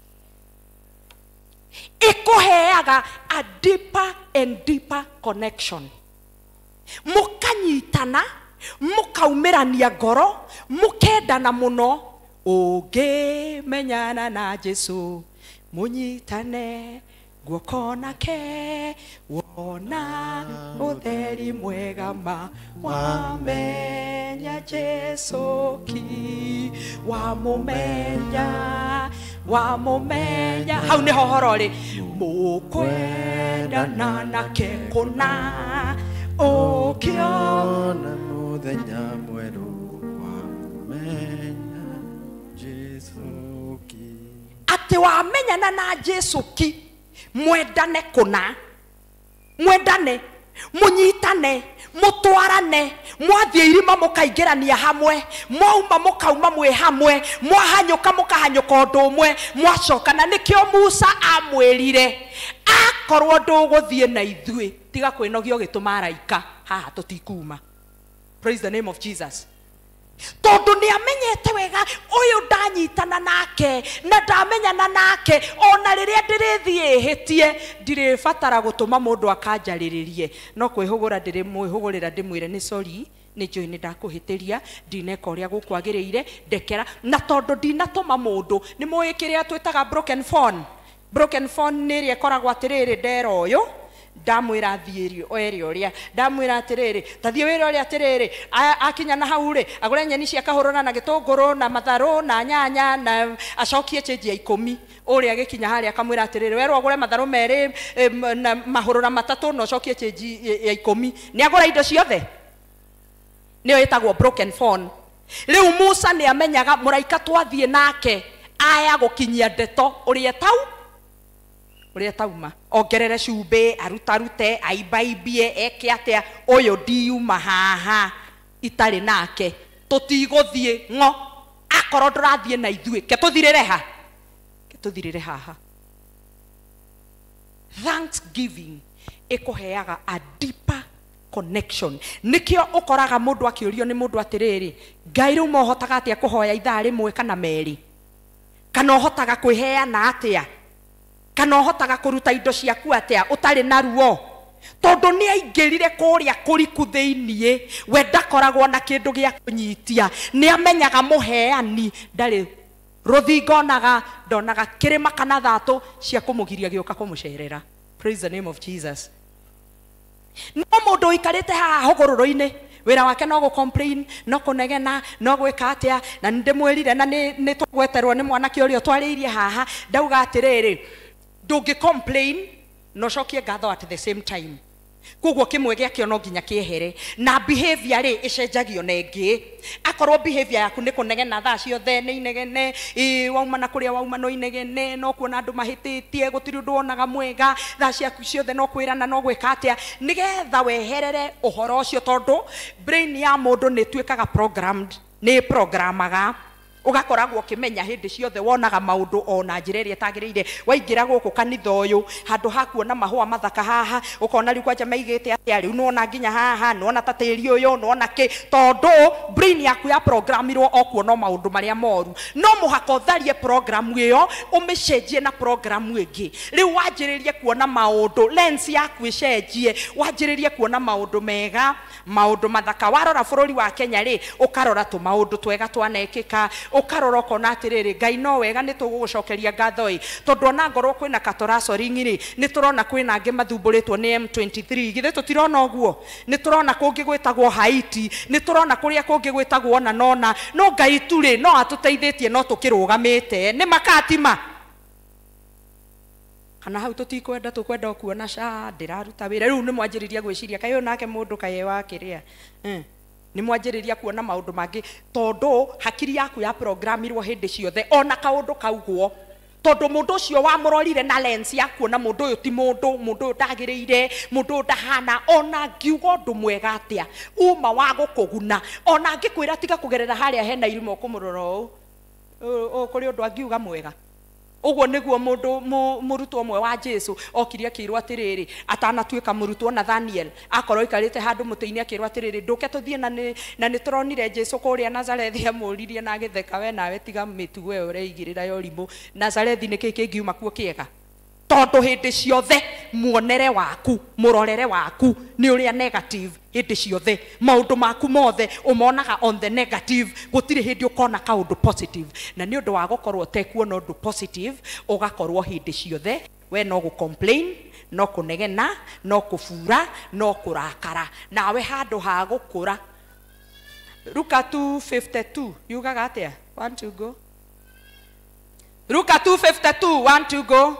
Ikuheaga a deeper and deeper connection. Mukanyitana, mukaumirania ngoro, mukendana muno, ũngĩmenyana na Jesu, munyitane guoko nake, wona ũtheri mwega ma wamenya Jesu ki, wamumenya hau nĩho horo rĩ, mũkwendana nake kũna ũkĩona mũthenya mwerũ wamenya Jesu ki, atĩ wamenyana na Jesu ki, mwendane kũna, mwendane, munyitane, mutwarane, mwathiĩ irima mũkaingĩrania hamwe, mwauma mũkauma mwĩ hamwe, mwahanyũka mũkahanyũka ũndũ ũmwe, mwacokana. Nĩkĩo Musa amwĩrire akorwo ndũgũthiĩ na ithuĩ tiga kwĩnogia ũgĩtũma araika haha tũtikuma. Praise the name of Jesus. Tondũ nĩ amenyete wega ũyũ ndanyitana nake na ndamenyana nake, ona rĩrĩa ndĩrĩthiĩ hĩtie ndirĩbatara gũtũma mũndũ akanjarĩrĩrie, no kwĩhũgũra ndĩrĩmwĩhũgũrĩra ndĩmwĩre nĩ sorry, nĩ njũĩ nĩ ndakũhĩtĩria, ndineka ũrĩa gũkwagĩrĩire, ndekera. Na tondũ ndinatũma mũndũ, nĩ mũĩ kĩrĩa twĩtaga broken phone. Broken phone nĩ ĩrĩa ĩkoragwo atĩrĩrĩ, ndera ũyũ ndamwĩra thiĩrio oerio ũrĩa, ndamwĩra atĩrĩrĩ tathiĩ wĩra ũrĩa atĩrĩrĩ, akinya na hau rĩ agũre nyeni cia kahũrũra na gĩtũngũrũ na matharũ na nyanya na acokie change ya 10. Ũrĩa agĩkinya harĩa akamwĩra atĩrĩrĩ, werwo agũre matharũ merĩ na mahũrũra matatũ na acokie change ya 10. Nĩ agũra indo ciothe. Nĩyo ĩtagwo broken phone. Rĩu Musa nĩ amenyaga mũraika twathiĩ nake aya gũkinyia ndeto ũrĩa tauma, ongerere cumbĩ, arutarute, aibaibie, eke atĩa, ũyũ ndiuma haha itarĩ nake, tũtigũthiĩ ng'o, akorwo ndũrathiĩ na ithuĩ, ke tũthirĩre haha. Thanksgiving ĩkũheaga a deeper connection. Nĩkĩo ũkoraga mũndũ akĩũrio nĩ mũndũ atĩrĩrĩ, Ngai rĩu mũhotaga atĩa kũhoya ithaa rĩmwe kana merĩ, kana ũhotaga kwĩheana atĩa, kana ũhotaga kũruta indo ciaku atĩa ũtarĩ na ruo. Tondũ nĩ aingĩrire kũrĩa kũriku thĩiniĩ, we ndakoragwo na kĩndũ gĩa kũnyitia, nĩ amenyaga mũheani ndarĩ rũthingo ndonaga kĩrĩma kana thatũ cia kũmũgiria gĩũka kũmũcerera. Praise the name of Jesus. No mũndũ ũikarĩte haha hũgũrũrũ-inĩ, wĩra wake no gũ-complain, no kũnegena, no gwĩka atĩa, na ndĩmwĩrire na nĩ tũgweterwo nĩ mwanake ũrĩa twarĩirie haha, ndauga atĩrĩrĩ, ndũngĩ complain no cokie ngatho at the same time. Koguo kĩmwe gĩakĩo no nginya kĩehere, na behavior rĩ ĩcenjagio na ĩngĩ. Akorwo behavior yaku nĩ kũnegena thaa ciothe, nĩ inegene, wauma na kũrĩa wauma no inegene, no kuona andũ mahĩtĩtie, gũtirĩ ũndũ wonaga mwega, thaa ciaku ciothe no kwĩrana no gwĩka atĩa, nĩgetha weherere ũhoro ũcio, tondũ brain ya mũndũ nĩ ĩtuĩkaga programmed, nĩ programaga. Ugakoragwo ukimenya hindi ciothe wonaga maundu ona njira iria tagirire. Waingira guku kanitha uyu handu hakuona mahua mathaka haha, ukona riu kwanja maigite atia, riu nuona nginya haha, nuona tatiri uyu, nuona ki, tondu brain yaku ya programirwo okuona maundu maria moru. No muhaka utharie program iyo umicenjie na program ingi. Riu wanjiririe kuona maundu, lens yaku icenjie, wanjiririe kuona maundu mega, maundu mathaka. Warora bururi wa Kenya ri ukarora tu maundu twega twanekika, ukaroroko na atiriri Ngai no wega ni tugugucokeria ngatho tondu ona ngorwo kwina katoraso ringiri ni turona kwina ange mathumburitwo ni M23 githe tutirona uguo ni turona kungi gwitagwo Haiti ni turona kuria kungi gwitagwo ona nona no Ngai turi no atuteithitie no tukirugamite ni makatima kana hau tutikwenda tukwenda kuona sha ndiraruta wira riu ni mwanjiriria gwiciria kayo nake mundu kaye wakiria ni mwanjiriria kuona maundu mangi tondu hakiri yaku ya programirwo hindi ciothe ona kaundu kaugwo tondu mundu ucio wamurorire na lens ya kuona mundu uyu ti mundu ndagiriire mundu ndahana ona ngiugo ndu mwega atia uma wa gukuguna ona ngikwira tiga kugerera haria hena irimo kumurora u kuri undu angiuga mwega uguo niguo mundu murutwo umwe wa Jesu okiria kirwa atiriri atanatuika murutwo na Daniel akorwo ikarite handu mutiini akirwa atiriri nduke tuthie na ni turonire Jesu kuria Nazareth amuririe na agitheka we nawe tiga mitugo yo reigirira yo rimbo Nazareth ni kiki ngiuma kuo kiega tondu hindi ciothe muonere waku murorere waku ni uria negative hindi ciothe maundu maku mothe umonaga on the negative gutire hindi ukona kaundu positive na ni undu wa gukorwo tekuona undu positive ugakorwo hindi ciothe we no gu complain no kunegena no kufura no kurakara nawe handu ha gukura Luka 2:52 yugaga atia 1 to go Luka 2:52 1 to go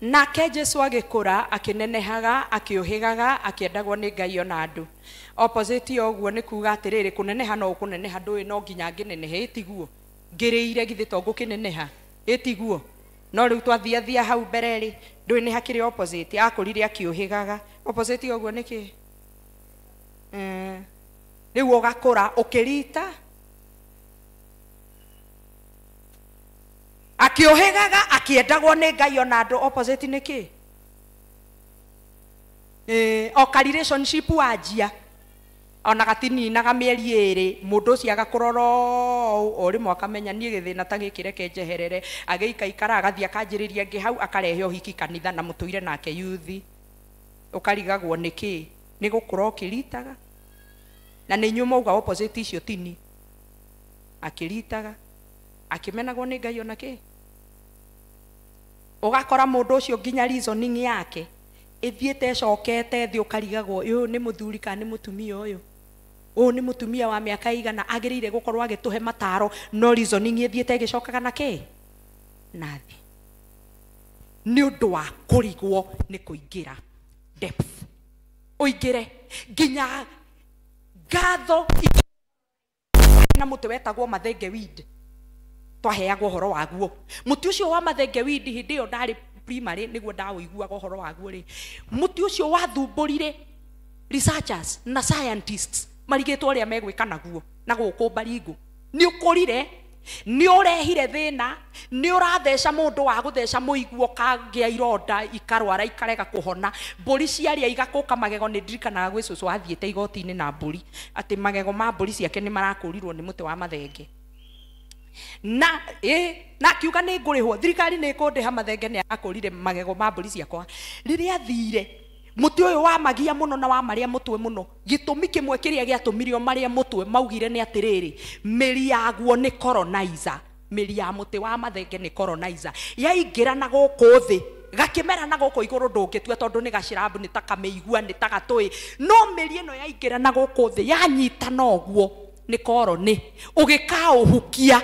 nake Jesu agikura akinenehaga akiuhigaga akiendagwo ni Ngai ona andu opposite oguo ni kuga atiriri kuneneha no kuneneha ndui no nginya nginenehe itiguo ngiriire githi to ngukineneha itiguo no riu twathiathia hau mbere ri ndui ni hakiri opposite akurire akiuhigaga opposite oguo niki riu ugakura ukirita akiohegaga akiendagwo ni Ngai ona andu opposite niki oka relationship wajia ona gatini na gamieri eri mundu cia gakuroro ori mwaka menya nie githina ta gikireke njeherere ageika ikara agathia kanjiriria ngi hau akarehe ohiki kanitha na mutuire nake yuthi ukarigagwo niki ni gukura okiritaga na ni nyuma uga opposite icio tini akiritaga akimenagwo ni Ngai ona ki ugakora mundu ucio nginya reasoning yake ithiete cokete thi ukarigagwo uyu ni muthuri kana ni mutumia uyu ni mutumia wa miaka igana agirire gukorwo agituhe mataro no reasoning ithiete gicokaga na ki nathi ni undu wa kurigwo ni kuingira depth uingire nginya gatho na mutu wetagwo mathenge weed twaheagwo horo waguo muti ucio wa mathenge weed hindi yo ndari primary niguo ndawiguaga horo waguo ri muti ucio wathumburire researchers na scientists marigitwo ria megwika naguo na guku Baringo ni ukurire ni urehire thina ni uratheca mundu wa gutheca muiguo kagia ironda ikarwara ikarega kuhona mburi ciaria igakuka magego ni ndirikanaga gwi cucu athiete igoti-ini na mburi ati magego ma mburi ciake ni marakurirwo ni muti wa mathenge na kiuga ni ngurihwo thirikari ni kundiha mathenge ni akurire magego ma mburi ciakwa riria thire muti uyu wa magia muno na wa maria mutwe muno gitumi kimwe kiria giatumirio maria mutwe maugire ni atiriri miri yaguo ni colonizer miri ya muti wa mathenge ni colonizer yaingira na guku thi gakimera na guku iguru ndungitua tondu ni gacirabu ni takameigua ni tagatui no miri ino yaingira na guku thi yanyita noguo ni koroni ugika uhukia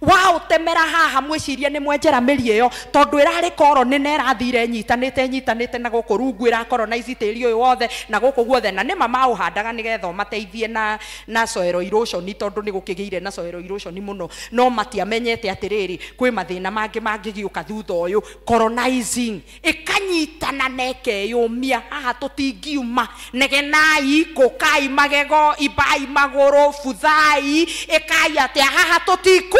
wa utemera haha mwiciria ni mwenjera miri iyo tondu irari koroni na irathire nyitanite na guku rungu ira colonize tiri uyu wothe na guku guothe na ni mama uhandaga ni getho mateithie na soil erosion tondu ni gukigiire na soil erosion muno no matiamenyete atiriri kwi mathina mangigiuka thutha uyu colonizing ikanyitana neke yumia haha tutingiuma negenai kukai magego ibai maguru futhai ikai atia haha tutiku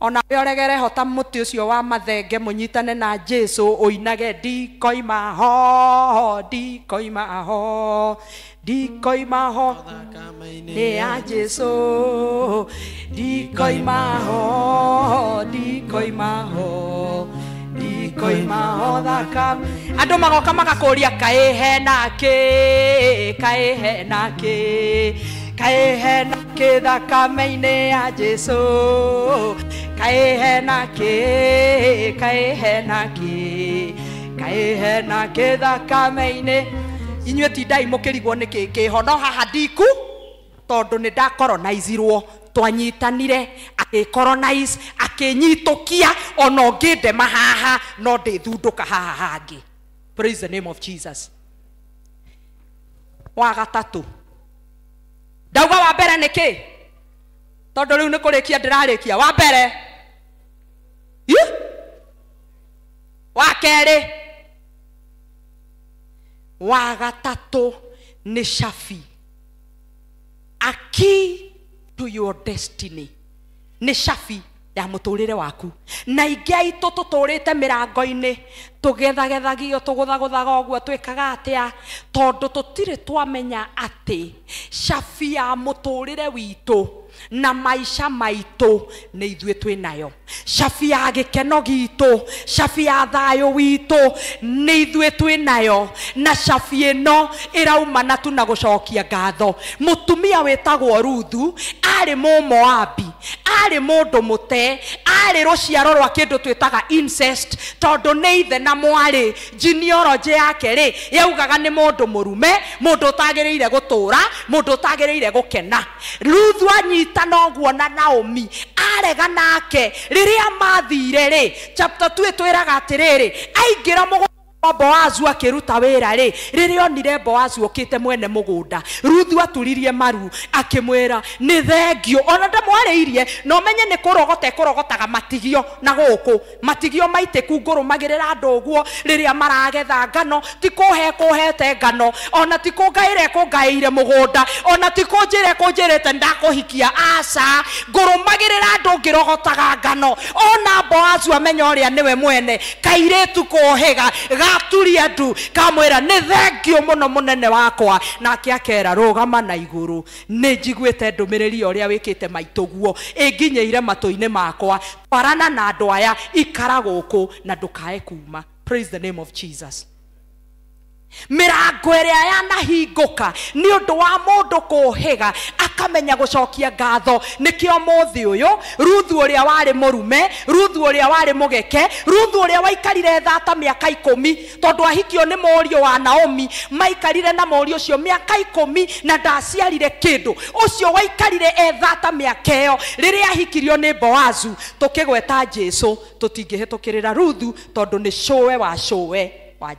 ona yoregere hota muti ucio wa mathenge munyitane na Jesu uinage ndikoima ho ni ya Jesu ndikoima ho thaka andu magoka magakuria kae hena ki kae hena ki kae hena ki thakame-ini ya Jesu kae hena ki kae hena ki kae hena ki thakame-ini inyue tindai mukirigwo niki kihono haha ndiku tondu ni ndakoronizirwo twanyitanire akikoronize akinyitukia ono nginde mahaha no ndithunduka haha hangi. Praise the name of Jesus. Wa gatatu ndauga wa mbere niki tondu riu ni kurikia ndirarikia wa mbere wa keri wa gatatu ni shafi a key to your destiny ni shafi ya muturire waku na ingi itu tuturite mirango-ini tugethagethagio tuguthaguthaga uguo twikaga atia tondu tutire twamenya ati shafi ya muturire witu na maisha maitu ni ithue twinayo shafi ya gikeno gitu shafi ya thayo witu ni ithue twinayo na shafi ino iraumana tu na gucokia ngatho. Mutumia wetagwo Ruthu ari Moabi ari mundu mute ari ruciaro rwa kindu twitaga incest tondu ni ithe na mwari genealogy yake ri yaugaga ni mundu murume mundu utagiriire gutura mundu utagiriire gukena. Ruthu anyitana uguo na Naomi arega nake riria mathire ri chapter 2 twiraga atiriri aingira Boazu akiruta wira ri riria onire Boazu okite mwene mugunda Ruthu aturirie maru akimwira ni thengio ona ndamwariirie no menye ni kurogotaga matigio na guku matigio maitiku ngurumagirira andu uguo riria maragetha ngano tikuhete ngano ona tikungaire mugunda ona tikunjirete ndakuhikia aca ngurumagirira andu ngirogotaga ngano ona Boazu amenya uria niwe mwene kairetu kuhiga gaturi andu kamwira ni thengio muno munene wakwa nake akera rugama na iguru ni njiguite ndumiriri uria wikite maituguo inginyeire matu-ini makwa parana na andu aya ikara guku na ndukae kuma. Praise the name of Jesus. Mirango iria yanahinguka ni undu wa mundu kuhiga akamenya gucokia ngatho nikio muthi uyu Ruthu uria wari murume Ruthu uria wari mugeke Ruthu uria waikarire thata miaka 10 tondu ahikio ni morio wa Naomi maikarire na morio ucio miaka 10 na ndaciarire kindu ucio waikarire thata miaka iyo riria ahikirio ni Boazu tukigweta Jesu tutingihitukirira Ruthu tondu ni showe wa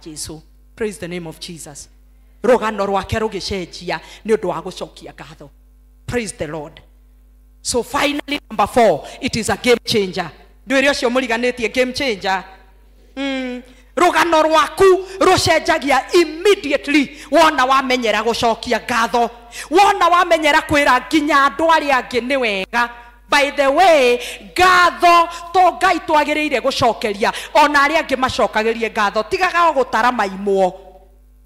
Jesu. Praise the name of Jesus. Rogano rwake rugicenjia ni undu wa gucokia ngatho. Praise the Lord. So finally number 4, it is a game changer. Ndwire ucio muriganitie game changer. Rogano rwaku rucenjagia immediately wona wamenyera gucokia ngatho wona wamenyera kwira nginya andu aria angi ni wega. By the way, ngatho to Ngai twagiriire gucokeria ona aria angi macokagirie ngatho tigaga gutara maimwo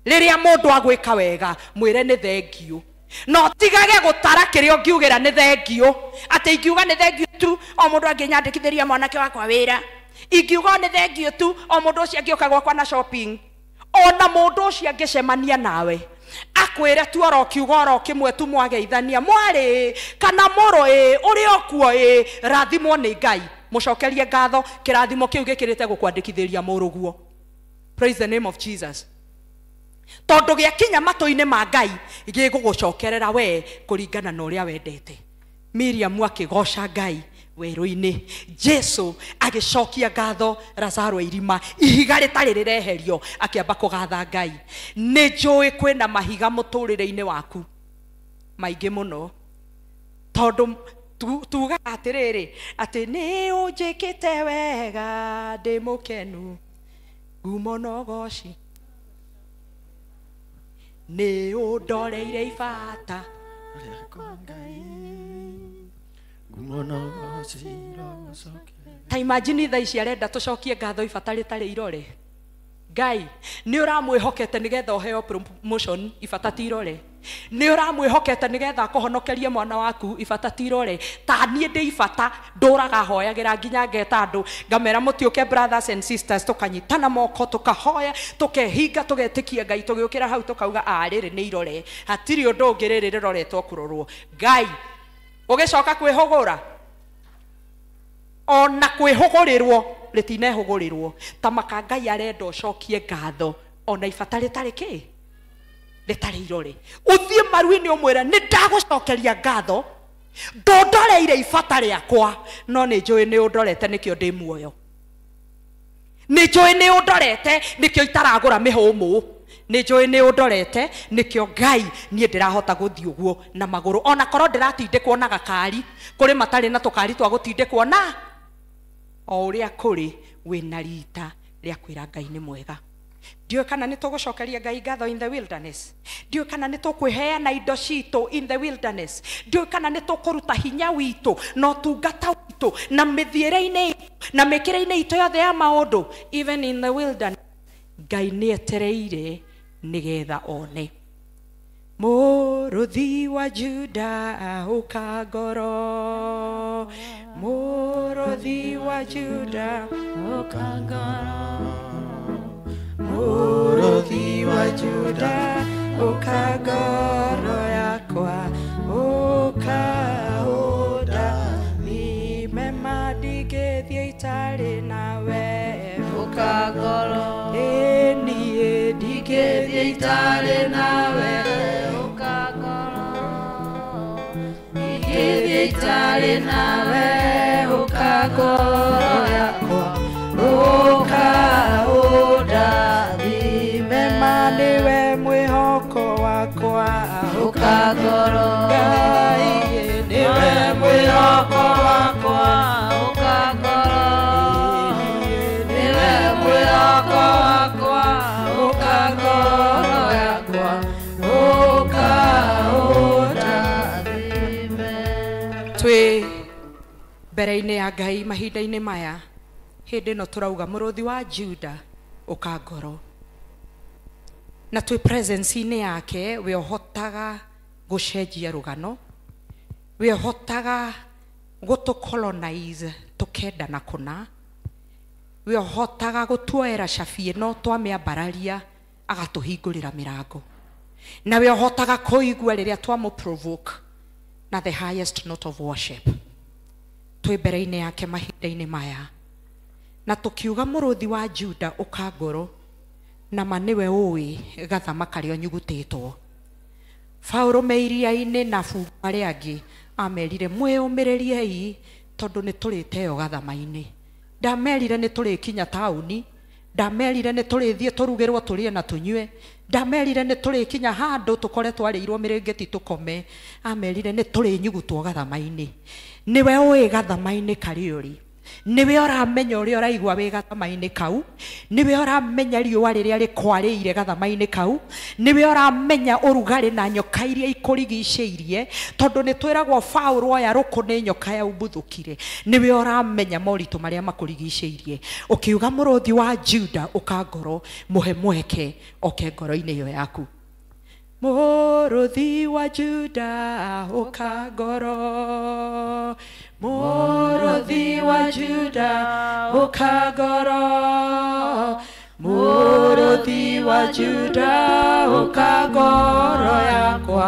riria mundu agwika wega mwire ni thengio no tigage gutara kirio ngiugira ni thengio ati ingiuga ni thengio tu o mundu anginyandikithiria mwanake wakwa wira ingiuga ni thengio tu o mundu ucio angioka gwakwa na shopping ona mundu ucio angicemania nawe akwire tu orokiuga orokimwe tu mwageithania mwari kana moro uri okuo rathimo ni Ngai mucokerie ngatho kirathimo kiu gikirite gukwandikithiria muruguo. Praise the name of Jesus. Tondu giakinya matu-ini ma Ngai gigugucokerera we kuringana na uria wendete. Miriam akigoca Ngai weru-ini Jesu agicokia ngatho Lazaro irima ihiga ritari rireherio akiamba kugatha Ngai. Ni njui kwina mahiga muturire-ini waku maingi muno tondu tuga atiriri ati ni unjikite wega ndi mukenu ngumono goci ni undoreire ibata ta imagine tha ici arenda tucokie ngatho ibata ritari irore. Ngai ni uramwihokete nigetha uheo promotion ibata ti irore nä å ramwä hokete nä getha kåhonokerie mwana waku ibata tirore ta niä ndä ibata ndå raga hoyagä ra nginya ngeta andå ngamera må tiå ke brothers and sisters tå kanyitana moko tå kahoya tå kehinga tå getä kia Ngai tå gä å kä ra hau tå kauga rä rä nä irore hatirä å ndå å ngä rä rä rä roretwo kå rorwo Ngai å gä coka kwä hå gå ra ona kwä hå gå rä rwo rä tinehå gå rä rwo ta maka Ngai arenda å cokie ngatho ona ibata rä tarä kä rä tarä irore å thiä maru-inä å mwä re nä ndagå cokeria ngatho ndondoreire ibata rä akwa no nä njå ä nä å ndorete nä kä o ndä muoyo nä njå ä nä å ndorete nä kä o itaragå ra mä hå må nä njå ä nä å ndorete nä kä o Ngai niä ndä rahota gå thiä å guo na magå rå ona korwo ndä ratindä kwo na gakari kå rä matarä na tå kari twa gå tindä kwo na o å rä a kå rä wä na rita rä a kwä ra Ngai nä mwega ndiå kana nä tå gå cokeria Ngai ngatho in the wilderness ndiå kana nä tå kwä heana indo citå in the wilderness ndiå kana nä tå kå ruta hinya witå na å tungata witå na mä thiä re-inä na mä kä ra-inä itå yothe ya maå ndå even in the wilderness Ngai nä etereire nä getha one må rå thi wa Juda å ka ngoro må rå thi wa Juda å ka ngoro Murodhi wa Juda ũka ngoro yakwa ũka ũndathime ndigĩthiĩ itarĩ nawe ũka ngoro niĩ ndigĩthiĩ itarĩ nawe ũka ngoro ndigĩthiĩ itarĩ nawe ũka ngoro yakwa ũka ũndathime nĩwe mwĩhoko wakwa ũka ngoro Ngai nĩwe mwĩhoko wakwa ũka ngoro nĩwe mwĩhoko wakwa ũka ngoro yakwa ũka ũndathime twĩ mbere-inĩ ya Ngai mahinda-inĩ maya hĩndĩ ĩno tũrauga mũrũthi wa Juda ũka ngoro na twĩ presence-inĩ yake we ũhotaga gũcenjia rũgano we ũhotaga gũtũ colonize tũkendana kũna we ũhotaga gũtuoera cabi ĩno twamĩambararia agatũhingũrĩra mĩrango na we ũhotaga kũigua rĩrĩa twamũ provoke na the highest note of worship twĩ mbere-inĩ yake mahinda-inĩ maya na tukiuga mũrũthi wa Juda ũka ngoro na ma nĩwe ũĩ gathama karĩa nyugutĩtwo Paulo me iria-inĩ na bungu arĩa angĩ amerire mwĩyũmĩrĩriei tondũ nĩ tũrĩte yo gathama-inĩ ndamerire nĩ tũrĩkinya taũni ndamerire nĩ tũrĩthiĩ tũrugĩrwo tũrĩe na tũnyue ndamerire nĩ tũrĩkinya handũ tũkore twarĩirwo mĩrĩngĩti tũkome amerire nĩ tũrĩnyugutwo gathama-inĩ nĩwe ũĩ gathama-inĩ karĩ ũrĩ niwe oramenya ũrĩa ũraigua wĩ gathama-inĩ kau niwe oramenya riũa rĩrĩa rĩkwarĩire gathama-inĩ kau niwe oramenya ũrugarĩ na nyoka iria ikũrigicĩirie tondũ nĩ twĩragwo Paulo oya rũkũ nĩ nyoka yaumbuthũkire niwe oramenya moritũ marĩa makũrigicĩirie ũkiuga mũrũthi wa Juda ũka ngoro mũhe mweke oke ngoro-inĩ ĩyo yaku mũrũthi wa Juda ũka ngoro mũrũthi wa Juda ũka ngoro mũrũthi wa Juda ũka ngoro yakwa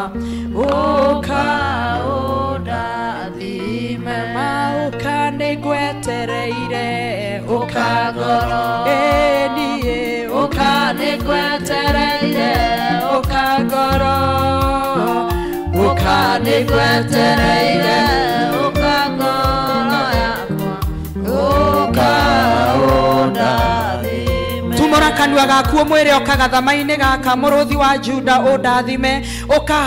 ũka ũndathime ũka nĩngwetereire ũka ngoro niĩ ũka nĩngwetereire ũka ngoro ũka nĩngwetereire ũka ngoro yakwa ũka ũndathime tumũra kanua gaku ũmwĩre ũka gathama-inĩ gaka mũrũthi wa Juda ũndathime ũka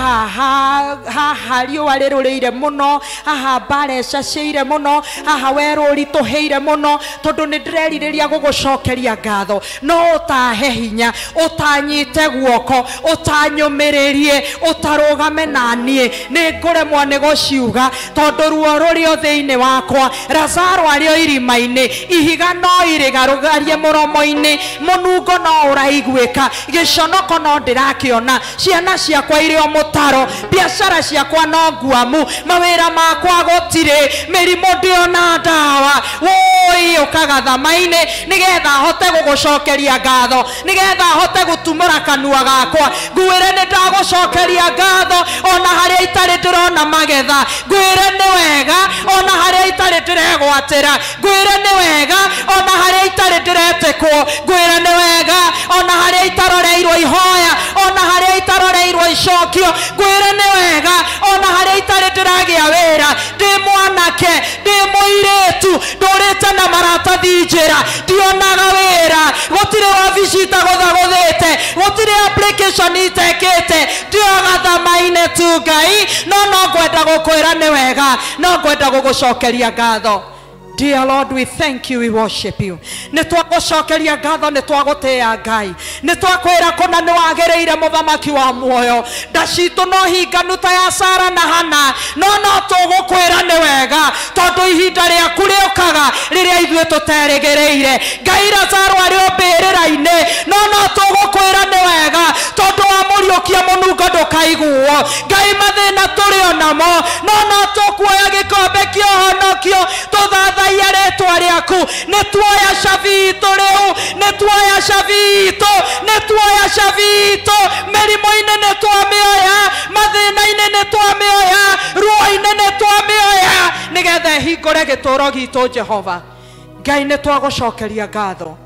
haha riũa rĩrũrĩire mũno haha mbara ĩcacĩire mũno haha werũ ũritũhĩire mũno tondũ nĩ ndĩrerirĩria gũgũcokeria ngatho no ũtahe hinya ũtanyite guoko ũtanyũmĩrĩrie ũtarũgame naniĩ nĩ ngũremwo nĩ gũciuga tondũ ruo rũrĩ o thĩinĩ wakwa Lazaro arĩ o irima-inĩ ihiga no irĩgarũgarie mũromo-inĩ munungo no uraiguika giconoko no ndirakiona ciana ciakwa iri o mutaro biacara ciakwa no nguamu mawira makwa gutire mirimo ndiona ndawa woi ukagatha maine nigetha hote gugucokeria ngatho nigetha hote gutumura kanua gakwa ngwire ni ndagucokeria ngatho ona haria itari ndirona magetha ngwire ni wega ona haria itari ndiregwatira ngwire ni wega ona haria itari ndiretekwo ngwire ni wega ona haria itaroreirwo ihoya ona haria itaroreirwo icokio ngwire ni wega ona haria itari ndiragia wira ndi mwanake ndi muiretu ndurite na maratathi njira ndionaga wira gutire wabici itaguthaguthite gutire application itekite ndiogatha maine tu Ngai no ngwenda gukwira ni wega no ngwenda gugucokeria ngatho. Dear Lord, we thank you, we worship you. Nitwagucokeria ngatho nitwagutia Ngai nitwakwira kuna ni wagereire muthamaki wa muoyo ndacitu no hinganu ta ya Sara na Hana no tugukwira ni wega tondu ihinda riaku riukaga riria ithuĩ tuterigereire Ngai Lazaro ari mbirira-ini no tugukwira ni wega tondu wamuriukia munungo ndukaiguo Ngai mathina turi onamo no tukuoya gikombe kia honokio tuthatha yaretwa riaku nituoya cavito riu nituoya cavito mirimo-ini nitwamioya mathina-ini nitwamioya ruo-ini nitwamioya nigetha hingure gituro gitu Jehova Ngai nitwagucokeria ngatho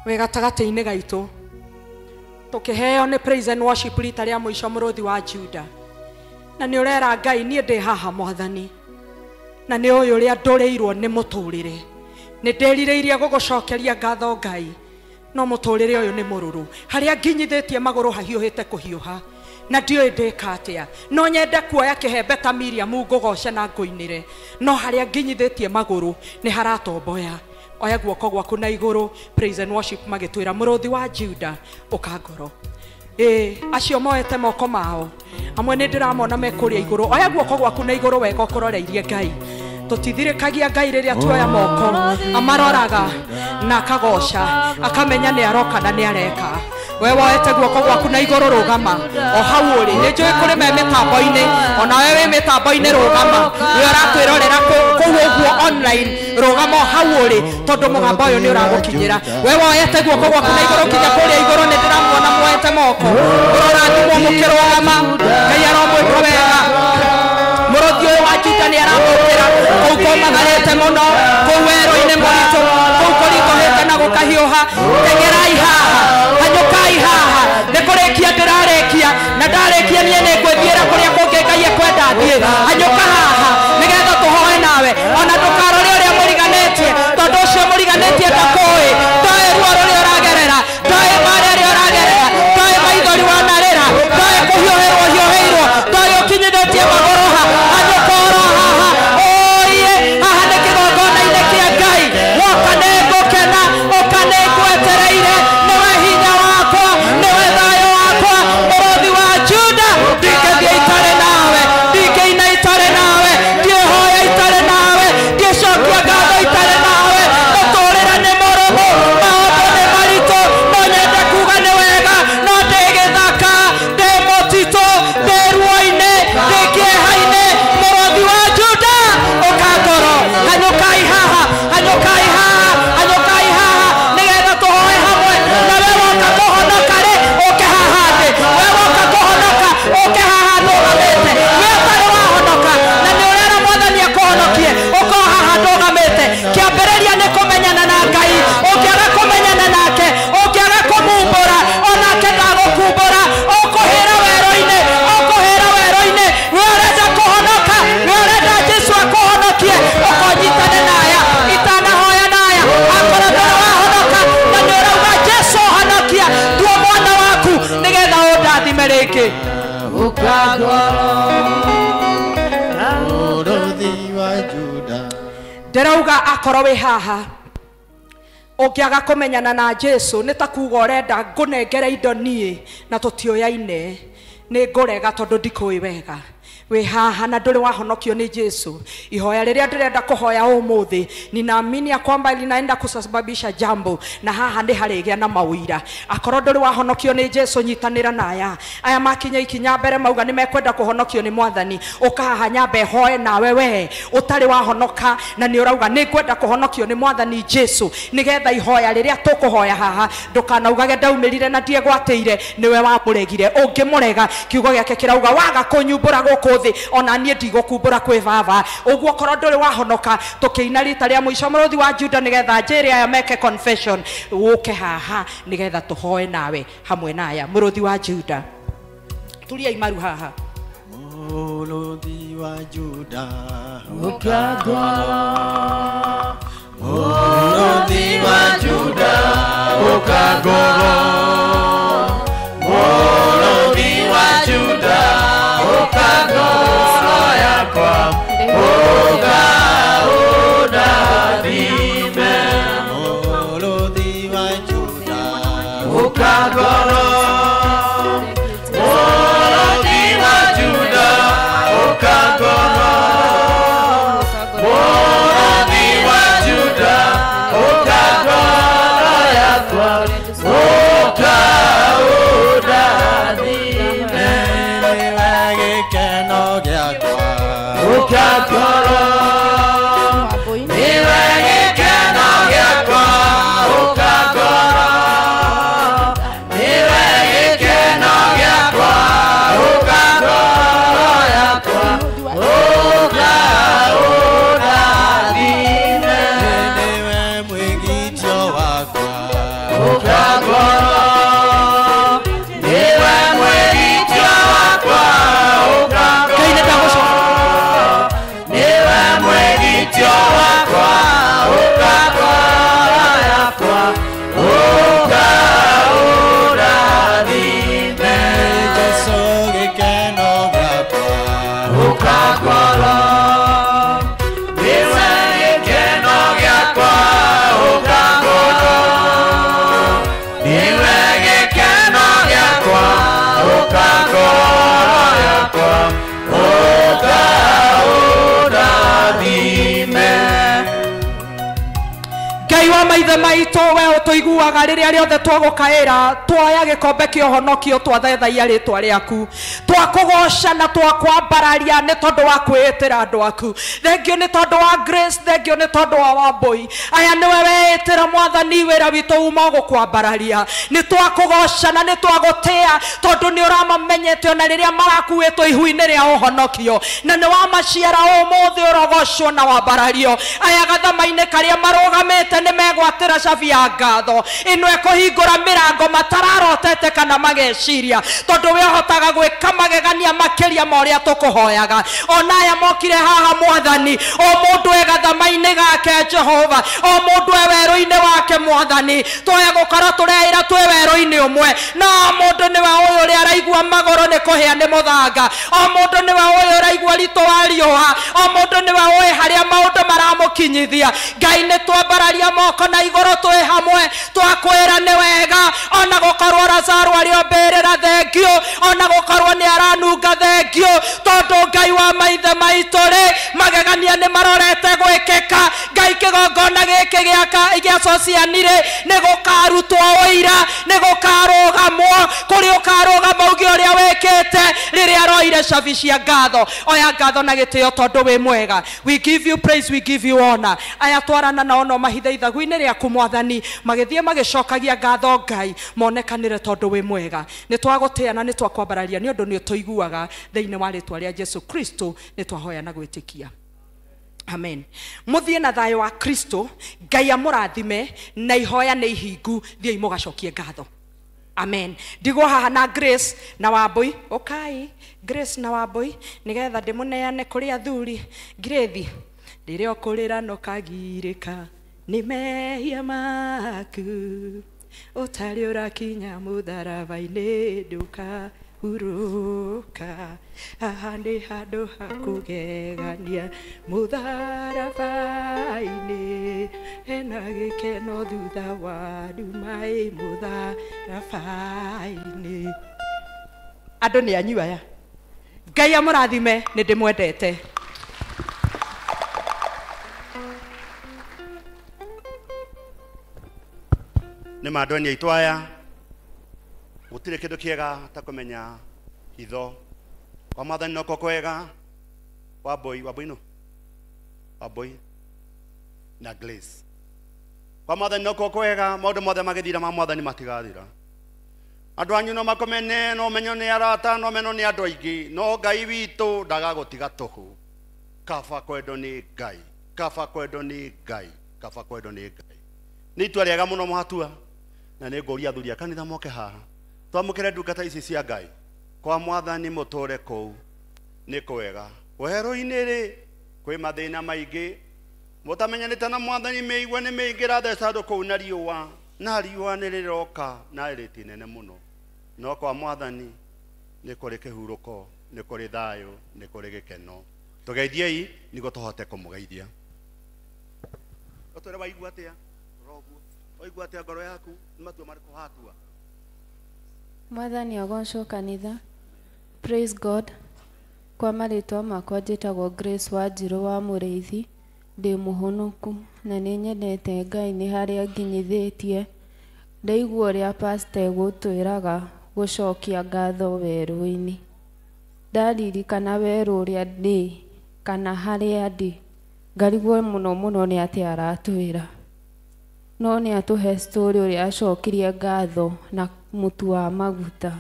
we gatagati-ini gaitu tukiheo ni praise and worship rita ria muico muruthi wa Juda na ni urera Ngai nie ndi haha Mwathani na ni uyu ria ndurirwo ni muturire ni nderireirie gugucokeria ngatho Ngai no muturire uyu ni mururu haria nginyithitie maguru hahiuhite kuhiuha na ndioi ndika atia no nyende kuoya kihembe ta Miriam ngugoce na nguinire no haria nginyithitie maguru ni haratomboya oya guoko gwaku na iguru praise and worship magitwira muruthi wa Juda ukangoro acio moete moko mao amwe ni ndiramona mekuria iguru oya guoko gwaku na iguru wega ukuroreirie Ngai tutithirikagia Ngai riria tuoya moko amaroraga na akagoca akamenya ni aroka na ni areka we woete guoko gwaku na iguru rugama o hau uri ni njui kuri me mitambo-ini ona we mitambo-ini rugama we aratwirorera kuu uguo online rugama o hau uri tondu mugambo uyu ni uragukinyira we woete guoko gwaku na iguru kinya kuria iguru ni ndiramuona muoete moko urorathimwo mukirugama Ngai aromwika wega muruthi uyu wa Juda ni aramukira kuu kumagarite muno kuu werũ-ini mũritũ kuu kũritũhĩte na gũkahiũha tengerai haha hanyũkai haha nĩ kũrĩkia ndĩrarĩkia na ndarĩkia niĩ nĩ ngwĩthiĩra kũrĩa kũngĩ Ngai ekwenda thiĩ hanyũka haha nĩgetha tũhoe nawe ona ndũkarore ũrĩa mũriganĩtie tondũ ũcio mũriganĩtie ndakũĩ ndoĩ ruo rũrĩa ũragerera ndoĩ marĩa rĩa ũragerera ndoĩ maithori wanarĩra ndoĩ kũhiũhĩrwo hiũhĩirwo ndoĩ ũkinyithĩtie magũrũ hanyũka oro haha oye haha nĩ kĩgongona-inĩ kĩa Ngai woka nĩ ngũkena ũka nĩ ngwetereire nĩwe hinya wakwa nĩwe thayũ wakwa mũrũthi wa Juda ndingĩthiĩ itarĩ nawe ndingĩina itarĩ nawe ndiĩhoya itarĩ nawe ndiĩcokia ngatho itarĩ nawe mũtũrĩre nĩ mũrũmu maũndũ nĩ maritũ no nyende kuga nĩ wega no ndĩ gĩthaka ndĩ mũtitũ ndĩ ruo-inĩ ndĩ kĩeha-inĩ mũrũthi wa Juda ũka ngoro hanyũkai haha hanyũkai haha hanyũkai haha nĩgetha tũhoe hamwe na we woka kũhonoka rĩ ũke haha thĩ we woka kũhonoka ũke haha ndũgamĩte we ũtarĩ wahonoka na nĩ ũrera Mwathani akũhonokie ũko haha ndũgamĩte kĩambĩrĩria nĩ kũmenyana na Ngai ũngĩaga kũmenyana nake ũngĩaga kũmumbũra onake ndagũkumbũra ũkũhĩra werũ-inĩ we ũrenda kũhonoka we ũrenda Jesũ akũhonokie ũkonyitane naya itanahoya naya akorwo ndũrĩ wahonoka na nĩ ũrauga Jesũ honokia tuo mwana waku nĩgetha ũndathime rĩngĩ ndĩrauga akorwo wĩ haha ũngĩaga kũmenyana na Jesũ nĩ ta kuga ũrenda ngũnengere indo niĩ na tũtioyaine nĩ ngũrega tondũ ndikũĩ wega we haha na ndũrĩ wahonokio nĩ Jesu, ihoya rĩrĩa ndĩrenda kũhoya ũmũthĩ ninaamini ya kwamba linaenda kusababisha jambo, na haha nĩ harĩgĩa na mawĩra. Akorwo ndũrĩ wahonokio nĩ Jesu, nyitanĩra na aya makinya ikinya mbere mauga nĩ mekwenda kũhonokio nĩ Mwathani, ũkahaha nyambe hoe nawe we ũtarĩ wahonoka na nĩ ũrauga nĩ kwenda kũhonokio nĩ Mwathani Jesu, nĩgetha ihoya rĩrĩa tũkũhoya haha ndũkanaugage ndaumĩrire na ndiegwatĩire, nĩwe wamũregire. Ũngĩmũrega kiugo gĩake kĩrauga waga kũnyumbũra gũkũ thĩ ona niĩ ndigũkumbũra kwĩ baba. Ũguo korwo ndũrĩ wahonoka tũkĩina rita rĩa mũico mũrũthi wa Juda nĩgetha njĩre aya meke confession, ũke haha nĩgetha tũhoe nawe hamwe na aya. Mũrũthi wa Juda tulia imaru haha. Mũrũthi wa Juda ukagoro, mũrũthi wa Juda ukagoro, mũrũthi wa Juda ukagoro yakwa ukaũrathime, mũrũthi wa Juda ukagoro, mũrũthi wa Juda ukagoro, mũrũthi wa Juda ukagoro yakwa ukaũrathime, niwe gĩkeno gĩakwa ukagoro, niwe gĩkeno gĩakwa ukagoro, niwe gĩkeno gĩakwa ukagoro yakwa ukaũrathime, niwe mwĩgitio wakwa ukagoro, niwe mwĩgitio wakwa ukagoro, niwe mwĩgitio wakwa ukagoro yakwa ukaũrathime, Jesũ gĩkeno gĩakwa ukagoro, niwe gĩkeno gĩakwa ukagoro, niwe gĩkeno gĩakwa ukagoro yakwa ukaũrathime. Ngai wa maithe maitũ we ũtũiguaga rĩrĩa rĩothe twagũkaĩra, twoya gĩkombe kĩa ũhonokio twathaithaia rĩtwa rĩaku, twakũgoca na twakwambararia nĩ tondũ wa kwĩĩtĩra andũ aku. Thengio nĩ tondũ wa Grace, thengio nĩ tondũ wa Wambui. Aya nĩwe weĩtĩra Mwathani wĩra witũ uma gũkwambararia. Nĩ twakũgoca na nĩ twagũtĩa tondũ nĩ ũramamenyete ona rĩrĩa marakuĩtwo ihu-inĩ rĩa ũhonokio, na nĩ wamaciara ũmũthĩ ũrogocwo na wambarario. Aya gathama-inĩ karĩa marũgamĩte nĩ megwatĩra cabi ya ngatho ĩno ĩkũhingũra mĩrango matararotete kana mageciria, tondũ we ũhotaga gwĩka magegania makĩria ma ũrĩa tũkũhoyaga. Ona aya mokire haha Mwathani, o mũndũ e gathama-inĩ gake Jehova, o mũndũ e werũ-inĩ wake Mwathani, twoya gũkorwo tũreĩra twĩ werũ-inĩ ũmwe, na mũndũ nĩwe ũyũ ũrĩa araigua magũrũ nĩ kũhĩa nĩ mũthanga, o mũndũ nĩwe ũyũ ũraigua ritũ wa riũa, o mũndũ nĩwe ũĩ harĩa maũndũ maramũkinyithia. Ngai nĩ twambararia moko na igũrũ twĩ hamwe twakwĩra nĩ wega, ona gũkorwo Lazaro arĩ o mbĩrĩra thengio, ona gũkorwo nĩ aranunga thengio, tondũ Ngai wa maithe maitũ rĩ magegania nĩ marorete gwĩkĩka. Ngai kĩgongona gĩkĩ gĩa Sociani rĩ nĩ gũkarutwo ũira, nĩ gũkarũgamwo kũrĩ ũkarũgama uge ũrĩa wĩkĩte rĩrĩa aroire cabi cia ngatho. Oya ngatho na gĩtĩo tondũ wĩ mwega. We give you praise, we give you honor. Aya twarana nao no mahithe ithagu-inĩ rĩaku Mwathani, magĩthiĩ magĩcokagia ngatho Ngai monekanĩre tondũ wĩ mwega. Nĩ twagũtĩa na nĩ twakwambararia nĩ ũndũ nĩ ũtũiguaga thĩinĩ wa rĩtwa rĩa Jesu Kristo nĩ twahoya na gwĩtĩkia. Amen. Muthie na thayo wa Kristo, Ngai amũrathime na ihoya nĩ ihingu, thiĩ mũgacokie ngatho. Amen. Ndigwo haha na Grace na Wambui. Okay. Grace na Wambui nigetha ndĩmũneane kũrĩ athuri. Grace rĩrĩa ũkũrĩra no kagirĩka nĩ mehia maku, ũtarĩ ũrakinya mũtharaba-inĩ ndũkahuruka. Haha nĩ handũ ha kũgegania mũtharaba-inĩ, hena gĩkeno thutha wa nduma mũtharaba-inĩ. Andũ nĩ anyua aya. Ngai amũrathime nĩ ndĩmwendete. Nĩ mandoni aitũ aya gũtirĩ kĩndũ kĩega ta kũmenya hitho kwa Mwathani noko kwega. Wambui na Grace kwa Mwathani noko kwega, maũndũ mothe magĩthira ma Mwathani matigathira. Andũ anyu no makomene, no menyo nĩ arata, no menyo nĩ andũ aingĩ, no Ngai witũ ndagagũtiga tũhũ. Kaba kwendwo nĩ Ngai, kaba kwendwo nĩ Ngai, kaba kwendwo nĩ Ngai. Nĩ itua rĩega mũno mwatua, na nĩ ngũria athuri a kanitha moke haha twamũkĩre ndungata ici cia Ngai kwa Mwathani mũtũre kũu. Nĩ kwega werũ-inĩ rĩ kwĩ mathĩna maingĩ, mũtamenyanĩte na Mwathani mĩigua nĩ mĩingĩ ĩratheca andũ kũu na riũa, na riũa nĩ rĩroka na rĩti nene mũno, no kwa Mwathani nĩ kũrĩ kĩhurũko, nĩ kũrĩ thayũ, nĩ kũrĩ gĩkeno. Tũgeithiei nĩguo tũhote kũmũgeithia. Ũtũre waigua atĩa roguo, waigua atĩa ngoro yaku, nĩ matua marĩkũ hatua? Mwathani agocwo kanitha. Praise God. Kwa marĩtwa makwa njĩtagwo Grace Wanjirũ wa Mũrĩithi, ndĩ mũhonoku na nĩ nyendete Ngai nĩ harĩa nginyithĩtie. Ndaigua ũrĩa pastor egũtwĩraga gũcokia ngatho werũ-inĩ. Ndaririkana werũ ũrĩa ndĩ kana harĩa ndĩ, ngarigwo mũno mũno nĩ atĩ aratwĩra. No nĩ atũhe story ũrĩa acokirie ngatho na mũtu wa maguta.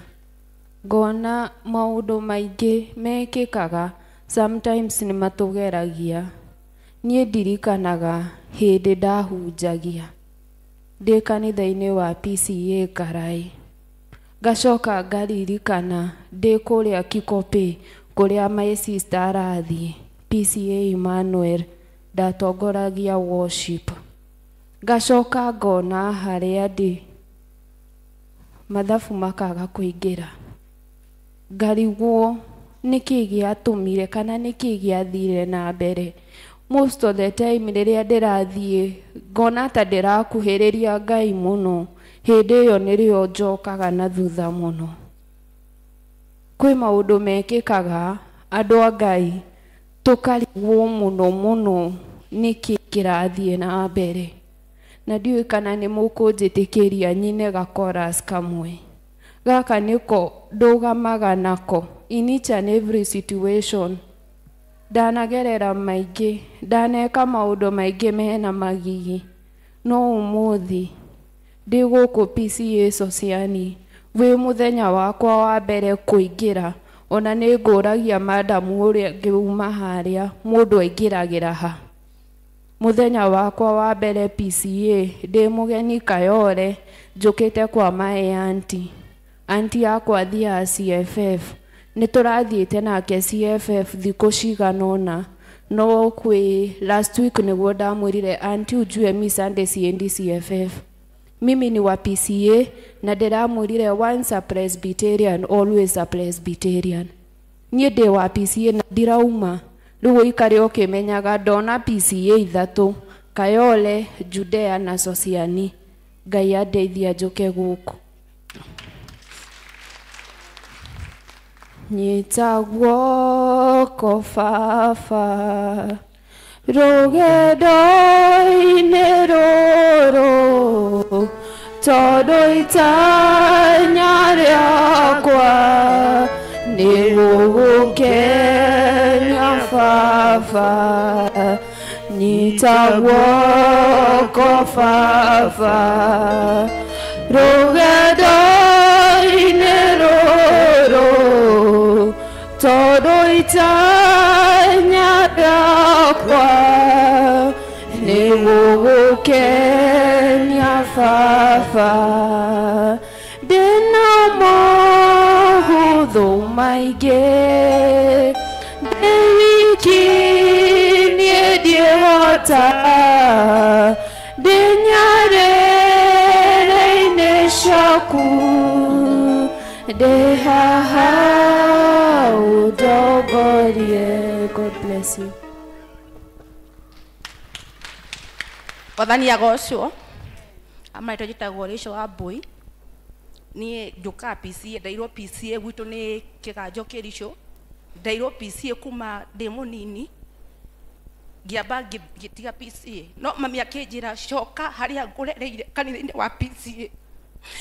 Ngona maũndũ maingĩ mekĩkaga sometimes nĩ matũgeragia. Niĩ ndirikanaga hĩndĩ ndahunjagia ndĩ kanitha-inĩ wa PCA Karai, ngacoka ngaririkana ndĩ kũrĩa Kikope kũrĩa my sister arathiĩ PCA Emmanuel ndatongoragia worship. Ngacoka ngona harĩa ndĩ mathabu makaga kũingĩra, ngarigwo nĩkĩ gĩatũmire kana nĩkĩ gĩathire na mbere. Most of the time rĩrĩa ndĩrathiĩ ngona ta ndĩrakuhĩrĩria Ngai mũno, hĩndĩ ĩyo nĩrĩo njokaga na thutha mũno. Kwĩ maũndũ mekĩkaga andũ a Ngai tũkarigwo mũno mũno nĩkĩ kĩrathiĩ na mbere. Na ndiũĩ kana nĩ mũkũnjĩtĩkĩria nyine ga chorus kamwe. Gaka nĩko ndũgamaga nako in each and every situation. Ndanagerera maingĩ, ndaneka maũndũ maingĩ mena magigi, no ũmũthĩ ndĩ gũkũ PCA Sociani, wĩ mũthenya wakwa wa mbere kũingĩra, ona nĩ ngũragia madamu ũrĩa ngĩuma harĩa mũndũ aingĩragĩra ha. Mũthenya wakwa wa mbere PCA ndĩ mũgeni Kayole, njũkĩte kwa my auntie yakwa athiaga CFF. Nĩ tũrathiĩte nake CFF thikũ cigana ũna, no kwĩ last week nĩguo ndamwĩrire auntie ujue mi Sunday siendi CFF. Mimi ni wa PCA na ndĩramwĩrire once a Presbyterian always a Presbyterian. Niĩ ndĩ wa PCA na ndirauma, rĩu ũikare ũkĩmenyaga ndona PCA ithatũ, Kayole, Judea na Sociani. Ngai andeithia njũke gũkũ. Nyita guoko Baba rũgendo-inĩ rũrũ, tondũ itanya rĩakwa nĩ gũgũkenia Baba. Nyita guoko Baba rũgendo-inĩ rũrũ, tondũ itanya rĩakwa nĩ gũgũkenia Baba. Ndĩna mohũthũ maingĩ, ndĩ wiki niĩ ndiĩhota, ndĩ nyarĩrĩ-inĩ ciaku, ndĩ haha ũndongorie. God bless you. Wathani agocwo. Amaitwo njĩtagwo Rachel Wambui. Niĩ njũkaga PCA, ndairwo PCA gwitũ nĩ kĩganjo kĩricũ. ndairwo PCA kuma ndĩ mũnini ngiamba ngĩtiga PCA no mami akĩnjĩra coka harĩa ngũrereire kanitha-inĩ wa PCA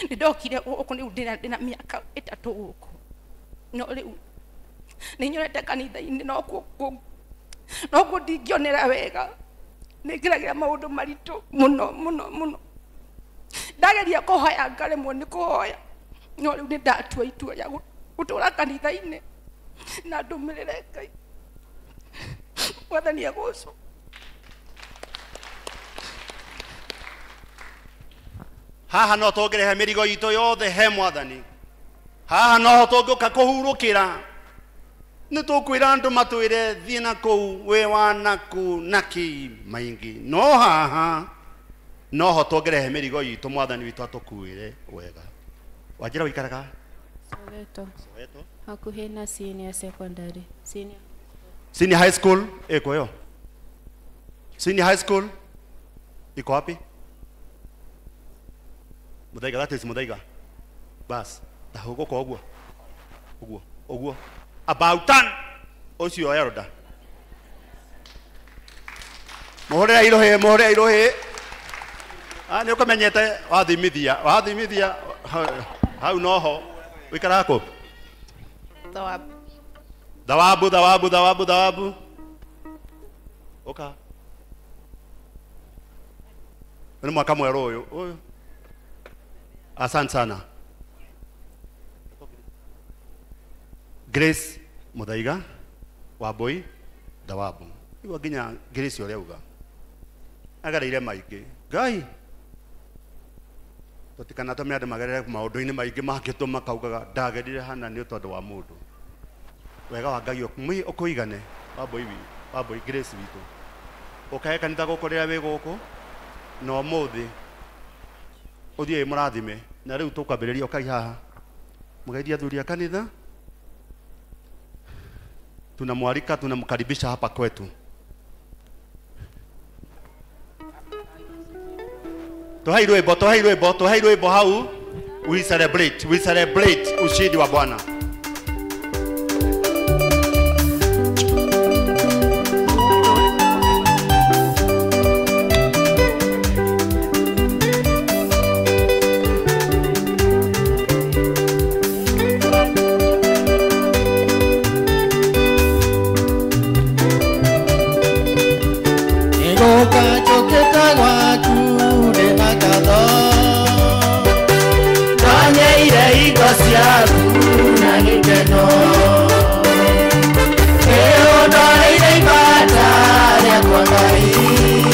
nĩ ndokire gũkũ nĩ ndĩna mĩaka 3 gũkũ no rĩu nĩ nyonete kanitha-inĩ no kuo ndingĩonera wega nĩ ngeragia maũndũ maritũ mũno ndageria kũhoya ngaremwo nĩ kũhoya no rĩu nĩ ndatua itua rĩa gũtũũra kanitha-inĩ na ndũmĩrĩre Ngai. Mwathani agocwo. Haha no tũngĩrehe mĩrigo itũ yothe he Mwathani. Haha no tũngĩũka kũhurũkĩra. Nĩ tũkwĩra andũ matwĩre thiĩ na kũu wĩ wanaku naki maingĩ. No haha no ho tũngĩrehe mĩrigo itũ Mwathani witũ atũkuĩre wega. Wanjĩra ũikaraga? Soweto. Hakuhĩ na senior secondary. Senior high school iko hiyo? Senior high school iko wapi? Muthaiga, that is Muthaiga. Bas, tahugo kwa ogwo. About tan ocio eroda. Mohore irohe. Nĩ ũkamenyete wathimithia hau noho wikara kũ? Thawabu. Oka. Nĩ mwaka mwerũ ũyũ. Asante sana. Grace Muthaiga Wambui Thawabu. Iwa nginya Grace ũrĩa uga. Agareire maingĩ. Ngai. Tũtikana tũme andũ magerere maũndũ-inĩ maingĩ mangĩtũma kaugaga ndagerire hana nĩ tondũ wa mũndũ. Wega wa Ngai ũkũigane Wambui Grace witũ. Ũkahe kanitha gũkũ rĩrĩa wĩ gũkũ na ũmũthĩ ũthiĩ mũrathime na rĩu tũkwambĩrĩria ũkai haha mũgeithie athuri a kanitha. Tunamwalika, tunamkaribisha hapa kwetu. Tohai rwĩmbo hau. We celebrate ushindi wa Bwana.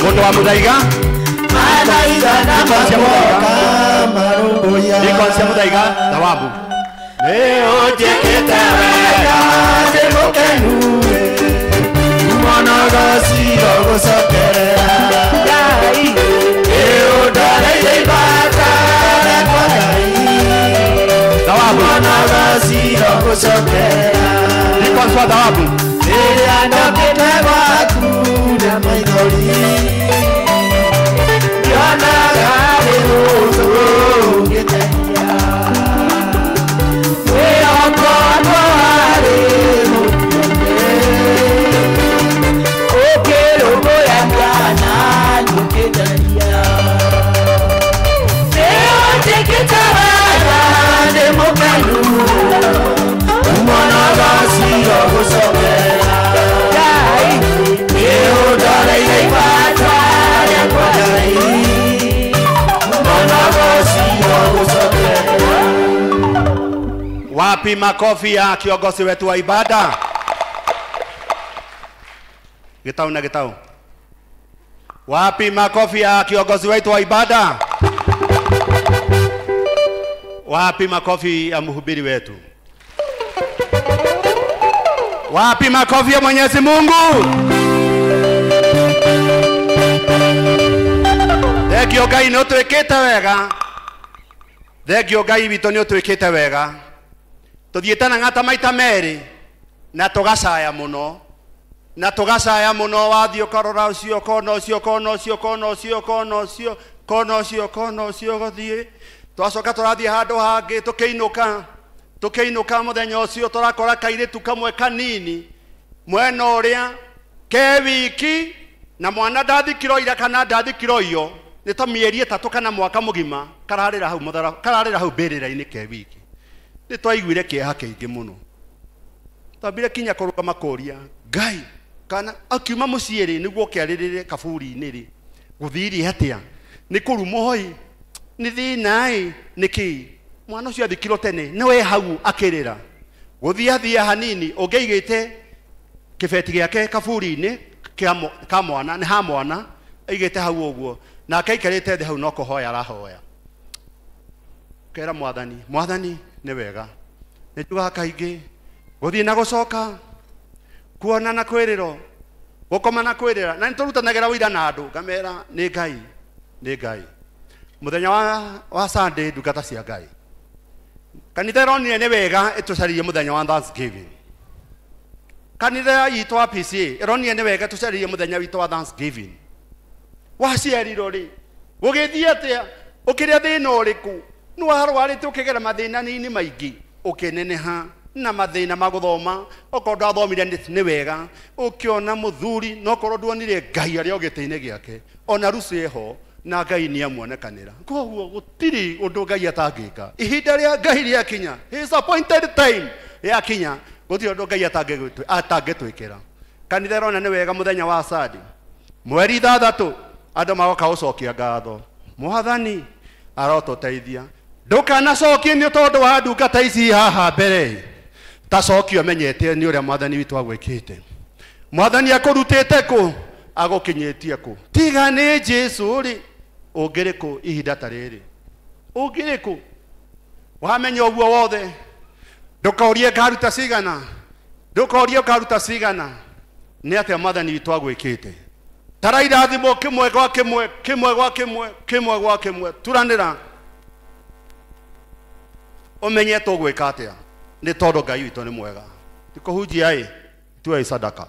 Mũndũ wa Muthaiga Nikonsia Muthaiga Thawabu Nĩũnjĩkĩte wega ndĩ mũkenu Umanaga cira gũcokerera Ngai nĩũndareire ibata rĩakwa Ngai Thawabu Umanaga cira gũcokerera Nikonsia Thawabu rĩrĩa ndokĩte gwaku na maithori Yonaga rĩrũthũ ngĩtenia Wĩhoko warĩ mũtũme Ũkĩrũmbũya kana ngĩtenia Nĩũnjĩkĩte wega ndĩ mũkenu Umanaga cira gũcokerera Ngai nĩũndareire ibata rĩakwa Ngai Umanaga cira gũcokerera. Wapi makofi ya kiongozi wetu wa ibada? Gitau na Gitau. Wapi makofi ya kiongozi wetu wa ibada? Wapi makofi ya mhubiri wetu? Wapi makofi ya Mwenyezi Mungu? Thengio Ngai nĩ ũtwĩkĩte wega. Thengio Ngai witũ nĩ ũtwĩkĩte wega. Tũthiĩte na ng'ata maita merĩ na tũgacaya mũno. Na tũgacaya mũno wathiĩ ũkarora ũcio kona ũcio gũthiĩ. Twacoka tũrathiĩ handũ hangĩ tũkĩinũka. tukiinuka muthenya ucio turakora kairitu kamwe kanini mwena uria ke wiki na mwana ndathikiro ira kana ndathikiro iyo ni ta mieri 3 kana mwaka mugima kararira hau mbirira-ini ke wiki ni twaiguire kieha kiingi muno tambire kinya kuruka makoria Ngai kana akiuma muciiri niguo kiaririre kaburi-ini ri guthiri atia ni kurumoi ni thinai niki mwana ucio athikiro tene niwe hau akirira guthiathia hanini ungeigite kibeti giake kaburi-ini ka mwana ni ha mwana igite hau uguo na akaikarite thi hau no kuhoya arahoya kera mwathani ni wega ni tuga kaingi guthii na gucoka kuona na kwiriro gukoma na kwirira na niturutanagera wira na andu ngamera ni Ngai muthenya wa Sunday ndungata cia Ngai kanitha ironire ni wega itucaririe muthenya wa Thanksgiving kanitha yitu wa PCA ironire ni wega tucaririe muthenya witu wa Thanksgiving waciarirwo ri gugithie atia ukiria thina uriku ni warwarite ukigera mathina nini maingi ukineneha na mathina maguthoma okorwo ndathomire ni wega ukiona muthuri no korwo nduonire Ngai aria ogite-ini giake ona rucio ho na Ngai ni amuonekanira koguo gutiri undu Ngai atangika ihinda ria Ngai ria kinya his appointed time ya kinya gutiri undu Ngai atangitwikira kanitha rona ni wega muthenya wa Sunday mweri 3 andu magoka ucokia ngatho mwathani arotuteithia ndukanacokie ni tondu wa ndungata ici haha mbere tacokio menyete ni uria mwathani witu agwikite mwathani akurutite ku agukinyitie ku tiga ni Jesu ri ungiriku ihinda tariri ungiriku wamenya uguo wothe ndukaurie ngaruta cigana ni atia mwathani witu agwikite tarairathimo kimwe gwa kimwe turanira umenye tugwika atia ni tondu Ngai witu ni mwega tikuhunjia tuwe sadaka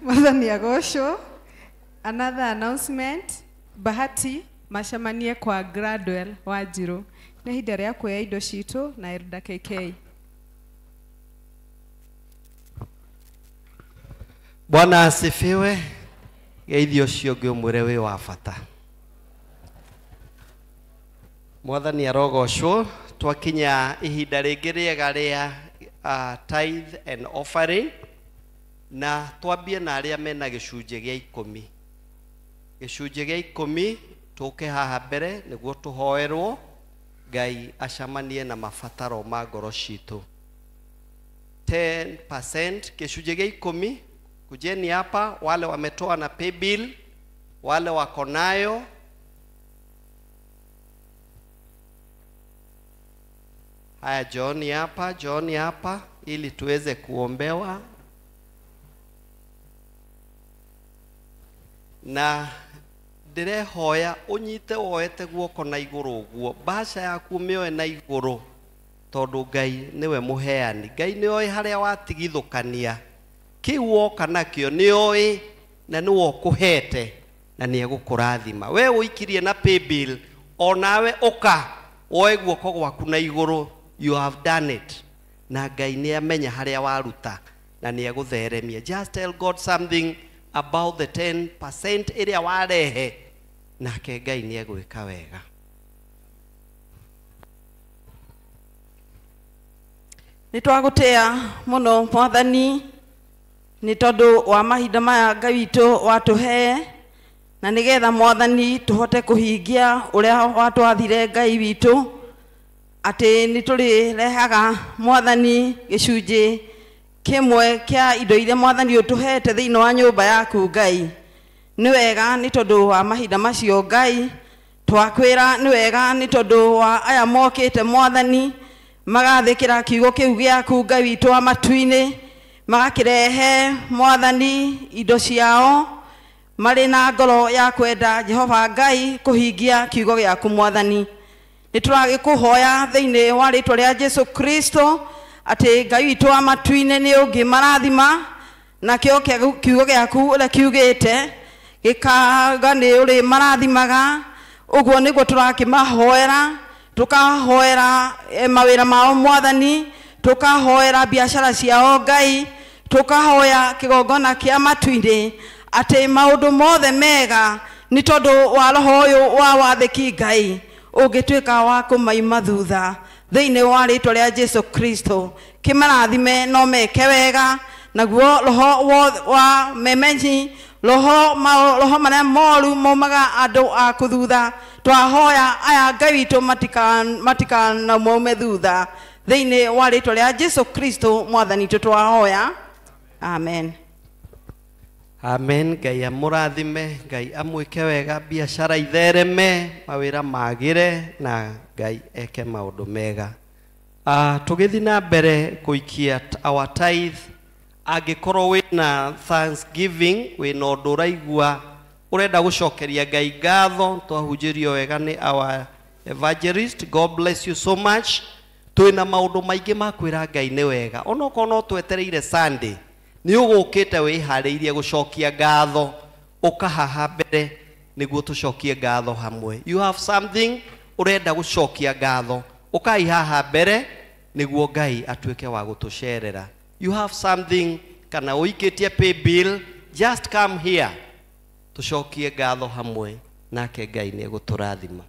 Mwathani agocwo. Another announcement, Bahati macemanie kwa Gradwell Wanjiru nĩ ihinda rĩa kuoya indo citũ na Elder KK. Bwana asifiwe. Geithio cio ngĩmwĩre wĩ wa bata. Mwathani arogocwo. Twakinya ihinda rĩngĩ rĩega rĩa tithe and offering na twambie na arĩa mena gĩcunjĩ gĩa 10. Gĩcunjĩ gĩa 10 tũke haha mbere nĩguo tũhoerwo Ngai acamanie na mabataro ma ngoro citũ. 10% gĩcunjĩ gĩa 10 kujeni hapa, wale wametoa na pay bill, wale wako nayo haya, John hapa ili tuweze kuombewa. Na ndirehoya unyite woete guoko na iguru guo, basha yaku mioe na iguru, tondu Ngai niwe muheani. Ngai nioi haria watigithukania kiu woka nakio nioi na niwo kuhete na niegukurathima. We uikirie na pay bill, onawe uka woe guoko gwaku na iguru, you have done it, na Ngai ni amenya haria waruta na niegutheremia. Just tell God something about the 10% iria warehe, nake Ngai ni egwika wega. Nitwagutia muno Mwathani ni tondu wa mahinda maya Ngai witu watuhe, na nigetha Mwathani tuhote kuhingia uria watwathire Ngai witu ati niturirehaga Mwathani gicunji kimwe kia indo iria Mwathani utuhete thiini wa nyumba yaku Ngai. Ni wega ni tondu wa mahinda macio Ngai, twakwira ni wega ni tondu wa aya mokite Mwathani magathikira kiugo kiu giaku Ngai witu wa matu-ini, magakirehe Mwathani indo ciao mari na ngoro ya kwenda Jehova Ngai kuhingia kiugo giaku Mwathani. Nituragikuhoya thiini wa ritwa ria Jesu Kristo ati Ngai witu wa matu-ini ni ungimarathima na kio kiugo giaku uria kiugite gikaga ni uri marathimaga. Uguo niguo turakimahoera tukahoera mawira mao mwathani, tukahoera biashara ciao Ngai, tukahoya kigongona kia matuire ati maundu mothe mega ni tondu wa roho uyu wa wathiki Ngai ungituika wa kumaima thutha thiini wa ritwa ria Jesu Kristo. Kimarathime no meke wega naguo roho wa memenyi roho maria moru momaga andu a kuthutha twahoya aya Ngai witu matika na maume thutha thiini wa ritwa ria Jesu Kristo mwathani twahoya, amen. Amen. Ngai amurathime, Ngai amwike wega, biashara ithereme, mawira magire na Ngai eke maundu mega. Tugithi na mbere kuikia our tithe, angikorwo wina thanksgiving, wina undu uraigua urenda gucokeria Ngai ngatho, twahunjirio wega ni our evangelist. God bless you so much. Twina maundu maingi makwira Ngai ni wega, onoko no twetereire Sunday ni ugukite wihariirie gucokia ngatho, ukahaha mbere niguo tucokie ngatho hamwe. You have something urenda gucokia ngatho, ukaihaha mbere niguo Ngai atuike wa gutucerera. You have something kana uikitie pay bill, just come here tucokie ngatho hamwe, nake Ngai ni eguturathima.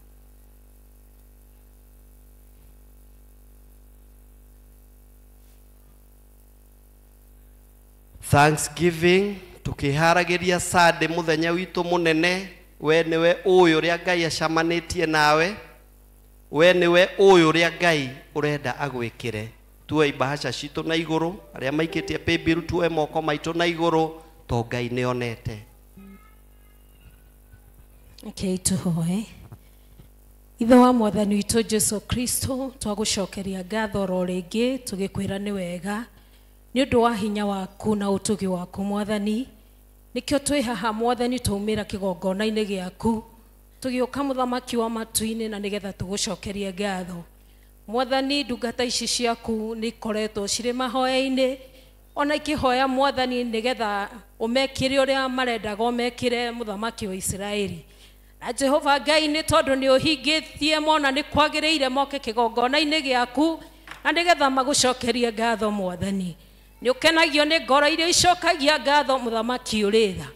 Thanksgiving, tukiharagiria Sunday muthenya witu munene. We niwe uyu uria Ngai acamanitie nawe, we niwe uyu uria Ngai urenda agwikire. Tuwe ibahasha citu na iguru, aria maikitie pay bill tuwe moko maitu na iguru, to Ngai nionete. Okay, tuhoe. Ithe wa mwathani witu Jesu Kristo, twagucokeria ngatho ro ringi, tugikwira ni wega ni undu wa hinya waku na utugi waku mwathani. Nikio twi haha mwathani tuumira kigongona-ini giaku, tugiuka muthamaki wa matu-ini na nigetha tugucokerie ngatho mwathani. Ndungata ici ciaku ni koretwo ciri mahoya-ini, ona ikihoya mwathani nigetha umekire uria marendaga umekire muthamaki wa Israeli. Na Jehova Ngai ni tondu ni uhingitie mona ni kwagiriire moke kigongona-ini giaku na nigetha magucokerie ngatho mwathani. Ni ukenagio ni ngoro iria icokagia ngatho muthamaki uritha,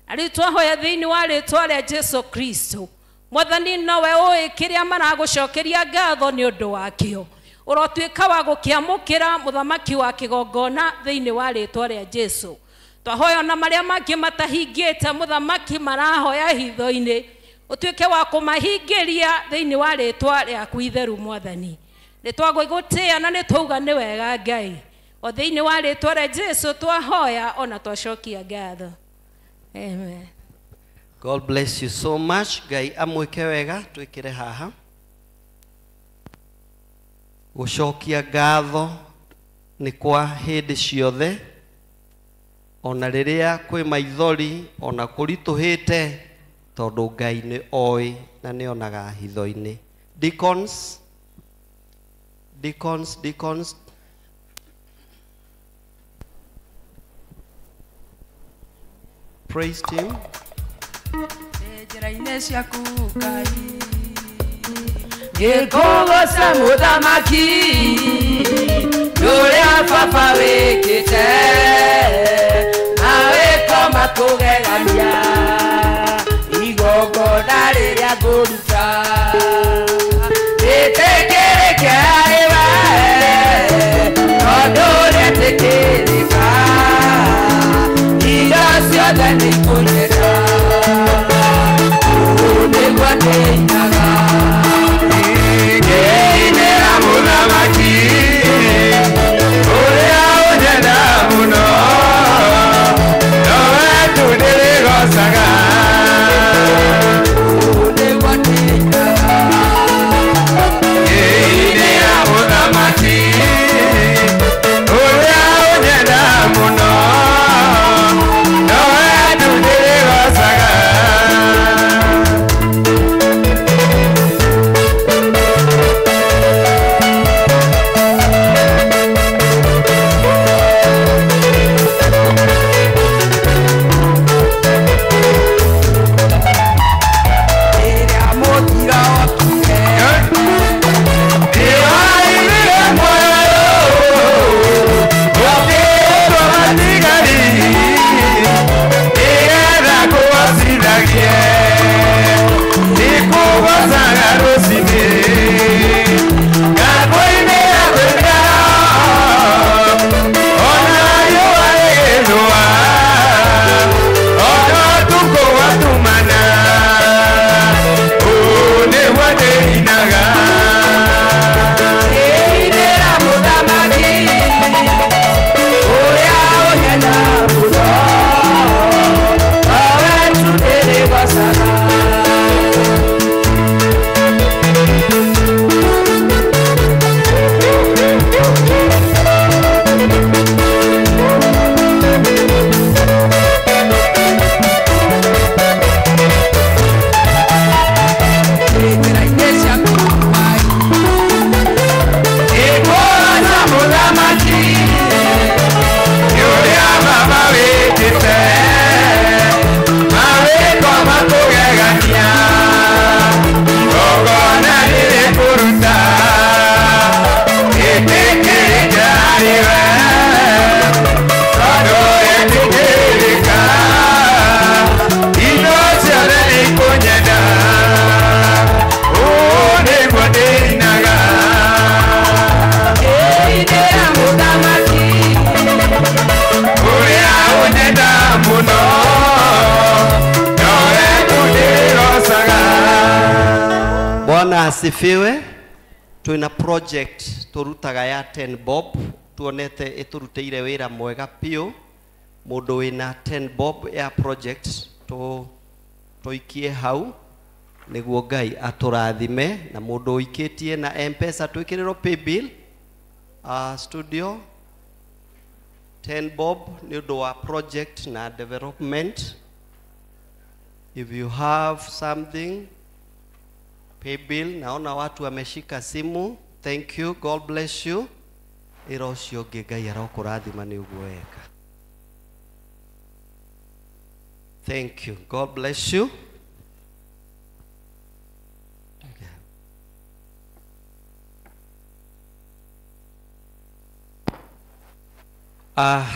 na riu twahoya thiini wa ritwa ria Jesu Kristo mwathani, nowe ui kiria maragucokeria ngatho ni undu wakio, urotuika wa gukiamukira muthamaki wa kigongona thiini wa ritwa ria Jesu. Twahoya na maria mangi matahingite muthamaki marahoya hitho-ini, utuike wa kumahingiria thiini wa ritwa riaku itheru mwathani. Ni twagwigutia na ni twauga ni wega Ngai, o thiini wa ritwa ria Jesu twahoya ona twacokia ngatho, amen. God bless you so much. Ngai amwike wega, twikire haha gucokia ngatho ni kwa hindi ciothe, ona riria kwi maithori, ona kurituhite, tondu Ngai ni oi na ni onaga hitho-ini. Deacons, praise team. Njĩra-inĩ ciaku Ngai ngĩkũgooca mũthamaki ũrĩa baba wĩkĩte, nawe koma kũgegania igongona rĩrĩa ngũruta. Rĩtĩkĩrĩke harĩ we tondũ rĩtĩkĩrĩka, indo ciothe nĩikũnyenda, ũũ nĩguo ndĩinaga. Ngĩinĩra mũthamaki ũrĩa ũnyenda mũno, nowe tu ndĩrĩgocaga. Bwana asifiwe. Tuna project turutaga ya 10 bob, tuonete ituruteire wira mwega pio. Mundu wina 10 bob ya project tuikie hau niguo Ngai aturathime, na mundu uikitie na M-Pesa twikiriro pay bill studio 10 bob ni undu wa project na development. If you have something, pay bill. Naona watu wameshika simu. Thank you, God bless you. Iro cio ngi Ngai arokurathima ni uguo weka. Thank you, God bless you.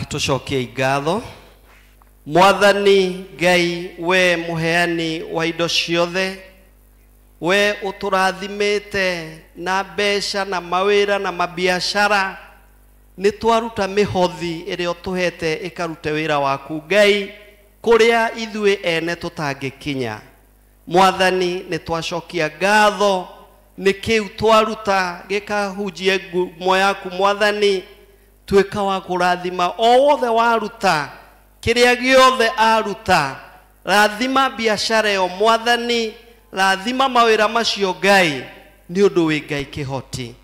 Tucokie ngatho. Mwathani Ngai, we muheani wa indo ciothe, we uturathimite na mbeca na mawira na mabiashara, ni twaruta mihothi iria utuhete ikarute wira waku Ngai kuria ithue ene tutangikinya. Mwathani, ni twacokia ngatho ni kiu twaruta gikahunjie ngumo yaku Mwathani, twika wa kurathima o wothe waruta kiria giothe aruta. Rathima biashara yo Mwathani, rathima mawira macio Ngai ni undu wi Ngai kihoti.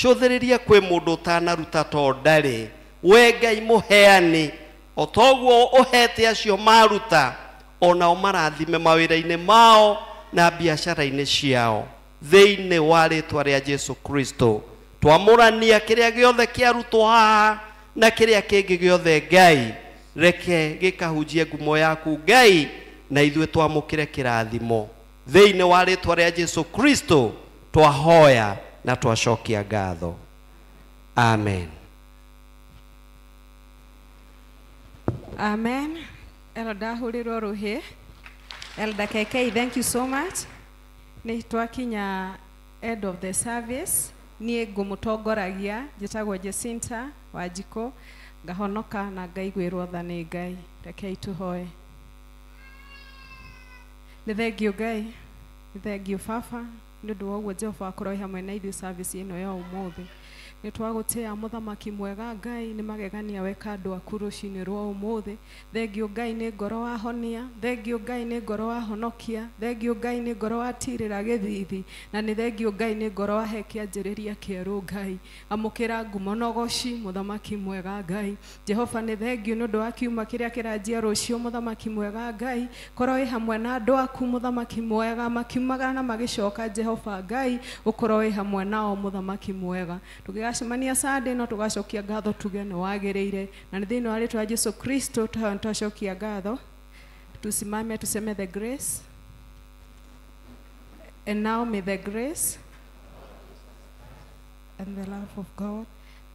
Cuthiriria kwi mundu utanaruta to ndari, we Ngai muheani o toguo uhete acio maruta, ona marathime mawira-ini mao na biashara-ini ciao thiini wa ritwa ria Jesu Kristo. Twamurania kiria giothe kiarutwo haha na kiria kingi giothe Ngai, reke gikahunjie ngumo yaku Ngai, na ithue twamukire kirathimo thiini wa ritwa ria Jesu Kristo twahoya na twacokia ngatho. Amen. Amen. Elda Huliro Ruhe. Elda KK, thank you so much. Ni twakinya end of the service. Nie ngumutongoragia njitagwo Jacinta Wanjiko, ngahonoka na ngaiguirwo tha ni Ngai. Rekei tuhoe. Ni thengio Ngai, ni thengio Baba, ni undu wa uguo Jehova akorwo hamwe na ithuĩ service ino ya umuthi. Ni twagutia muthamaki mwega Ngai, ni magegania weka andu aku rucini rwa umuthi. Thengio Ngai ni ngoro wahonia, thengio Ngai ni ngoro wahonokia, thengio Ngai ni ngoro watirira githithi, na ni thengio Ngai ni ngoro wahe kianjiriria kieru Ngai. Amukira ngumo na goci muthamaki mwega Ngai. Jehova ni thengio nundu wa kiuma kiria kiranjia rucio muthamaki mwega Ngai. Korwo wi hamwe na andu aku muthamaki mwega, makiumaga na magicoka Jehova Ngai, ukorwo wi hamwe nao muthamaki mwega. Tugacemania Sunday no tugacokia ngatho tuge ni wagiriire, na ni thiini wa ritwa Jesu Kristo twacokia ngatho. Tusimame tuseme the grace. And now may the grace and the love of God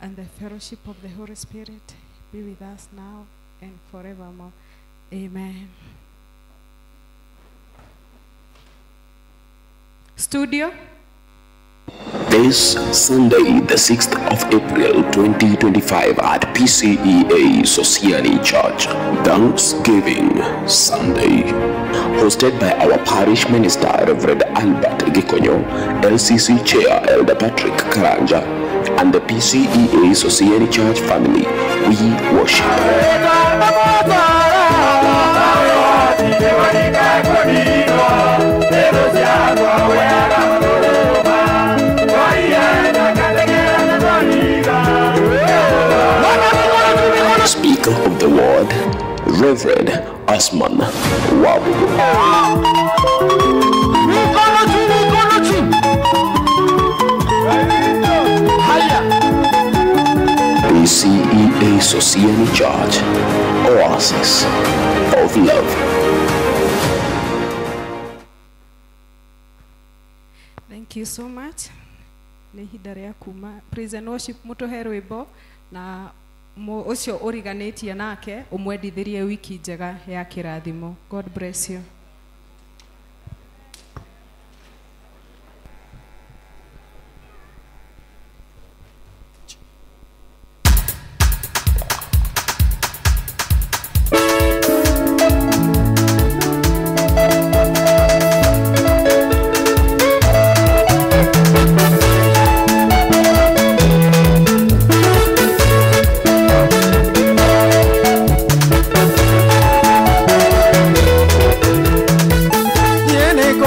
and the fellowship of the Holy Spirit be with us now and forevermore. Amen. Studio. This Sunday, the 6th of April 2025 at PCEA Society Church, Thanksgiving Sunday, hosted by our parish minister, Reverend Albert Gikonyo, LCC Chair, Elder Patrick Karanja, and the PCEA Society Church family. We worship. Speaker of the word, Reverend Asman Wabu. PCEA Society Church, Oasis of Love. Thank you so much. Ni ihinda ria kuma praise and worship mutuhe rwimbo na ucio uriganitie nake umwendithirie wiki njega ya kirathimo. God bless you.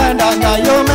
wenda ngai